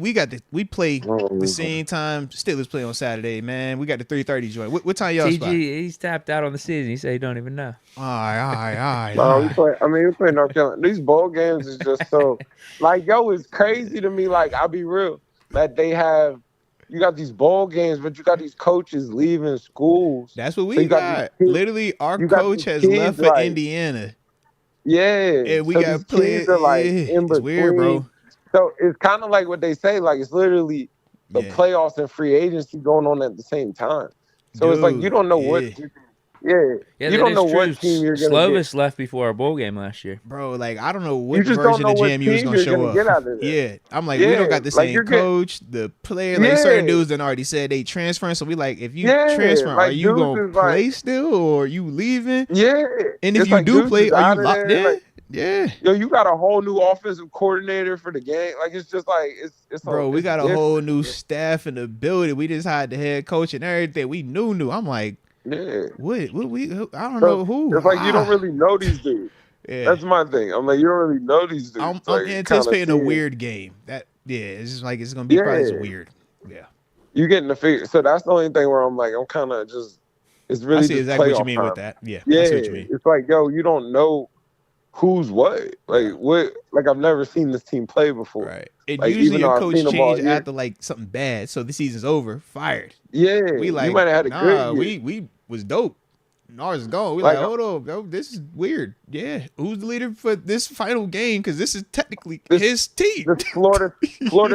play the same time. Steelers play on Saturday, man. We got the 3:30 joint. What time y'all spot? He's tapped out on the season. He said he don't even know. All right. We play North Carolina. These bowl games is just so like it's crazy to me. Like, I'll be real that they have. You got these bowl games, but you got these coaches leaving schools. That's what we got. Literally, our coach has left for Indiana. Yeah, and we got players in between. It's weird, bro. So it's kind of like what they say. Like, it's literally the playoffs and free agency going on at the same time. So it's like you don't know what. You don't know what team you're gonna Slovis left before our bowl game last year, bro. Like, I don't know what version of JMU is gonna show up. I'm like, we don't got the same coach, the player. Like, certain dudes that already said they transferring. So we like, if you transfer, are you gonna play still, or are you leaving? Yeah. And if you do play, are you locked in? Yeah. Yo, you got a whole new offensive coordinator for the game. Like, it's just like it's. Bro, we got a whole new staff in the building. We just hired the head coach and everything. We knew. I'm like. Yeah. What we? I don't know who. It's like you don't really know these dudes. That's my thing. I'm like, you don't really know these dudes. I'm anticipating a weird game. It's just like it's gonna be probably weird. Yeah. You getting the figure. So that's the only thing where I'm like, I'm kind of just. It's really. I see exactly what you mean with that. Yeah. I see what you mean. It's like, you don't know who's what. Like what? Like, I've never seen this team play before. Right. And usually a coach change after like something bad, so the season's over, fired. Yeah. We like, you might have had a good year. We was dope. Ours is gone. We like, hold on, bro. This is weird. Yeah. Who's the leader for this final game? Because this is technically his team. This Florida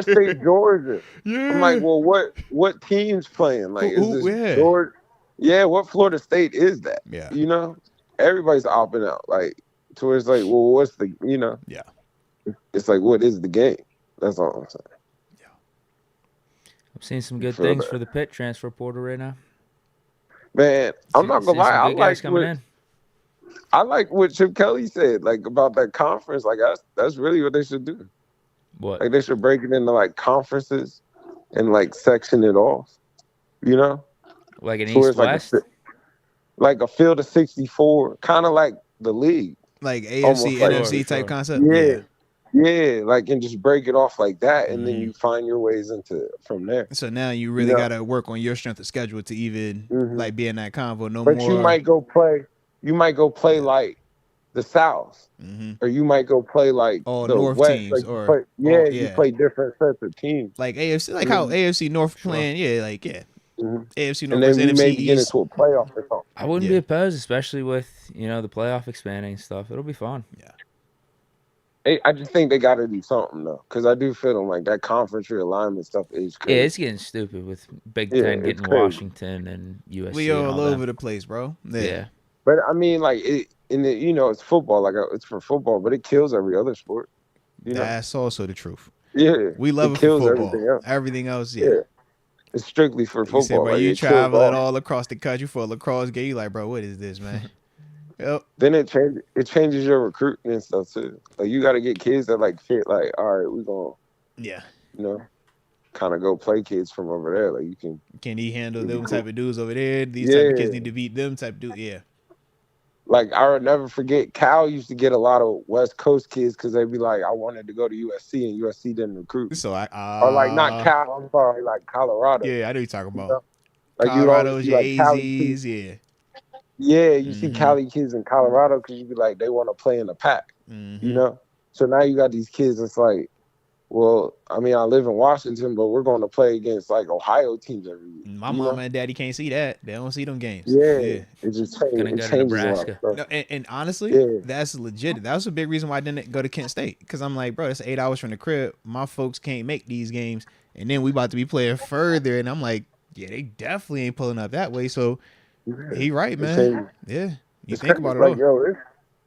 State, Georgia. Yeah. I'm like, well, what team's playing? Like, is this Georgia? Yeah. What Florida State is that? Yeah. You know, everybody's opting out. Like, to where it's like, well, what's the? You know. Yeah. It's like, what is the game? That's all I'm saying. Yeah. I'm seeing some good things for the Pitt transfer portal right now. Man, I'm not gonna lie. I like what Chip Kelly said, like, about that conference. Like, that's really what they should do. What? Like, they should break it into like conferences and like section it off. You know, like an East-West, like a field of 64, kind of like the league, like AFC, NFC type concept. Yeah, like, and just break it off like that, and then you find your ways from there. So now you really gotta work on your strength of schedule to even like be in that convo. No but more. you might go play like the South, or you might go play like all the North West. teams, Like you play different sets of teams, like AFC, like how AFC North playing, AFC North and then versus we NFC maybe get East. into a playoff or something. I wouldn't be opposed, especially with the playoff expanding stuff. It'll be fun. Yeah. I just think they got to do something though, because I do feel like that conference realignment stuff is crazy. Yeah, it's getting stupid with Big Ten getting Washington and USC. We all over the place, bro. Yeah. But I mean, like it's football. Like it's for football, but it kills every other sport. That's also the truth. Yeah, we love it for football. Everything else, it's strictly for football. You said, bro, like, you traveling all across the country for a lacrosse game. You like, bro, what is this, man? Yep. Then it changes your recruiting and stuff too. Like you got to get kids that like fit. Like, all right, we gonna, kind of go play kids from over there. Like you can he handle them type of dudes over there? These type of kids need to beat them type of dudes. Yeah. Like I would never forget, Cal used to get a lot of West Coast kids because they'd be like, I wanted to go to USC and USC didn't recruit. So or like not Cal, I'm sorry, like Colorado. Yeah, I know you're talking about. Like Colorado's your AZs, yeah. Yeah, you see Cali kids in Colorado because you be like, they want to play in the pack, So now you got these kids. It's like, well, I mean, I live in Washington, but we're going to play against like Ohio teams every week. My mom and daddy can't see that. They don't see them games. Yeah. It just changes Nebraska. a lot. No, and honestly, that's legit. That was a big reason why I didn't go to Kent State, because I'm like, bro, it's 8 hours from the crib. My folks can't make these games, and then we about to be playing further, and I'm like, yeah, they definitely ain't pulling up that way. So he right, man. You think about it, like, yo,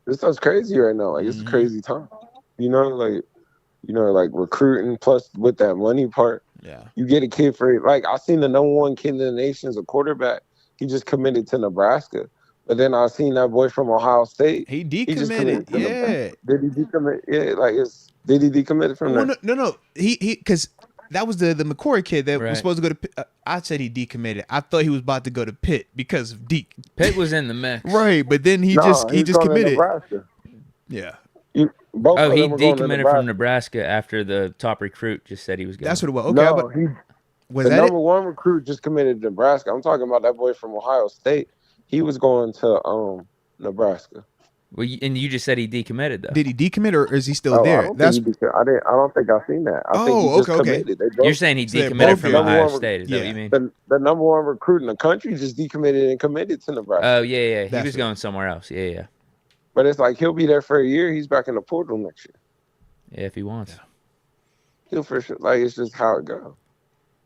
this stuff's crazy right now. Like it's a crazy time. Like recruiting plus with that money part. Yeah. You get a kid for like I seen the number one kid in the nation as a quarterback. He just committed to Nebraska. But then I seen that boy from Ohio State. He decommitted. Did he decommit? Yeah, did he decommit from there? No. He because that was the McCoy kid that was supposed to go to I said he decommitted. I thought he was about to go to Pitt because of Deke. Pitt was in the mix. Right, but then he just committed. Yeah. He decommitted from Nebraska after the top recruit just said he was going. That's what it was. Okay, the number one recruit just committed to Nebraska. I'm talking about that boy from Ohio State. He was going to Nebraska. Well, and you just said he decommitted though. Did he decommit or is he still there? I don't think I've seen that. I think he just committed. You're saying he decommitted from Ohio State? Is that what you mean? The number one recruit in the country just decommitted and committed to Nebraska. Oh yeah. He was going somewhere else. Yeah. But it's like he'll be there for a year. He's back in the portal next year. Yeah, if he wants. He'll for sure. Like it's just how it goes.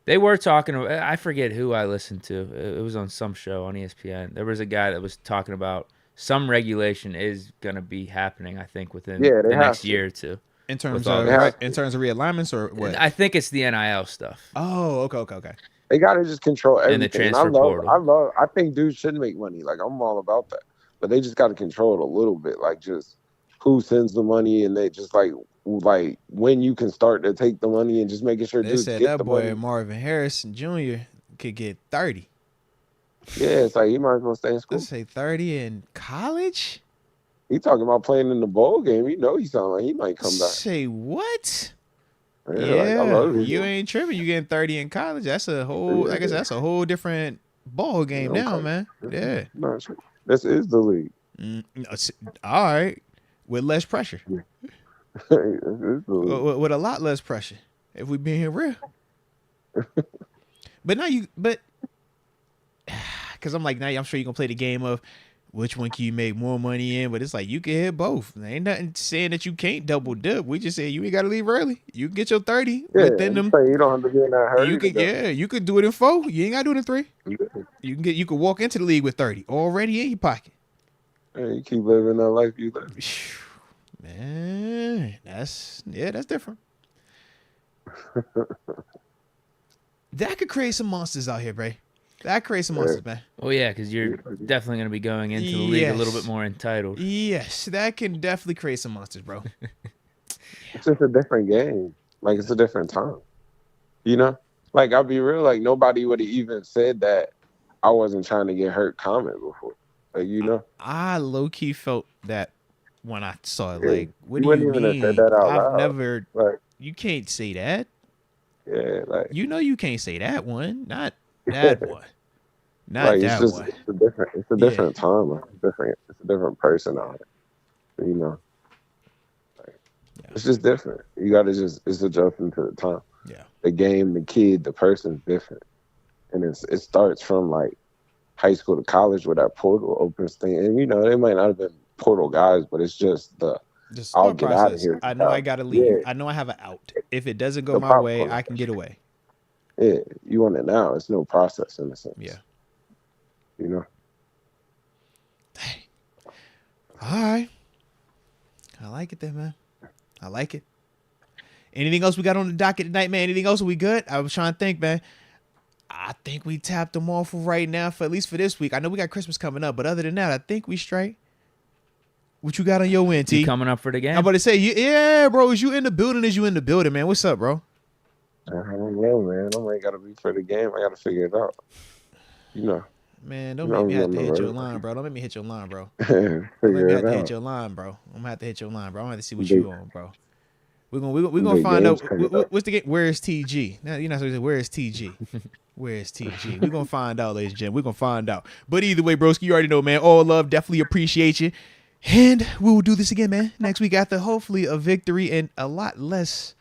They were talking. I forget who I listened to. It was on some show on ESPN. There was a guy that was talking about some regulation is going to be happening. I think within the next year or two. In terms of realignments or what? I think it's the NIL stuff. Oh, okay. They got to just control everything. And the transfer portal. I think dudes should make money. Like I'm all about that. But they just got to control it a little bit, like just who sends the money, and they just like when you can start to take the money and just making sure dudes get the money. That boy Marvin Harrison Jr. could get 30. Yeah, it's like he might as well stay in school. Let's say 30 in college. He talking about playing in the bowl game. He sound like he might come back. Say what? Yeah, you ain't tripping. You getting 30 in college? That's a whole. Like I said, that's a whole different ball game now, man. Yeah. No, this is the league. All right, with less pressure. With a lot less pressure, if we being real. But because I'm like, now I'm sure you're gonna play the game of which one can you make more money in, but it's like you can hit both. There ain't nothing saying that you can't double dip. We just say you ain't gotta leave early. You can get your 30 within them. You don't have to be in that hurry. You could do it in 4. You ain't gotta do it in 3. You can walk into the league with 30 already in your pocket. And you keep living that life you live. Man, that's different. That could create some monsters out here, Bray. That creates some monsters, man. Oh yeah, because you're definitely going to be going into the league a little bit more entitled. Yes, that can definitely create some monsters, bro. It's just a different game. Like it's a different time. Like I'll be real. Like nobody would have even said that I wasn't trying to get hurt comment before. Like I low key felt that when I saw it. Yeah. Like, what You do you wouldn't even have said mean? that out I've loud. never. Like, You can't say that. yeah, like, You know you can't say that one. Not that one. Not like it's that just one. it's a Yeah. different time. Like, it's a different person on it. You know, like, Yeah. it's just different. You got to it's adjusting to the time. Yeah. The game, the kid, the person's different, and it starts from like high school to college where that portal opens thing. And you know, they might not have been portal guys, but it's just Just I'll thought get out of process. here. I know I gotta leave. Yeah, I know I have an out. If it doesn't go the my way, popcorn. I can get away. Yeah, you want it now. It's no process in a sense. Yeah. You know. Dang. All right. I like it then, man. I like it. Anything else we got on the docket tonight, man? Anything else? Are we good? I was trying to think, man. I think we tapped them all for right now, for at least for this week. I know we got Christmas coming up, but other than that, I think we straight. What you got on your end, T? You coming up for the game? I'm about to say, yeah, bro. Is you in the building? Is you in the building, man? What's up, bro? I don't know, man. I might gotta be for the game. I gotta figure it out. You know. Man, don't You know, make me I'm have to on hit the your road. line, bro. Don't make me hit your line, bro. Figure Don't make me have it to hit out. your line, bro. I'm gonna have to hit your line, bro. I'm gonna have to see what Big- you on, bro. We're gonna big find games out coming up. what's the game. Where is TG? Now you're not supposed to say where is TG. Where is TG? We're gonna find out, ladies and gentlemen. We're gonna find out. But either way, broski, you already know, man. All love, definitely appreciate you. And we will do this again, man. Next week after hopefully a victory and a lot less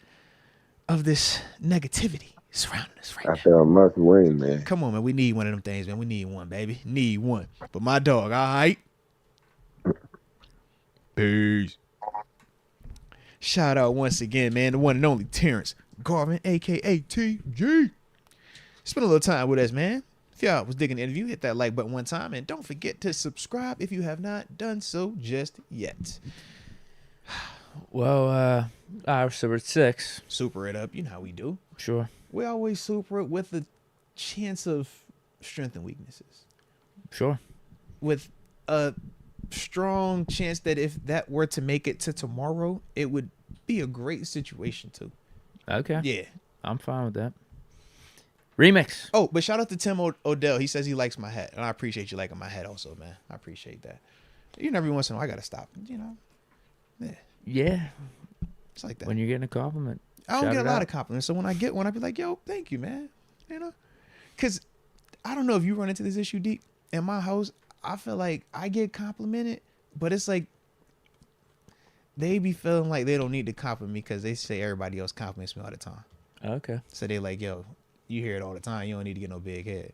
of this negativity surrounding us right now. After a must win, man. Come on, man. We need one of them things, man. We need one, baby. Need one. But my dog, all right? Peace. Shout out once again, man. The one and only Terence Garvin, a.k.a. TG. Spend a little time with us, man. If y'all was digging the interview, hit that like button one time. And don't forget to subscribe if you have not done so just yet. Well, so we're at 6. Super it up. You know how we do. Sure. We always super it with a chance of strengths and weaknesses. Sure. With a strong chance that if that were to make it to tomorrow, it would be a great situation too. Okay. Yeah. I'm fine with that. Remix. Oh, but shout out to Tim Odell. He says he likes my hat, and I appreciate you liking my hat also, man. I appreciate that. You know, every once in a while, I gotta stop. You know, yeah, Yeah. it's like that. When you're getting a compliment. I don't shout get a it lot out. of compliments, so when I get one, I be like, "Yo, thank you, man." You know, because I don't know if you run into this issue, Deke. In my house, I feel like I get complimented, but it's like they be feeling like they don't need to compliment me because they say everybody else compliments me all the time. Okay. So they like, "Yo, you hear it all the time. You don't need to get no big head."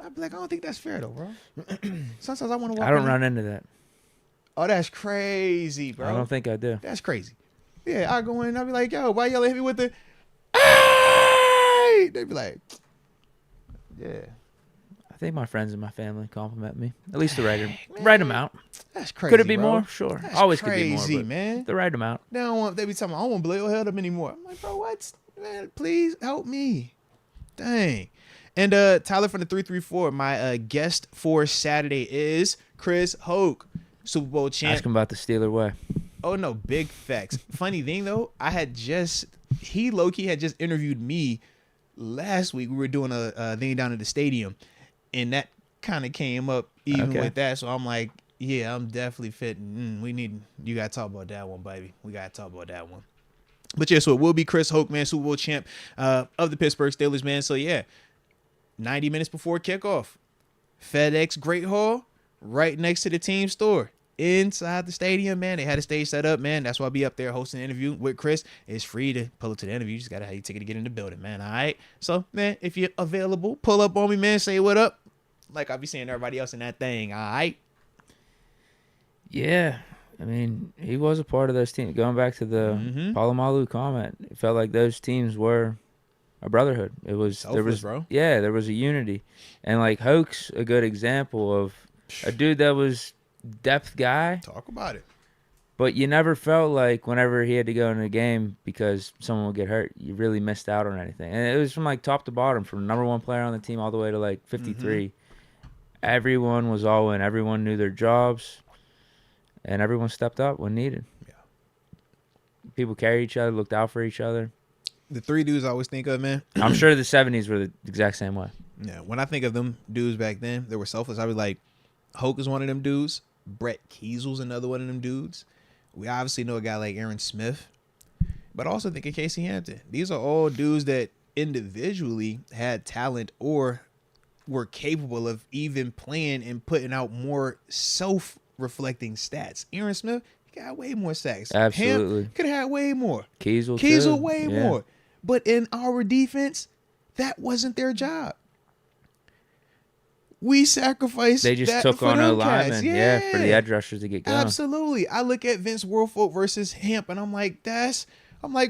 I'd be like, I don't think that's fair though, bro. Sometimes I want to walk. I don't run into that. Oh, that's crazy, bro. I don't think I do. That's crazy. Yeah, I go in and I'll be like, yo, why y'all hit me with the hey? They be like, yeah. I think my friends and my family compliment me. At least the Man, right amount. That's crazy. Could it be bro. more? Sure. That's Always crazy, could be more, but man. the right amount. They be telling me I don't want to blow your head up anymore. I'm like, bro, what? Man, please help me. Dang. And Tyler from the 334, my guest for Saturday is Chris Hoke, Super Bowl champ. Ask him about the Steeler way. Oh no, big facts. Funny thing though, he low-key had just interviewed me last week. We were doing a thing down at the stadium, and that kind of came up even with that. So I'm like, yeah, I'm definitely fitting. You gotta talk about that one, baby. We gotta talk about that one. But yeah, so it will be Chris Hoke, man, Super Bowl champ of the Pittsburgh Steelers, man. So yeah, 90 minutes before kickoff, FedEx Great Hall, right next to the team store. Inside the stadium, man. They had a stage set up, man. That's why I'll be up there hosting an interview with Chris. It's free to pull up to the interview. You just gotta have your ticket to get in the building, man. All right. So, man, if you're available, pull up on me, man. Say what up. Like I'll be seeing everybody else in that thing. All right. Yeah. I mean, he was a part of those teams. Going back to the Palomalu comment, it felt like those teams were a brotherhood. It was Selfless, bro. Yeah, there was a unity. And like Hoke's a good example of a dude that was depth guy. Talk about it. But you never felt like whenever he had to go in a game because someone would get hurt, you really missed out on anything. And it was from like top to bottom, from number one player on the team all the way to like 53. Everyone was all in. Everyone knew their jobs, and everyone stepped up when needed. Yeah. People carried each other, looked out for each other. The three dudes I always think of, man. I'm sure the 70s were the exact same way. Yeah. When I think of them dudes back then, they were selfless. I was like, Hoke is one of them dudes. Brett Kiesel's another one of them dudes. We obviously know a guy like Aaron Smith, but also think of Casey Hampton. These are all dudes that individually had talent or were capable of even playing and putting out more self-reflecting stats. Aaron Smith got way more sacks. Absolutely. Could have had way more. Kiesel way more. But in our defense, that wasn't their job. We sacrificed. They just that took for on a them lineman, cats. for the edge rushers to get going. Absolutely. I look at Vince Wilfork versus Hamp, and I'm like,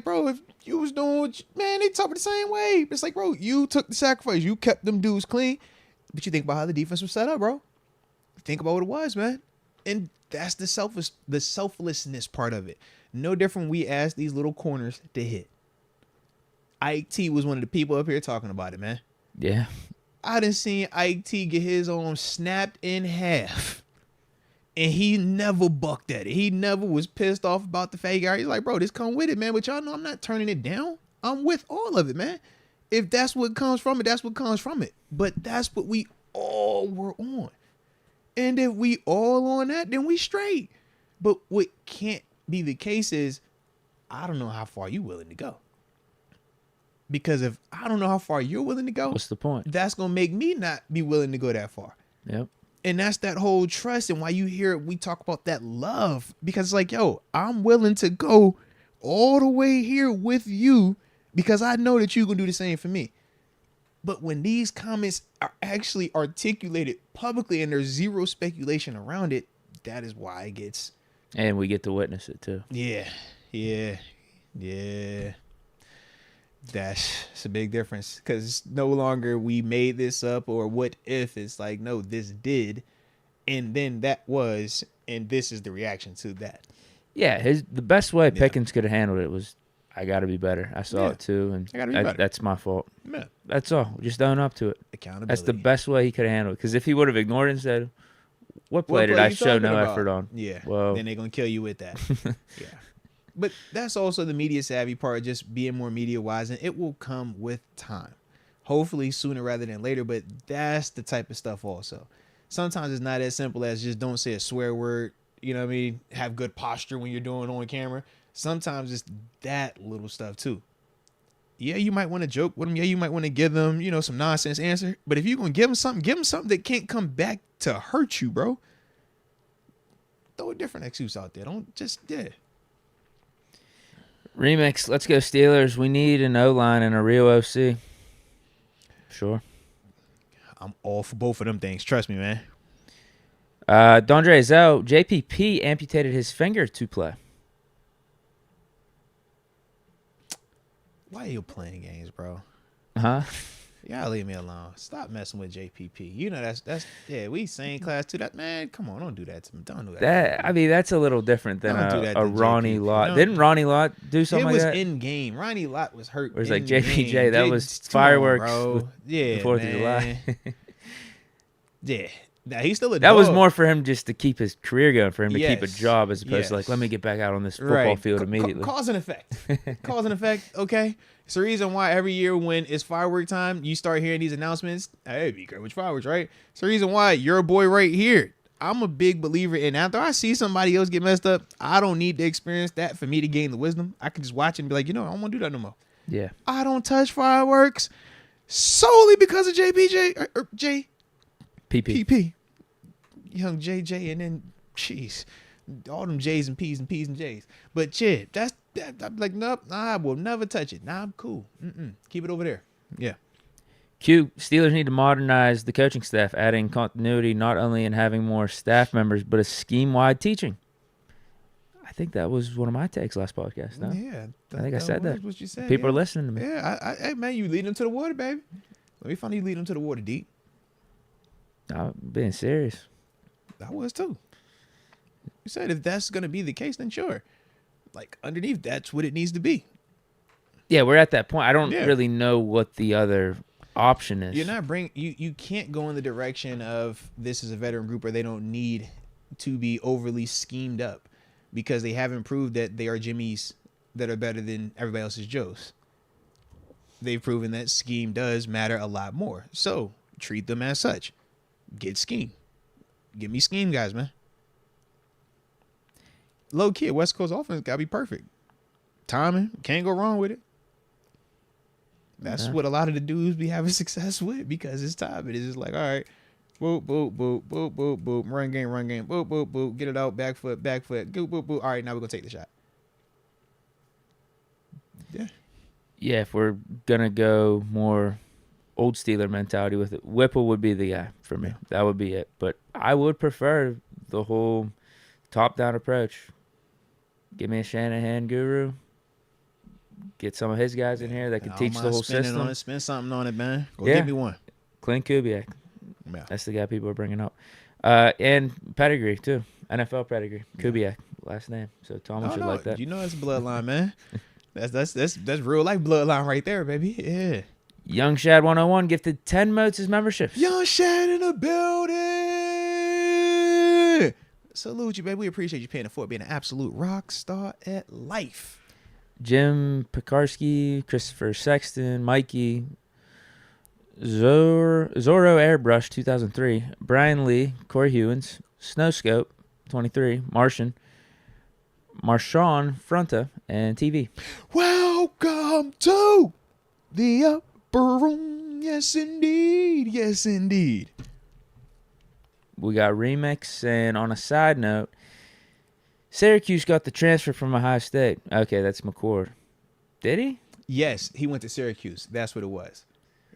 bro, if you was doing, man, they talk the same way. It's like, bro, you took the sacrifice. You kept them dudes clean. But you think about how the defense was set up, bro. Think about what it was, man. And that's the selflessness part of it. No different we asked these little corners to hit. Ike T was one of the people up here talking about it, man. Yeah. I done seen Ike T get his arm snapped in half. And he never bucked at it. He never was pissed off about the fake guy. He's like, bro, this come with it, man. But y'all know I'm not turning it down. I'm with all of it, man. If that's what comes from it, that's what comes from it. But that's what we all were on. And if we all on that, then we straight. But what can't be the case is, I don't know how far you willing to go. Because if I don't know how far you're willing to go, what's the point? That's going to make me not be willing to go that far. Yep. And that's that whole trust, and why you hear we talk about that love. Because it's like, yo, I'm willing to go all the way here with you because I know that you're going to do the same for me. But when these comments are actually articulated publicly and there's zero speculation around it, that is why it gets... And we get to witness it, too. Yeah. That's a big difference, because it's no longer we made this up or what if. It's like, no, this did, and then that was, and this is the reaction to that. Yeah, the best way Pickens could have handled it was, I got to be better. I saw it too, and that's my fault. Yeah. That's all. Just own up to it. Accountability. That's the best way he could have handled it, because if he would have ignored it and said, what play did I show no effort on? Yeah, well, then they're going to kill you with that. Yeah. But that's also the media savvy part, just being more media wise, and it will come with time. Hopefully sooner rather than later, but that's the type of stuff also. Sometimes it's not as simple as just don't say a swear word, you know what I mean? Have good posture when you're doing it on camera. Sometimes it's that little stuff too. Yeah, you might want to joke with them. Yeah, you might want to give them, some nonsense answer. But if you're going to give them something that can't come back to hurt you, bro. Throw a different excuse out there. Don't just, Remix, let's go Steelers. We need an O-line and a real OC. Sure. I'm all for both of them things. Trust me, man. Dondre Zell, JPP amputated his finger to play. Why are you playing games, bro? Huh? Y'all leave me alone. Stop messing with JPP. That's we same class too. That man, come on, don't do that to me. Don't do that. That's a little different than a Ronnie JPP. Lott. Didn't Ronnie Lott do something like that? It was in game. Ronnie Lott was hurt. It was like JPJ. That was fireworks. Bro. Yeah, the 4th of July. Yeah. Nah, he's still a That dog. was more for him just to keep his career going, for him to keep a Yes. job, as opposed to Yes. let me get back out on this football field immediately. Cause and effect. Cause and effect, okay? It's the reason why every year when it's firework time, you start hearing these announcements. Hey, be careful with fireworks, right? It's the reason why your boy right here. I'm a big believer in, after I see somebody else get messed up, I don't need to experience that for me to gain the wisdom. I can just watch it and be like, I don't want to do that no more. Yeah. I don't touch fireworks solely because of JPJ or J. PP. Young JJ, and then, jeez, all them J's and P's and P's and J's. But, that I'm like, nope, I will never touch it. Nah, I'm cool. Keep it over there. Yeah. Q, Steelers need to modernize the coaching staff, adding continuity not only in having more staff members, but a scheme-wide teaching. I think that was one of my takes last podcast. No? Yeah. I think I said that. What you said. People are listening to me. Yeah. Hey, man, you lead them to the water, baby. Let me find you lead them to the water, Deke. I'm being serious. I was too. You said if that's going to be the case, then sure. Like, underneath, that's what it needs to be. Yeah, we're at that point. I don't really know what the other option is. You're not you can't go in the direction of this is a veteran group where they don't need to be overly schemed up, because they haven't proved that they are Jimmys that are better than everybody else's Joes. They've proven that scheme does matter a lot more. So treat them as such. Get scheme. Give me scheme, guys, man. low key, West Coast offense gotta be perfect. Timing, can't go wrong with it. That's what a lot of the dudes be having success with because it's timing. It's just like, all right, boop, boop, boop, boop, boop, boop, run game, boop, boop, boop, get it out, back foot, boop, boop, boop. All right, now we're gonna take the shot. Yeah. Yeah, if we're gonna go more old Steeler mentality with it, Whipple would be the guy for me. That would be it. But I would prefer the whole top-down approach. Give me a Shanahan guru. Get some of his guys in here that can teach the whole system. On it, spend something on it, man. Go Yeah. give me one. Clint Kubiak. Yeah. That's the guy people are bringing up. And pedigree, too. NFL pedigree. Kubiak, last name. So Tomlin should like that. You know that's bloodline, man. That's real life bloodline right there, baby. Yeah. Young Shad 101 gifted 10 Moats as memberships. Young Shad in the building. Salute you, baby. We appreciate you paying it forward, being an absolute rock star at life. Jim Pekarski, Christopher Sexton, Mikey, Zorro Airbrush 2003, Brian Lee, Corey Hewins, Snowscope 23, Marshawn Fronta, and TV. Welcome to the upper room. Yes, indeed. Yes, indeed. We got Remix, and on a side note, Syracuse got the transfer from Ohio State. Okay, that's McCord. Did he? Yes, he went to Syracuse. That's what it was.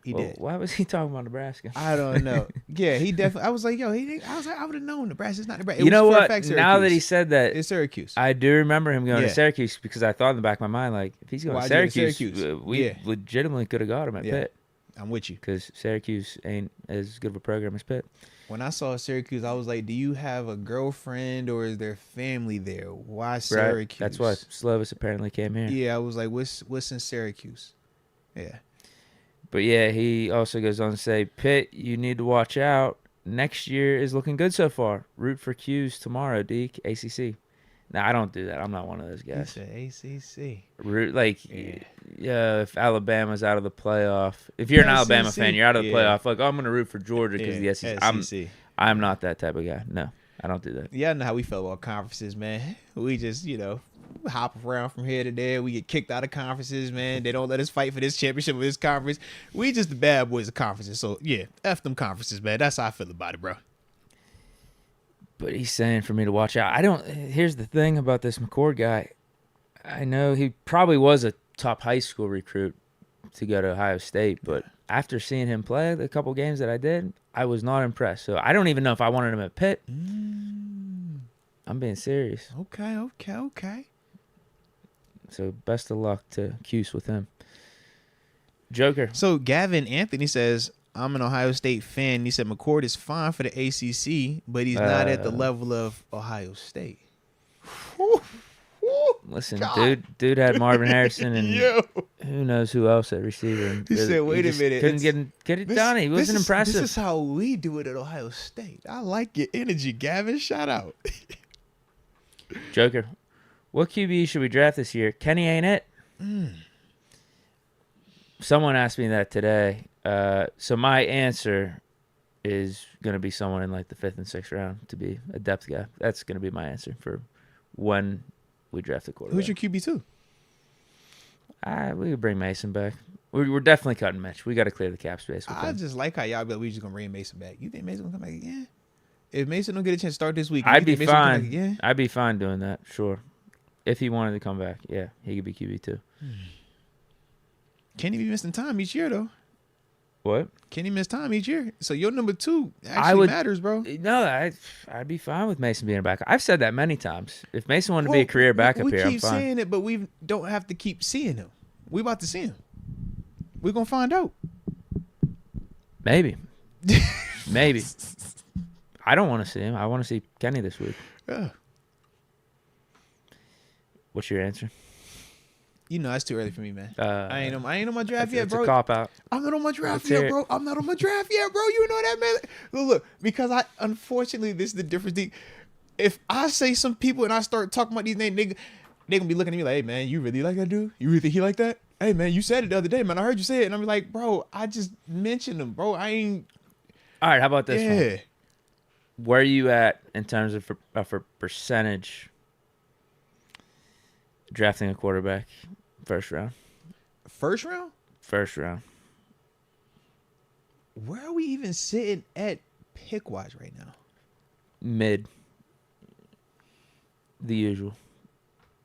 He did. Why was he talking about Nebraska? I don't know. Yeah, he definitely. I was like, yo, I would have known Nebraska's not Nebraska. You know what? Now that he said that, it's Syracuse. I do remember him going to Syracuse because I thought in the back of my mind, like, if he's going to Syracuse, we legitimately could have got him at Pitt. I'm with you. Because Syracuse ain't as good of a program as Pitt. When I saw Syracuse, I was like, do you have a girlfriend or is there family there? Why Syracuse? Right. That's why Slovis apparently came here. Yeah, I was like, what's in Syracuse? Yeah. But yeah, he also goes on to say, Pitt, you need to watch out. Next year is looking good so far. Root for Q's tomorrow, Deke. ACC. No, I don't do that. I'm not one of those guys. He said ACC. Root if Alabama's out of the playoff. If you're an Alabama fan, you're out of the playoff. Like, I'm going to root for Georgia because the SEC. I'm not that type of guy. No, I don't do that. Yeah, I know how we feel about conferences, man. We just, hop around from here to there. We get kicked out of conferences, man. They don't let us fight for this championship with this conference. We just the bad boys of conferences. So, yeah, F them conferences, man. That's how I feel about it, bro. But he's saying for me to watch out. Here's the thing about this McCord guy. I know he probably was a top high school recruit to go to Ohio State, but after seeing him play the couple games that I did, I was not impressed. So I don't even know if I wanted him at Pitt. I'm being serious. Okay. So best of luck to Cuse with him. Joker. So Gavin Anthony says, I'm an Ohio State fan. He said McCord is fine for the ACC, but he's not at the level of Ohio State. Listen, dude had Marvin Harrison and who knows who else at receiver. He said, wait a minute. Couldn't get it done. He wasn't impressive. This is how we do it at Ohio State. I like your energy, Gavin. Shout out. Joker. What QB should we draft this year? Kenny ain't it? Someone asked me that today. So my answer is going to be someone in like the 5th and 6th round to be a depth guy. That's going to be my answer for when we draft a quarterback. Who's your QB2? We could bring Mason back. We're definitely cutting Mitch. We got to clear the cap space. I just like how y'all be like, we just going to bring Mason back. You think Mason going to come back again? If Mason don't get a chance to start this week, I'd be fine. I'd be fine doing that, sure. If he wanted to come back, yeah, he could be QB2. Kenny be missing time each year, though. What? Kenny missed time each year. So your number 2 actually matters, bro. No, I'd be fine with Mason being a backup. I've said that many times. If Mason wanted to be a career backup here, I'm fine. We keep saying it, but we don't have to keep seeing him. We about to see him. We're going to find out. Maybe. Maybe. I don't want to see him. I want to see Kenny this week. Yeah. What's your answer? It's too early for me, man. I ain't on my draft yet, bro. It's a cop-out. I'm not on my draft yet, bro. You know that, man. Look, because unfortunately, this is the difference. If I say some people and I start talking about these names, they gonna be looking at me like, hey, man, you really like that dude? You really think he like that? Hey, man, you said it the other day, man. I heard you say it. And I'm like, bro, I just mentioned him, bro. I ain't. All right, how about this one? Where are you at in terms of for percentage Drafting a quarterback, first round. First round? First round. Where are we even sitting at pick-wise right now? Mid. The usual.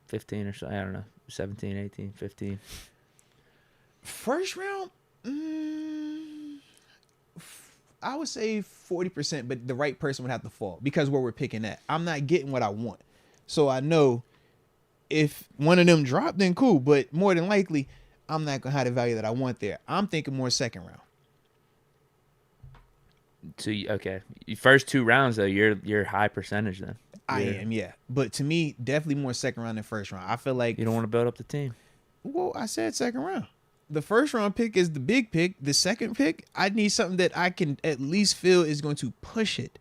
15 or so. I don't know. 17, 18, 15. First round? I would say 40%, but the right person would have to fall because where we're picking at. I'm not getting what I want. So I know if one of them dropped, then cool. But more than likely, I'm not going to have the value that I want there. I'm thinking more second round. So, okay. First 2 rounds, though, you're high percentage then. I am, yeah. But to me, definitely more second round than first round. I feel like... You don't want to build up the team. Well, I said second round. The first round pick is the big pick. The second pick, I need something that I can at least feel is going to push it.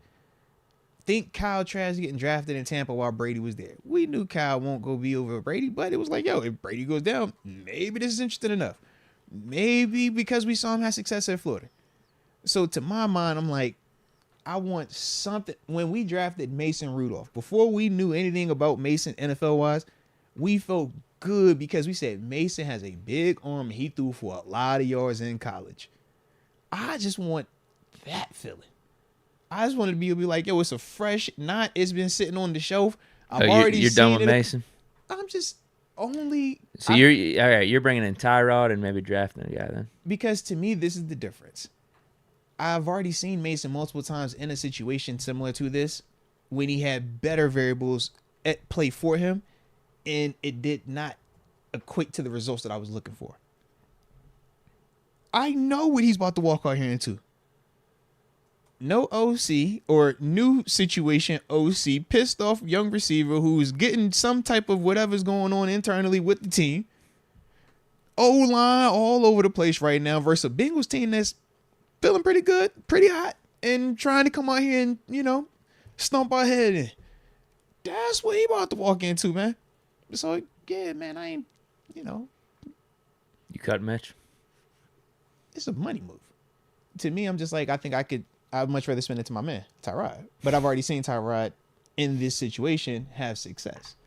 Think Kyle Trask getting drafted in Tampa while Brady was there. We knew Kyle won't go be over Brady, but it was like, yo, if Brady goes down, maybe this is interesting enough. Maybe because we saw him have success at Florida. So to my mind, I'm like, I want something. When we drafted Mason Rudolph, before we knew anything about Mason NFL-wise, we felt good because we said Mason has a big arm and he threw for a lot of yards in college. I just want that feeling. I just wanted to be like, yo, it's a fresh, not it's been sitting on the shelf. You're done with Mason? I'm just only. So you're all right. You're bringing in Tyrod and maybe drafting a guy then. Because to me, this is the difference. I've already seen Mason multiple times in a situation similar to this when he had better variables at play for him, and it did not equate to the results that I was looking for. I know what he's about to walk out here into. No OC or new situation OC, pissed off young receiver who's getting some type of whatever's going on internally with the team. O-line all over the place right now versus a Bengals team that's feeling pretty good, pretty hot, and trying to come out here and, stomp our head in. That's what he about to walk into, man. So, yeah, man, I ain't, You cut Mitch? It's a money move. To me, I'm just like, I'd much rather spend it to my man, Tyrod. But I've already seen Tyrod in this situation have success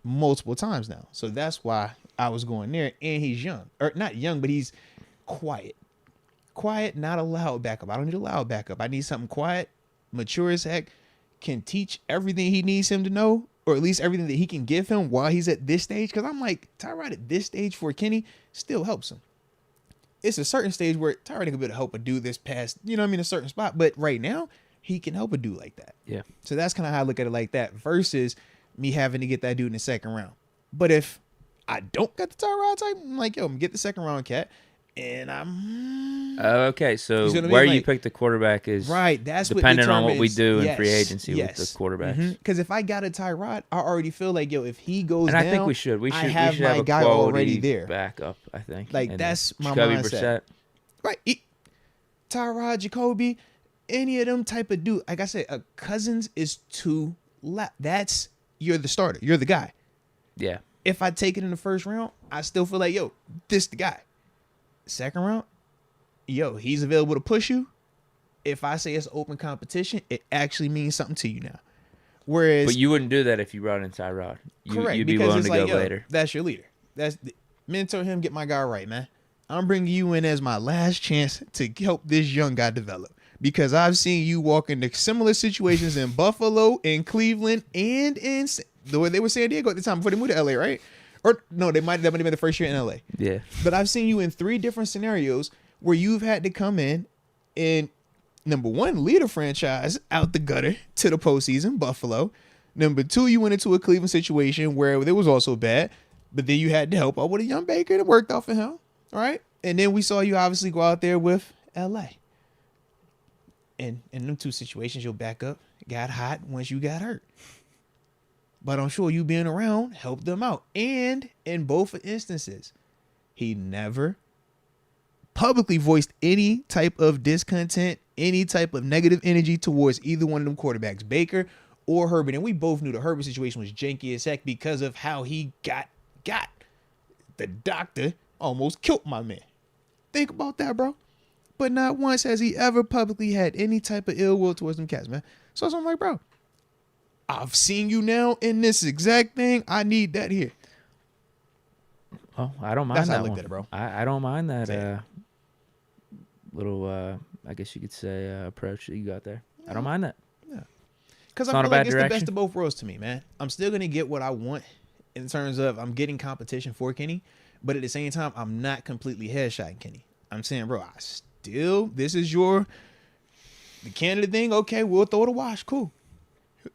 multiple times now. So that's why I was going there. And he's young. Or not young, but he's quiet. Quiet, not a loud backup. I don't need a loud backup. I need something quiet, mature as heck, can teach everything he needs him to know, or at least everything that he can give him while he's at this stage. Because I'm like, Tyrod at this stage for Kenny still helps him. It's a certain stage where Tyrod can be able to help a dude this past, a certain spot. But right now, he can help a dude like that. Yeah. So that's kind of how I look at it like that versus me having to get that dude in the second round. But if I don't get the Tyrod type, I'm like, yo, I'm get the second round cat. And I'm okay. So where you pick the quarterback is right. That's dependent what on what we do in free agency with the quarterbacks. Because if I got a Tyrod, I already feel like if he goes and down, I think we should have my a guy already there backup. I think like and that's my Jacoby mindset. Brissett. Right, Tyrod, Jacoby, any of them type of dude. Like I said, a Cousins is too loud. You're the starter. You're the guy. Yeah. If I take it in the first round, I still feel like this the guy. Second round, he's available to push you. If I say it's open competition, it actually means something to you now. Whereas, but you wouldn't do that if you brought in Tyrod. Correct, you'd be willing to go later. That's your leader. Mentor him, get my guy right, man. I'm bringing you in as my last chance to help this young guy develop. Because I've seen you walk into similar situations in Buffalo, in Cleveland, and in the way they were San Diego at the time before they moved to LA, right? Or no, that might have been the first year in LA. Yeah. But I've seen you in 3 different scenarios where you've had to come in and, number 1, lead a franchise out the gutter to the postseason, Buffalo. Number 2, you went into a Cleveland situation where it was also bad, but then you had to help out with a young Baker and it worked out for him. All right. And then we saw you obviously go out there with LA. And in them 2 situations, your backup got hot once you got hurt. But I'm sure you being around helped them out. And in both instances, he never publicly voiced any type of discontent, any type of negative energy towards either one of them quarterbacks, Baker or Herbert. And we both knew the Herbert situation was janky as heck because of how he got. The doctor almost killed my man. Think about that, bro. But not once has he ever publicly had any type of ill will towards them cats, man. So I'm like, bro, I've seen you now in this exact thing. I need that here. Oh, I don't mind That's that how I looked one. at it, bro. I don't mind that Yeah. little, I guess you could say, approach that you got there. I don't mind that. Because It's I not feel a like bad it's the direction. best of both worlds to me, man. I'm still going to get what I want in terms of I'm getting competition for Kenny, but at the same time, I'm not completely headshotting Kenny. I'm saying, bro, this is the candidate thing. Okay, we'll throw it a wash. Cool.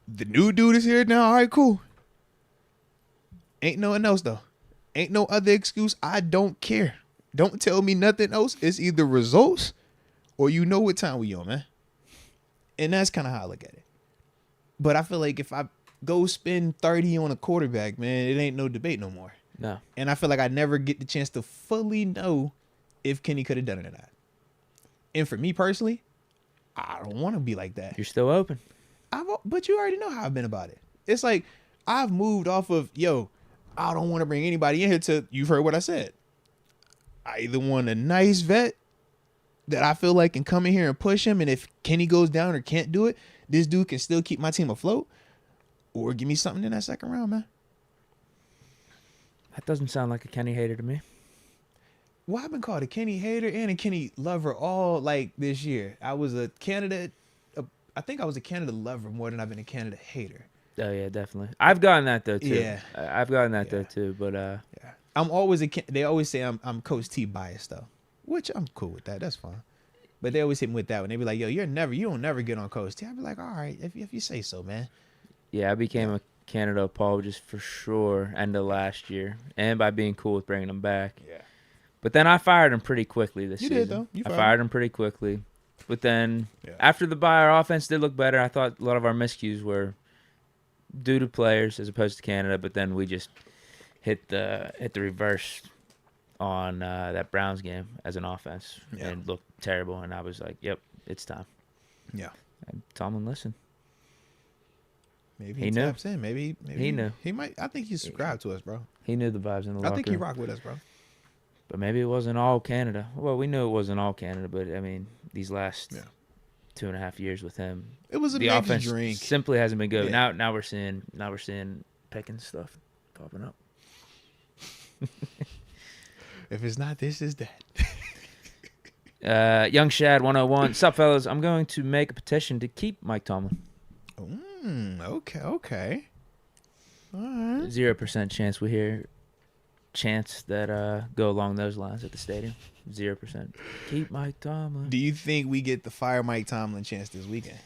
The new dude is here now. All right, cool. Ain't nothing else, though. Ain't no other excuse. I don't care. Don't tell me nothing else. It's either results or you know what time we on, man. And that's kind of how I look at it. But I feel like if I go spend 30 on a quarterback, man, it ain't no debate no more. No. And I feel like I never get the chance to fully know if Kenny could have done it or not. And for me personally, I don't want to be like that. You're still open. But you already know how I've been about it. It's like I've moved off of, I don't want to bring anybody in here to, you've heard what I said. I either want a nice vet that I feel like can come in here and push him, and if Kenny goes down or can't do it, this dude can still keep my team afloat, or give me something in that second round, man. That doesn't sound like a Kenny hater to me. Well, I've been called a Kenny hater and a Kenny lover all like this year. I was a Canada, I think I was a Canada lover more than I've been a Canada hater. Oh yeah, definitely. I've gotten that though too. Yeah. I've gotten that though too. But Yeah, I'm always they always say I'm Coach T biased though, which I'm cool with that. That's fine. But they always hit me with that one. They be like, "Yo, you don't never get on Coach T." I be like, "All right, if you say so, man." yeah, I became a Canada apologist for sure end of last year, and by being cool with bringing him back. Yeah. But then I fired him pretty quickly this season. You did though. I fired him pretty quickly. But then after the bye, our offense did look better. I thought a lot of our miscues were due to players as opposed to Canada. But then we just hit the reverse on that Browns game as an offense and looked terrible. And I was like, "Yep, it's time." Yeah. And Tomlin listened. Maybe he he knew. taps in. Maybe He knew. He might. I think he subscribed to us, bro. He knew the vibes in the locker I think he room. rocked with us, bro. But maybe it wasn't all Canada. Well, we knew it wasn't all Canada, but I mean, these last 2.5 years with him, It was a the mixed offense drink. simply hasn't been good. Yeah. Now we're seeing Pickens stuff popping up. If it's not this, it's that. Young Shad 101. Sup, fellas? I'm going to make a petition to keep Mike Tomlin. Okay. All right. 0% chance we hear chants that go along those lines at the stadium. 0%. Keep Mike Tomlin. Do you think we get the fire Mike Tomlin chance this weekend?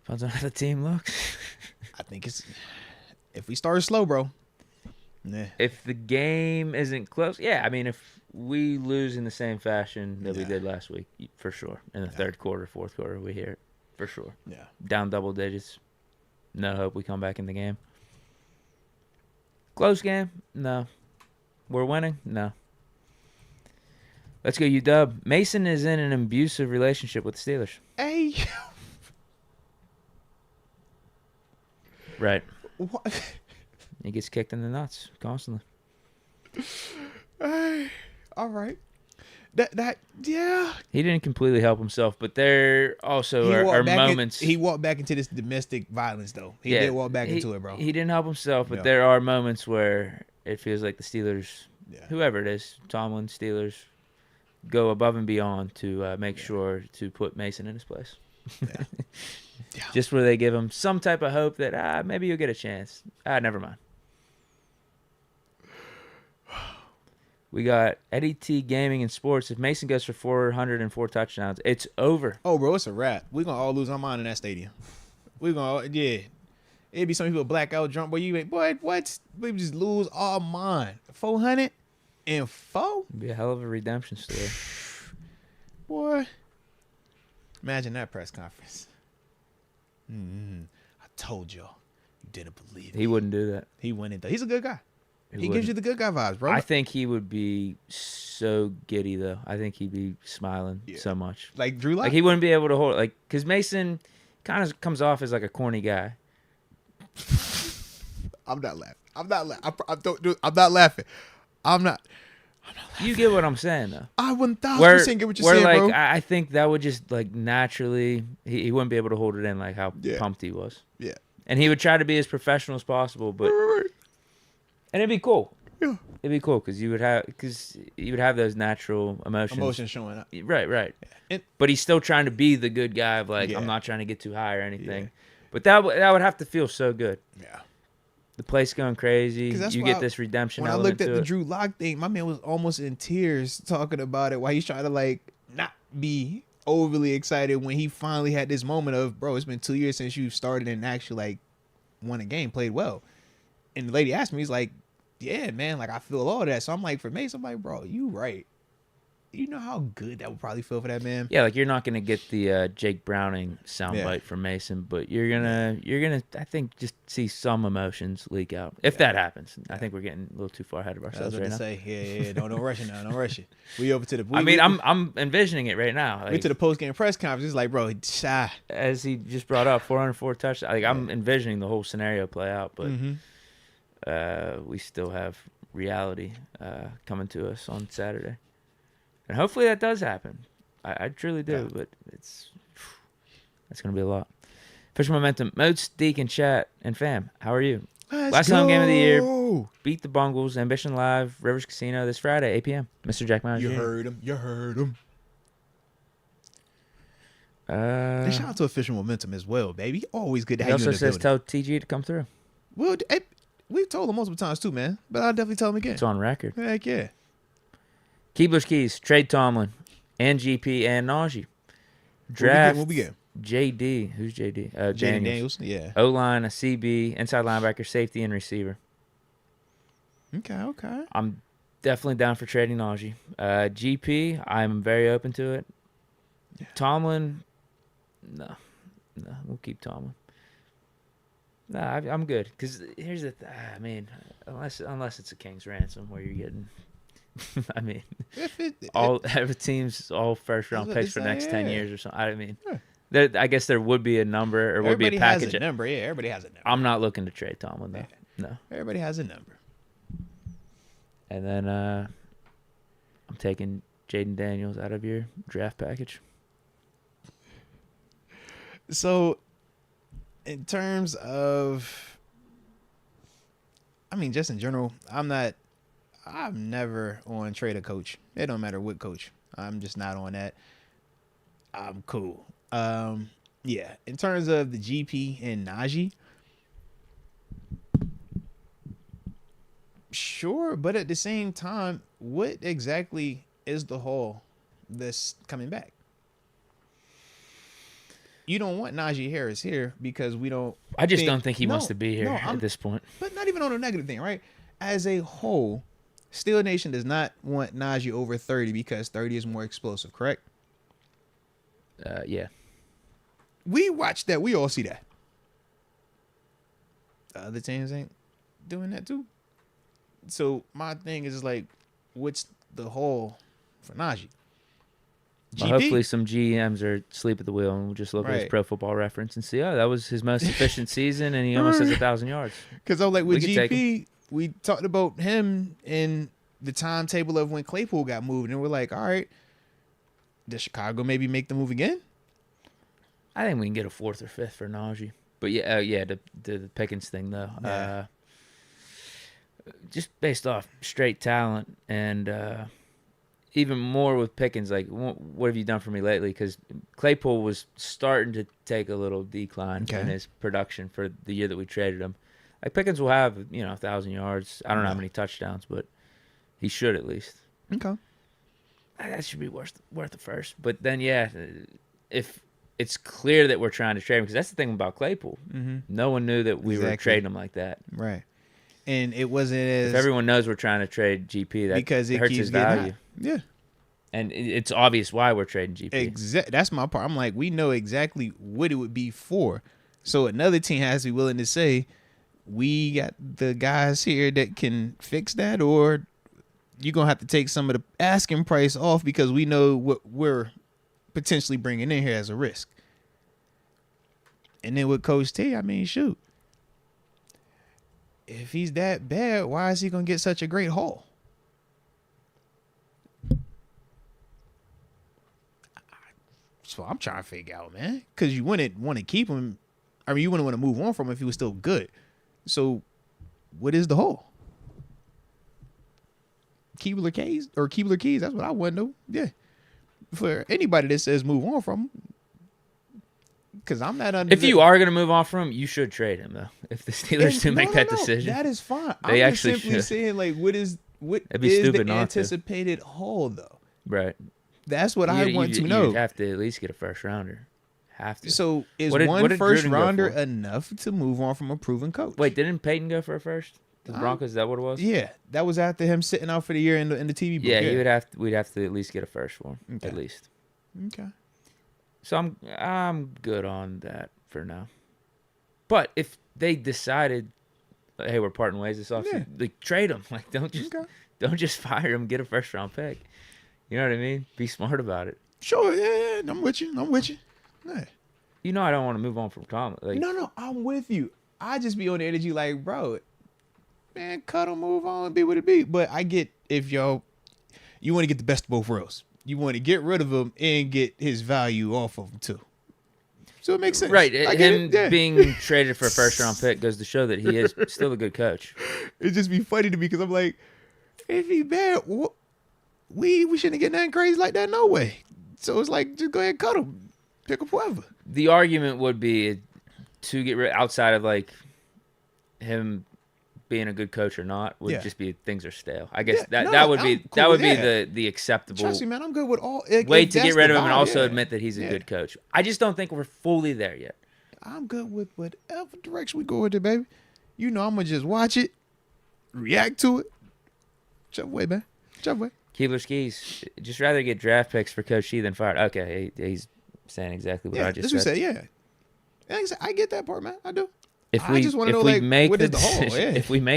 Depends on how the team looks. I think it's if we start slow, bro. Nah. If the game isn't close, I mean, if we lose in the same fashion that we did last week, for sure. In the third quarter, fourth quarter, we hear it. For sure. Yeah. Down double digits. No hope we come back in the game. Close game? No. We're winning? No. Let's go, UW. Mason is in an abusive relationship with the Steelers. Hey. Right. What? He gets kicked in the nuts constantly. Hey. All right. That yeah. He didn't completely help himself, but there also are moments. He walked back into this domestic violence, though. He did walk back into it, bro. He didn't help himself, but there are moments where it feels like the Steelers, whoever it is, Tomlin, Steelers, go above and beyond to make sure to put Mason in his place. Just where they give him some type of hope that maybe you'll get a chance. Never mind. We got Eddie T Gaming and Sports. If Mason goes for 404 touchdowns, it's over. Oh, bro, it's a wrap. We're going to all lose our mind in that stadium. We're going to, It'd be some people blackout drunk. Boy, what? We just lose our mind. 404? It'd be a hell of a redemption story. Boy. Imagine that press conference. I told y'all. You didn't believe it. He wouldn't do that. He wouldn't, though. He's a good guy. He wouldn't. gives you the good guy vibes, bro. I think he would be so giddy, though. I think he'd be smiling so much. Like Drew Lock? Like, he wouldn't be able to hold, because Mason kind of comes off as like a corny guy. I'm not laughing. I'm not laughing. I'm not. You get what I'm saying, though. I 1,000% get what you're saying, bro. I think that would just, naturally, he wouldn't be able to hold it in, like how pumped he was. Yeah. And he would try to be as professional as possible, but... And it'd be cool. Yeah. It'd be cool because you would have those natural emotions. Emotions showing up. Right. And, But he's still trying to be the good guy of like, Yeah. I'm not trying to get too high or anything. Yeah. But that would have to feel so good. yeah. The place going crazy. 'Cause that's You why get this redemption When I element looked at to the it. Drew Lock thing, my man was almost in tears talking about it while he's trying to like not be overly excited when he finally had this moment of, bro, it's been 2 years since you started and actually like won a game, played well. And the lady asked me, he's like, yeah, man, like I feel all that. So I'm like, for Mace, I'm like, bro, you right. You know how good that would probably feel for that man? Yeah, like you're not gonna get the Jake Browning soundbite Yeah. from Mason, but you're gonna I think just see some emotions leak out if that happens. I think we're getting a little too far ahead of I was ourselves about right to now. say, yeah. Don't rush it now. Don't rush it. We over to the. I'm envisioning it right now. We Like, to the post game press conference. It's like, bro, shy. as he just brought up 404 touchdowns. Like I'm envisioning the whole scenario play out, but we still have reality coming to us on Saturday, and hopefully that does happen. I truly do, but that's gonna be a lot. Official momentum. Moats, Deke, and chat and fam. How are you? Last home game of the year. Beat the Bengals. Ambition Live. Rivers Casino this Friday, 8 p.m. Mr. Jack Myers. You heard him. You heard him. And And shout out to official momentum as well, baby. Always good to he have you also in the says building. tell TG to come through. Well, we've told him multiple times too, man. But I'll definitely tell him again. It's on record. Heck yeah. Keybler Keys, trade Tomlin, and GP and Najee. Draft What we get? JD. Who's JD? Jaden Daniels. Daniels. Yeah. O-line, a CB, inside linebacker, safety, and receiver. Okay. I'm definitely down for trading Najee. GP, I'm very open to it. Yeah. Tomlin, no, we'll keep Tomlin. No, I'm good. Because here's the I mean, unless it's a King's ransom where you're getting, I mean, every team's all first round picks for the next 10 years or something. I mean, I guess there would be a number or would be a package. Everybody has a number. Yeah, everybody has a number. I'm not looking to trade Tomlin though. No. Everybody has a number. And then I'm taking Jaden Daniels out of your draft package. So, in terms of, I mean, just in general, I'm never on trade a coach. It don't matter what coach. I'm just not on that. I'm cool. Yeah. In terms of the GP and Najee, sure, but at the same time, what exactly is the haul that's coming back? You don't want Najee Harris here because we don't. I just don't think he wants to be here at this point. But not even on a negative thing, right? As a whole, Steel Nation does not want Najee over 30 because 30 is more explosive, correct? Yeah. We watch that. We all see that. The other teams ain't doing that too. So my thing is like, what's the haul for Najee? Well, hopefully some GMs are asleep at the wheel and we'll just look at his Pro Football Reference and see, oh, that was his most efficient season and he almost has 1,000 yards. Because I was like, with We could take GP, we talked about him in the timetable of when Claypool got moved, and we're like, all right, does Chicago maybe make the move again? I think we can get a 4th or 5th for Najee. But yeah, the Pickens thing though. Yeah. Just based off straight talent and even more with Pickens, like, what have you done for me lately? Because Claypool was starting to take a little decline in his production for the year that we traded him. Like, Pickens will have, 1,000 yards. I don't know how many touchdowns, but he should at least. Okay. That should be worth the first. But then, yeah, if it's clear that we're trying to trade him, because that's the thing about Claypool. Mm-hmm. No one knew that we were trading him like that. Right. And it wasn't as... If everyone knows we're trying to trade GP, that because it hurts keeps his getting value. high. Yeah. And it's obvious why we're trading GP. That's my part. I'm like, we know exactly what it would be for. So another team has to be willing to say, we got the guys here that can fix that, or you're going to have to take some of the asking price off because we know what we're potentially bringing in here as a risk. And then with Coach T, I mean, shoot. If he's that bad, why is he going to get such a great haul? So I'm trying to figure out, man. Because you wouldn't want to keep him. I mean, you wouldn't want to move on from him if he was still good. So what is the haul? Keebler Keys. That's what I want to know. Yeah. For anybody that says move on from him. Because I'm not under. If you are going to move on from him, you should trade him, though. If the Steelers do make that decision. That is fine. They I'm actually just simply should. saying, like, what is It'd be stupid the not anticipated haul, though? Right. That's what I want to know. You'd have to at least get a first rounder. Have to. So is what did first Gruden go rounder for? enough to move on from a proven coach? Wait, didn't Peyton go for a first? The Broncos, is that what it was? Yeah, that was after him sitting out for the year in the TV booth. Yeah, we'd have to at least get a first for him. Okay. At least. Okay. So I'm good on that for now. But if they decided, hey, we're parting ways this offseason, like, trade him. Like, don't just fire him. Get a first round pick. You know what I mean? Be smart about it. Sure. Yeah, I'm with you. Yeah. You know I don't want to move on from Tomlin. Like, No, I'm with you. I just be on the energy like, bro, man, cut him, move on, be what it be. But I get if you want to get the best of both worlds. You want to get rid of him and get his value off of him too. So it makes sense. Right. Him being traded for a first round pick goes to show that he is still a good coach. It just be funny to me because I'm like, if he bad, we shouldn't get nothing crazy like that, no way. So it's like, just go ahead and cut him. Pick up whoever. The argument would be to get rid, outside of like him being a good coach or not, would just be things are stale. I guess that would be the acceptable. Trust me, man, I'm good with all. Way to get rid of him and also admit that he's a good coach. I just don't think we're fully there yet. I'm good with whatever direction we go with it, baby. You know, I'm gonna just watch it, react to it. Jump away, man. Jump away. Keebler Skis, just rather get draft picks for Coach Shee than fired. Okay, he's saying exactly what I just said. What you said, yeah. I get that part, man. I do. If we make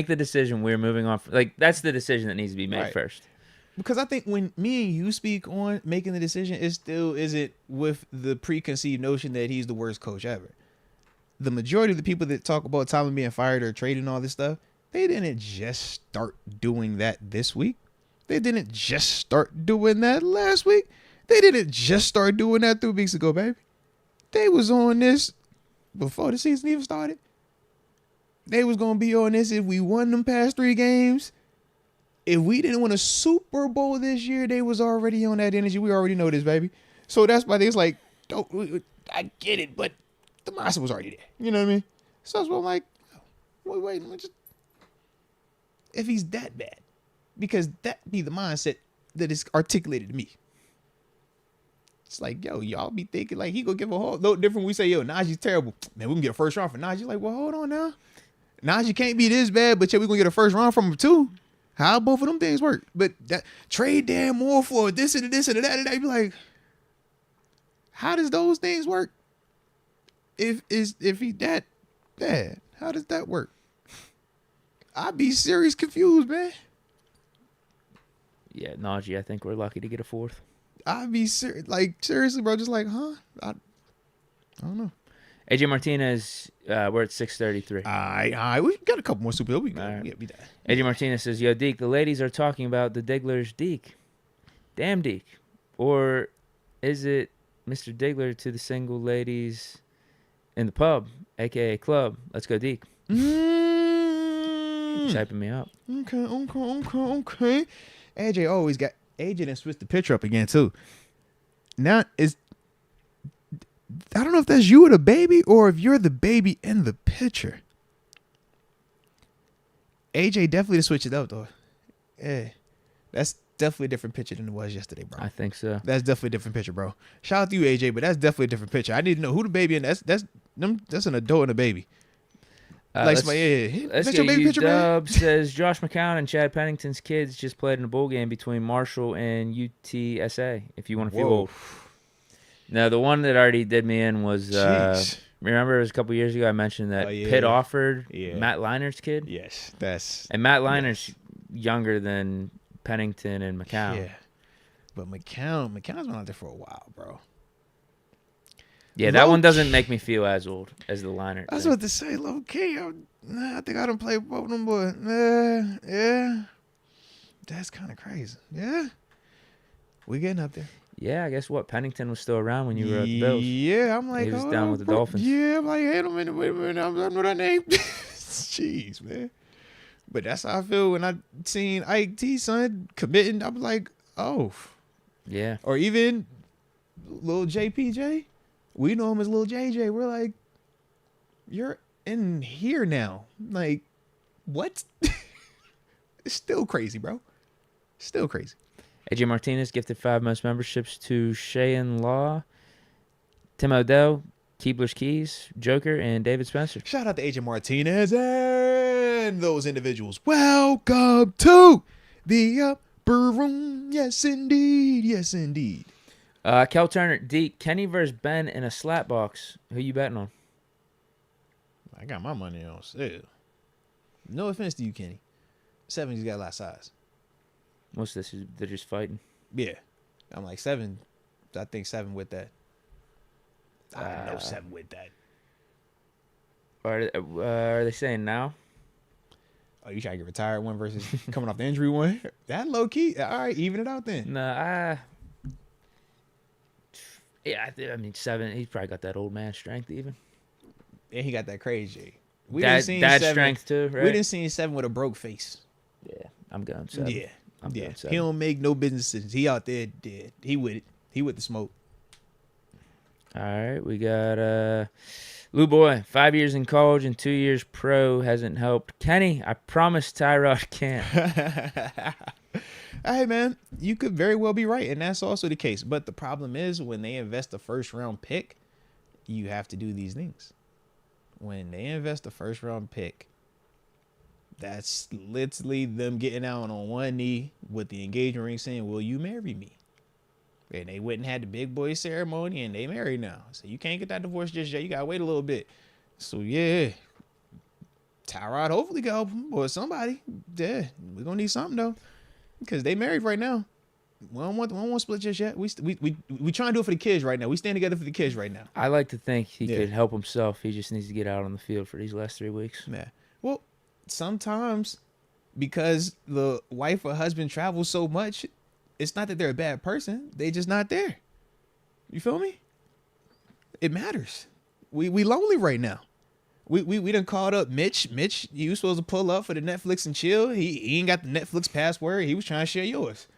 the decision, we're moving on. Like, that's the decision that needs to be made first. Because I think when me and you speak on making the decision, it still isn't with the preconceived notion that he's the worst coach ever. The majority of the people that talk about Tomlin being fired or trading and all this stuff, they didn't just start doing that this week. They didn't just start doing that last week. They didn't just start doing that 3 weeks ago, baby. They was on this before the season even started. They was going to be on this if we won them past 3 games. If we didn't win a Super Bowl this year, they was already on that energy. We already know this, baby. So that's why it's like, I get it, but the mindset was already there. You know what I mean? So that's why I'm like, wait, if he's that bad, because that be the mindset that is articulated to me. It's like, yo, y'all be thinking like he gonna give a whole no different. We say, yo, Najee's terrible. Man, we can get a first round for Najee. Like, well, hold on now. Najee can't be this bad, but yeah, we gonna get a first round from him too. How both of them things work? But that trade Dan Moore for this and this and that, and that. Be like, how does those things work? If he that bad, how does that work? I'd be serious confused, man. Yeah, Najee, I think we're lucky to get a 4th. I'd be seriously, bro. Just like, huh? I don't know. AJ Martinez, we're at 6:33. All right. We got a couple more super. We got be that. AJ Martinez says, "Yo, Deke, the ladies are talking about the Digglers, Deke. Damn, Deke. Or is it Mr. Diggler to the single ladies in the pub, a.k.a. club? Let's go, Deke." Hyping me up. Okay. AJ done switched the picture up again, too. Now, I don't know if that's you or the baby, or if you're the baby in the picture. AJ definitely switched it up, though. Yeah. That's definitely a different picture than it was yesterday, bro. I think so. That's definitely a different picture, bro. Shout out to you, AJ, but that's definitely a different picture. I need to know who the baby is. That's an adult and a baby. Let's get your baby picture, man. Says Josh McCown and Chad Pennington's kids just played in a bowl game between Marshall and UTSA. If you want to feel old. Now, the one that already did me in was remember it was a couple years ago I mentioned that Pitt offered Matt Leiner's kid. Yes, and Matt Leiner's younger than Pennington and McCown. Yeah, but McCown's been out there for a while, bro. Yeah, that one doesn't make me feel as old as the Liner. I was about to say, low key. I think I don't play both of them, boys. Yeah, that's kind of crazy. Yeah, we getting up there. Yeah, I guess Pennington was still around when you were at the Bills. Yeah, I'm like, he was down with the Dolphins. Yeah, I'm like, wait a minute, I know that name. Jeez, man. But that's how I feel when I seen Ike T, son, committing. I'm like, oh. Yeah. Or even Lil JPJ. We know him as Lil JJ. We're like, you're in here now. Like, what? It's still crazy, bro. Still crazy. AJ Martinez gifted 5 most memberships to Cheyenne Law, Tim O'Dell, Keebler's Keys, Joker, and David Spencer. Shout out to AJ Martinez and those individuals. Welcome to the upper room. Yes, indeed. Yes, indeed. Kel Turner, Deke, Kenny versus Ben in a slap box. Who you betting on? I got my money on sale. No offense to you, Kenny. 7's got a lot of size. What's this? They're just fighting. Yeah. I'm like 7. I think 7 with that. I know 7 with that. Are they saying now? Oh, you trying to get retired one versus coming off the injury one? That low key. All right, even it out then. No, yeah, I mean 7. He's probably got that old man strength even. And he got that crazy. That strength too, right? We didn't see 7 with a broke face. Yeah, I'm going 7. Yeah. I'm going 7. He don't make no business decisions. He out there dead. He with it. He with the smoke. All right, we got Lou Boy, 5 years in college and 2 years pro hasn't helped. Kenny, I promise Tyrod can't. Hey, man, you could very well be right, and that's also the case. But the problem is when they invest a first-round pick, you have to do these things. When they invest a first-round pick, that's literally them getting out on one knee with the engagement ring saying, will you marry me? And they went and had the big boy ceremony, and they married now. So you can't get that divorce just yet. You got to wait a little bit. So, yeah, Tyrod hopefully can help him or somebody. Yeah, we're going to need something, though, because they married right now. We don't want to split just yet. We trying to do it for the kids right now. We stand together for the kids right now. I like to think he could help himself. He just needs to get out on the field for these last 3 weeks. Yeah. Well, sometimes because the wife or husband travels so much, it's not that they're a bad person. They just not there. You feel me? It matters. We lonely right now. We done called up Mitch. Mitch, you was supposed to pull up for the Netflix and chill. He ain't got the Netflix password. He was trying to share yours.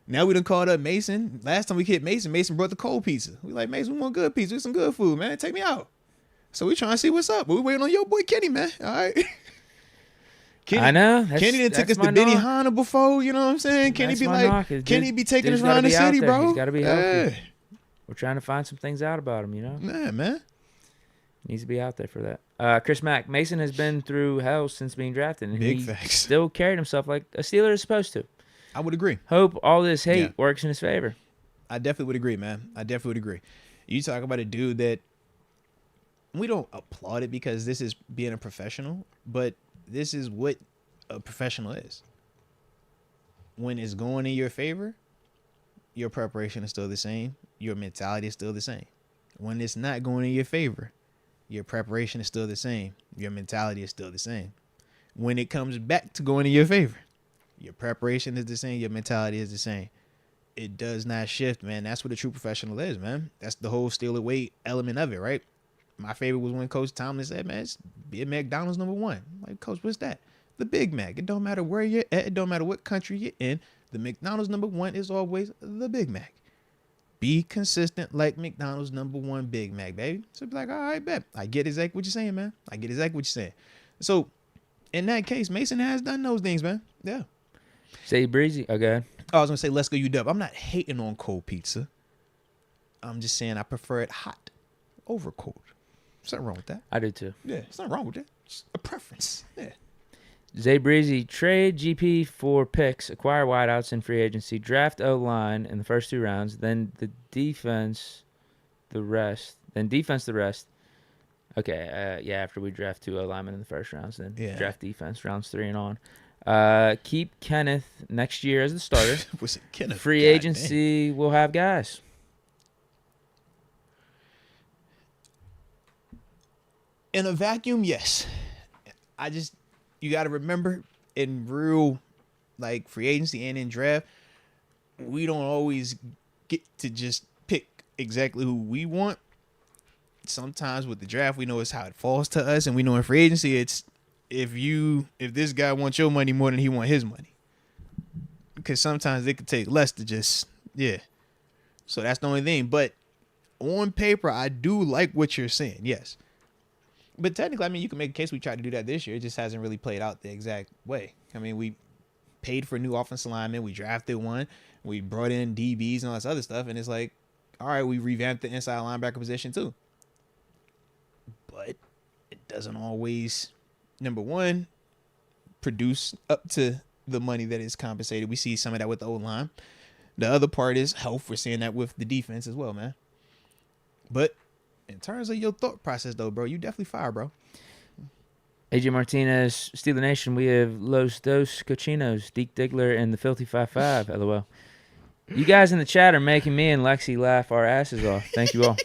Now we done called up Mason. Last time we hit Mason brought the cold pizza. We like, Mason, we want good pizza. We some good food, man. Take me out. So we trying to see what's up. But we waiting on your boy Kenny, man. All right. I know. Kenny done took us to Benihana before, you know what I'm saying? Kenny be like, Kenny be taking us around the city, bro. He's got to be healthy. We're trying to find some things out about him, you know? Yeah, man. Needs to be out there for that. Chris Mack, Mason has been through hell since being drafted, and Big he facts. still carried himself like a Steeler is supposed to. I would agree. Hope all this hate works in his favor. I definitely would agree, man. I definitely would agree. You talk about a dude that we don't applaud it because this is being a professional, but this is what a professional is. When it's going in your favor, your preparation is still the same. Your mentality is still the same. When it's not going in your favor, your preparation is still the same. Your mentality is still the same. When it comes back to going in your favor, your preparation is the same. Your mentality is the same. It does not shift, man. That's what a true professional is, man. That's the whole steal away element of it, right? My favorite was when Coach Tomlin said, man, it's be a McDonald's number 1. I'm like, Coach, what's that? The Big Mac. It don't matter where you're at. It don't matter what country you're in. The McDonald's number 1 is always the Big Mac. Be consistent like McDonald's number 1 Big Mac, baby. So be like, all right, bet. I get exactly what you're saying, man. I get exactly what you're saying. So in that case, Mason has done those things, man. Yeah. Say breezy. Okay. I was going to say, let's go UW. I'm not hating on cold pizza. I'm just saying I prefer it hot over cold. There's nothing wrong with that. I do too. Yeah, there's nothing wrong with that. It's a preference. Yeah. Zay Breezy, trade GP for picks, acquire wideouts in free agency, draft O-line in the first 2 rounds, then defense the rest. Okay, after we draft 2 O-linemen in the first rounds, then draft defense rounds 3 and on. Keep Kenneth next year as the starter. Was it Kenneth? Free God agency will have guys. In a vacuum, yes. You got to remember, in real, like, free agency and in draft, we don't always get to just pick exactly who we want. Sometimes with the draft, we know it's how it falls to us, and we know in free agency, it's if this guy wants your money more than he want his money. Because sometimes it could take less to just, yeah. So that's the only thing. But on paper, I do like what you're saying, yes. But technically, I mean, you can make a case we tried to do that this year. It just hasn't really played out the exact way. I mean, we paid for a new offensive lineman. We drafted one. We brought in DBs and all this other stuff. And it's like, all right, we revamped the inside linebacker position too. But it doesn't always, number one, produce up to the money that is compensated. We see some of that with the O-line. The other part is health. We're seeing that with the defense as well, man. But in terms of your thought process, though, bro, you definitely fire, bro. AJ Martinez, Steeler Nation, we have Los Dos Cochinos, Deke Diggler, and the Filthy 55, LOL. You guys in the chat are making me and Lexi laugh our asses off. Thank you all.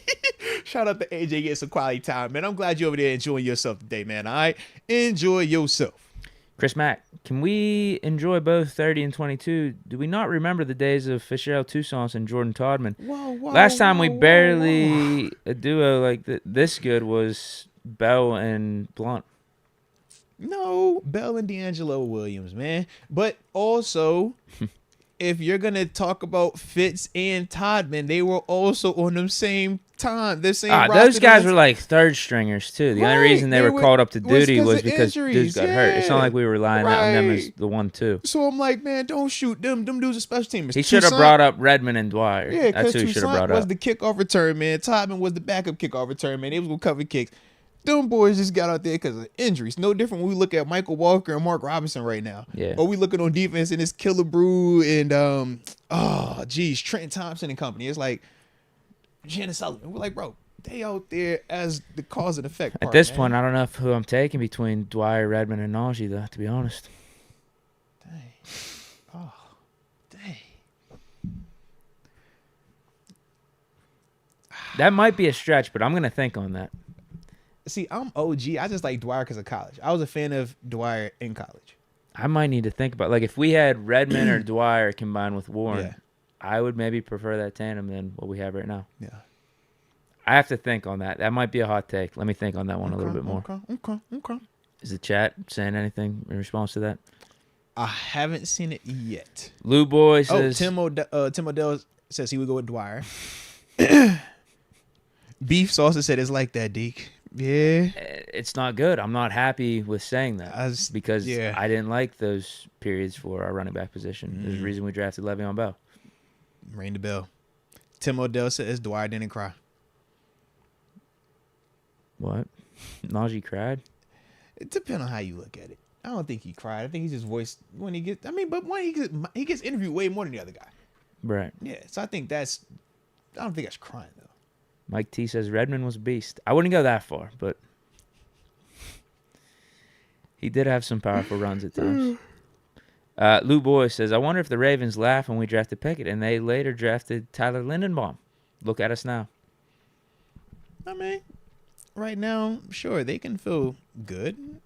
Shout out to AJ getting some quality time, man. I'm glad you're over there enjoying yourself today, man. All right? Enjoy yourself. Chris Mack, can we enjoy both 30 and 22? Do we not remember the days of Fitzgerald Toussaint and Jordan Todman? Last time we barely a duo like this good was Bell and Blunt. No, Bell and D'Angelo Williams, man. But also, if you're going to talk about Fitz and Todman, they were also on the same time. The same those guys were like third stringers, too. The only reason they were called up to duty was because dudes got hurt. It's not like we were relying on them as the 1-2. So I'm like, man, don't shoot them. Them dudes are special teamers. He should have brought up Redmond and Dwyer. Yeah, that's who he should have brought up. was the kickoff return man. Todman was the backup kickoff return man. They was going to cover kicks. Them boys just got out there because of injuries. No different when we look at Michael Walker and Mark Robinson right now. Yeah. Or we looking on defense and it's Killebrew and Trent Thompson and company. It's like Janice Sullivan. We're like, bro, they out there as the cause and effect part, At this man. point, I don't know who I'm taking between Dwyer, Redmond, and Najee, though, to be honest. Dang. Oh, dang. That might be a stretch, but I'm going to think on that. See, I'm OG. I just like Dwyer because of college. I was a fan of Dwyer in college. I might need to think about, like, if we had Redmond or Dwyer combined with Warren, I would maybe prefer that tandem than what we have right now. Yeah. I have to think on that. That might be a hot take. Let me think on that one a little bit more. Okay. Is the chat saying anything in response to that? I haven't seen it yet. Lou Boy says... Tim Odell says he would go with Dwyer. Beef Saucer said it's like that, Deke. Yeah. It's not good. I'm not happy with saying that because I didn't like those periods for our running back position. There's a reason we drafted Le'Veon Bell. Ring the bell. Tim Odell says Dwyer didn't cry. What? Najee cried? It depends on how you look at it. I don't think he cried. I think he just voiced when he gets. I mean, but when he gets interviewed way more than the other guy. Right. Yeah. So I don't think that's crying though. Mike T says Redmond was a beast. I wouldn't go that far, but he did have some powerful runs at times. Lou Boy says, I wonder if the Ravens laugh when we drafted Pickett and they later drafted Tyler Lindenbaum. Look at us now. I mean, right now, sure, they can feel good.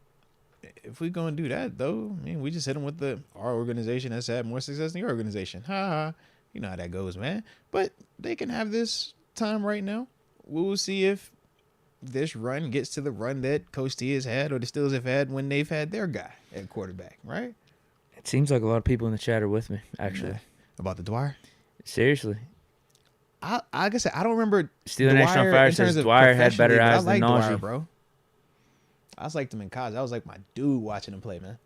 If we're going to do that, though, I mean, we just hit them with our organization has had more success than your organization. Ha ha. You know how that goes, man. But they can have this time right now. We'll see if this run gets to the run that Coach T has had or the Steelers have had when they've had their guy at quarterback, right? It seems like a lot of people in the chat are with me, actually. Yeah. About the Dwyer? Seriously. Like I said, I don't remember Steeler Nation on Fire says Dwyer had better eyes than Najee. Dwyer, bro. I was like him in college. I was like my dude watching him play, man.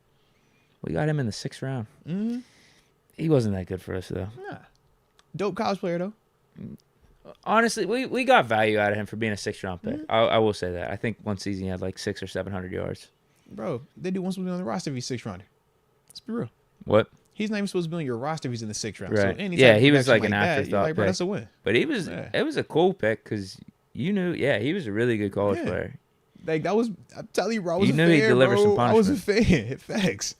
We got him in the 6th round. Mm-hmm. He wasn't that good for us, though. Nah. Dope college player, though. Honestly, we got value out of him for being a 6th round pick. Mm-hmm. I will say that. I think one season he had like 600 or 700 yards. Bro, they do want to be on the roster if he's 6th rounder. Let's be real. What? He's not even supposed to be on your roster if he's in the 6th round. Right. So he was like an afterthought pick. Bro, that's a win. But it was a cool pick because you knew, he was a really good college player. Like, that was, I'm telling you, bro, I was you a knew fan, he'd deliver bro. some punishment. I was a fan. Facts.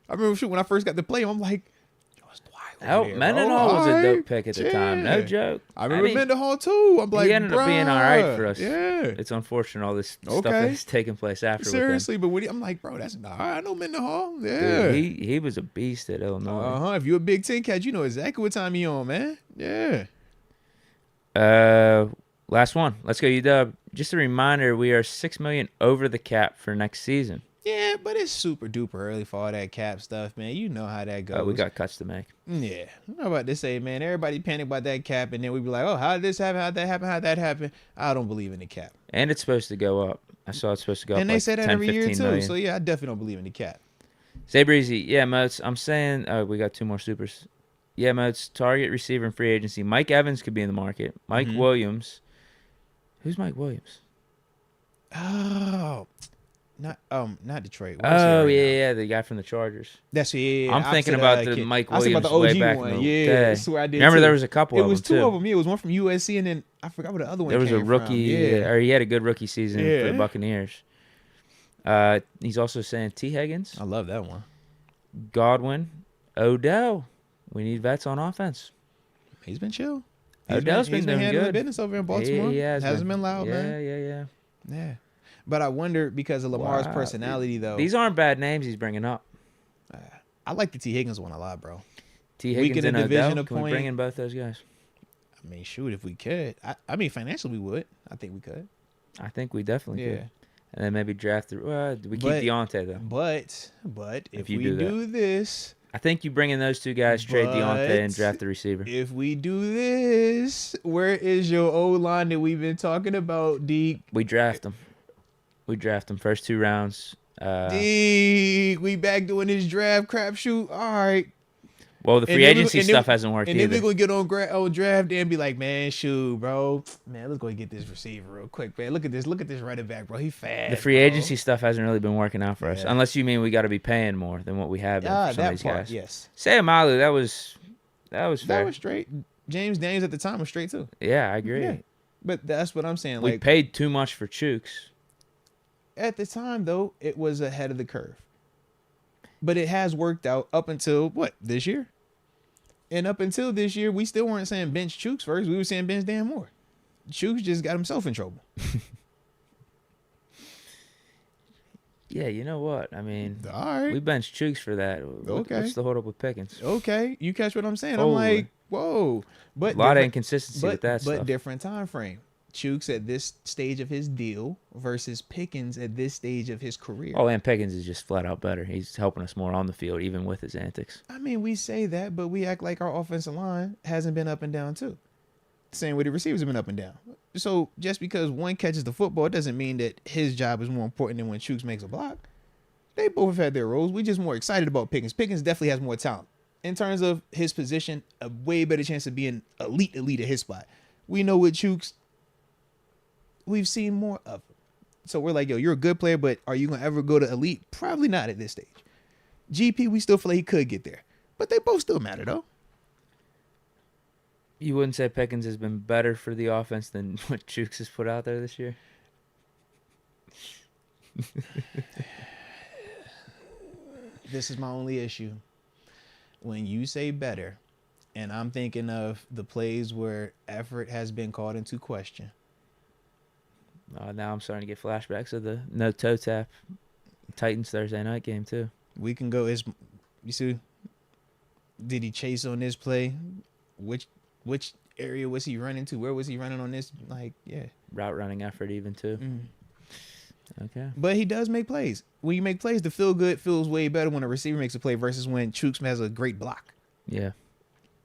I remember when I first got to play him, I'm like, Mendenhall was a dope pick at the time. No joke. I remember Mendenhall too. I'm like, he ended up being all right for us. Yeah. It's unfortunate all this stuff that's taking place after. Seriously, but I'm like, bro, that's not. I know Mendenhall. Yeah. Dude, he was a beast at Illinois. If you're a Big Ten cat, you know exactly what time he on, man. Yeah. Last one. Let's go, UW. Just a reminder, we are $6 million over the cap for next season. Yeah, but it's super duper early for all that cap stuff, man. You know how that goes. We got cuts to make. Yeah. I'm about to say, man, everybody panic about that cap, and then we be like, oh, how did this happen? How'd that happen? How'd that happen? I don't believe in the cap. And it's supposed to go up. I saw it's supposed to go up. And they like say that 10, every year, 15 too. million. So, yeah, I definitely don't believe in the cap. Say Breezy. Yeah, Moats. I'm saying, we got 2 more supers. Yeah, Moats. Target receiver and free agency. Mike Evans could be in the market. Mike Williams. Who's Mike Williams? Oh, not Detroit. Oh, yeah, the guy from the Chargers. That's yeah. I'm thinking about the Mike Williams about the OG way back one. in the Yeah, day. I swear I did. Remember, too. there was a couple of them, It was two too. of them. Yeah, it was one from USC, and then I forgot what the other one. There was a came rookie, from. Yeah. or he had a good rookie season for Yeah. the Buccaneers. He's also saying T. Higgins, I love that one. Godwin, Odell. We need vets on offense. He's been chill. Odell's been doing handling good. business over in Baltimore. He hasn't been loud, man. Yeah. Yeah. But I wonder because of Lamar's Wow. personality, though. These aren't bad names he's bringing up. I like the T. Higgins one a lot, bro. T. We Higgins get a and division Odell. Can we appoint- bring in both those guys? I mean, shoot, if we could. I mean, financially, we would. I think we could. I think we definitely Yeah. could. And then maybe draft the. We keep But- Deontay though. But if you we do that. do this, I think you bring in those 2 guys, trade Deontay, and But- draft the receiver. if we do this, where is your O-line that we've been talking about, Deke? We draft them. First 2 rounds. Deke, we back doing this draft crapshoot. All right. Well, the And free then we- agency and then- stuff hasn't worked And then either. we're going to get on draft day and be like, man, shoot, bro. Man, let's go and get this receiver real quick, man. Look at this running back, bro. He fast, The free bro. agency stuff hasn't really been working out for us, Yeah. unless you mean we got to be paying more than what we have been for some of that these part, guys. yes. Sam Malu, that was fair. That was straight. James Daniels at the time was straight, too. Yeah, I agree. Yeah. But that's what I'm saying. We Like, paid too much for Chooks. at the time, though, it was ahead of the curve. But it has worked out up until, what, this year? And up until this year, we still weren't saying bench Chooks first. We were saying bench Dan Moore. Chooks just got himself in trouble. Yeah, you know what? I mean, All right. we benched Chooks for that. Okay. What's the hold up with Pickens? Okay. You catch what I'm saying? Holy. I'm like, whoa. But A lot of different- inconsistency with that but stuff. different time frame. Chooks at this stage of his deal versus Pickens at this stage of his career. Oh, and Pickens is just flat out better. He's helping us more on the field, even with his antics. I mean, we say that, but we act like our offensive line hasn't been up and down too. Same way the receivers have been up and down. So just because one catches the football doesn't mean that his job is more important than when Chooks makes a block. They both have had their roles. We just more excited about Pickens. Pickens definitely has more talent. In terms of his position, a way better chance of being elite at his spot. We know with Chooks, we've seen more of him. So we're like, yo, you're a good player, but are you going to ever go to elite? Probably not at this stage. GP, we still feel like he could get there. But they both still matter, though. You wouldn't say Pickens has been better for the offense than what Chooks has put out there this year? This is my only issue. When you say better, and I'm thinking of the plays where effort has been called into question. Now I'm starting to get flashbacks of the no toe tap Titans Thursday night game too. We can go. You see, did he chase on this play? Which area was he running to? Where was he running on this? Like, yeah. Route running effort even too. Okay. But he does make plays. When you make plays, the feel good feels way better when a receiver makes a play versus when Chooks has a great block. Yeah.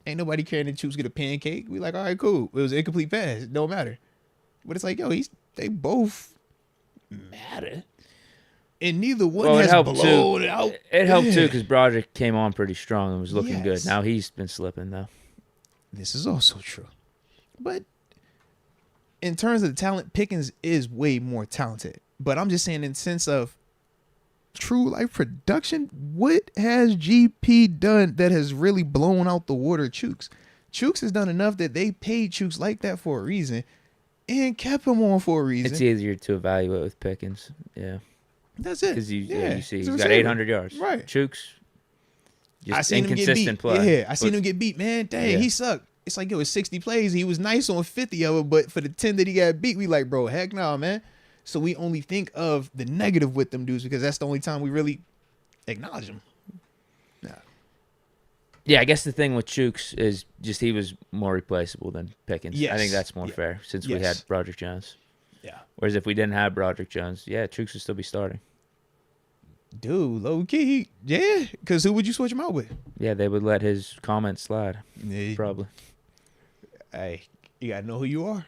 Ain't nobody caring that Chooks get a pancake. We like, all right, cool. It was an incomplete pass. It don't matter. But it's like, yo, they both matter. And neither one has blown it out. It helped too because Broderick came on pretty strong and was looking good. Yes. Now he's been slipping though. This is also true. But in terms of the talent, Pickens is way more talented. But I'm just saying in sense of true life production, what has GP done that has really blown out the water Chooks? Chooks has done enough that they paid Chooks like that for a reason and kept him on for a reason. It's easier to evaluate with Pickens. Yeah. That's it. Because you see He's he's a got receiver. 800 yards. Right. Chooks, I just seen him get beat. inconsistent play. Yeah, I seen him get beat, man. Dang, Yeah. he sucked. It's like it was 60 plays. He was nice on 50 of them, but for the 10 that he got beat, we like, bro, heck no, man. So we only think of the negative with them dudes because that's the only time we really acknowledge them. Yeah, I guess the thing with Chooks is just he was more replaceable than Pickens. I Yes. think that's more fair since we had Yes. Broderick Jones. Yeah. Whereas if we didn't have Broderick Jones, Chooks would still be starting. Dude, low key, yeah. Because who would you switch him out with? Yeah, they would let his comments slide. Yeah, Probably. hey, you gotta know who you are.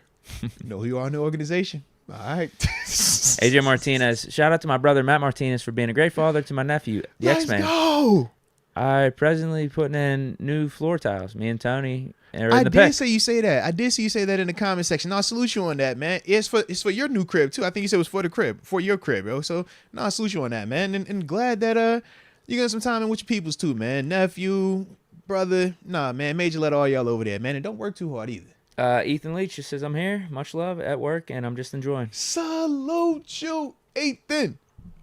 Know who you are in the organization. All right. AJ Martinez. Shout out to my brother Matt Martinez for being a great father to my nephew, the Let's X-Man. go. I presently putting in new floor tiles. Me and Tony are in I the did pack. say you say that. I did see you say that in the comment section. No, I salute you on that, man. It's for your new crib too. I think you said it was for the crib, for your crib, yo. So no, I salute you on that, man. And glad that you got some time in with your peoples too, man. Nephew, brother. Nah, man. Major let all y'all over there, man. And don't work too hard either. Ethan Leach just says, I'm here. Much love at work, and I'm just enjoying. Salute you, Ethan.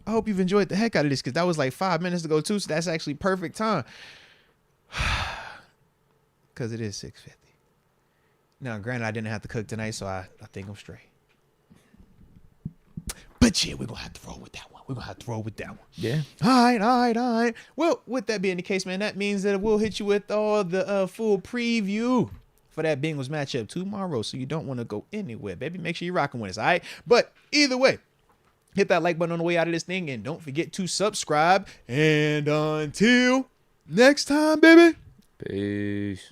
I hope you've enjoyed the heck out of this because that was like 5 minutes ago too. So that's actually perfect time. Because it is 6:50. Now, granted, I didn't have to cook tonight, so I think I'm straight. But yeah, we're going to have to roll with that one. Yeah. All right. Well, with that being the case, man, that means that we'll hit you with all the full preview for that Bengals matchup tomorrow. So you don't want to go anywhere, baby. Make sure you're rocking with us, all right? But either way, hit that like button on the way out of this thing, and don't forget to subscribe. And until next time, baby. Peace.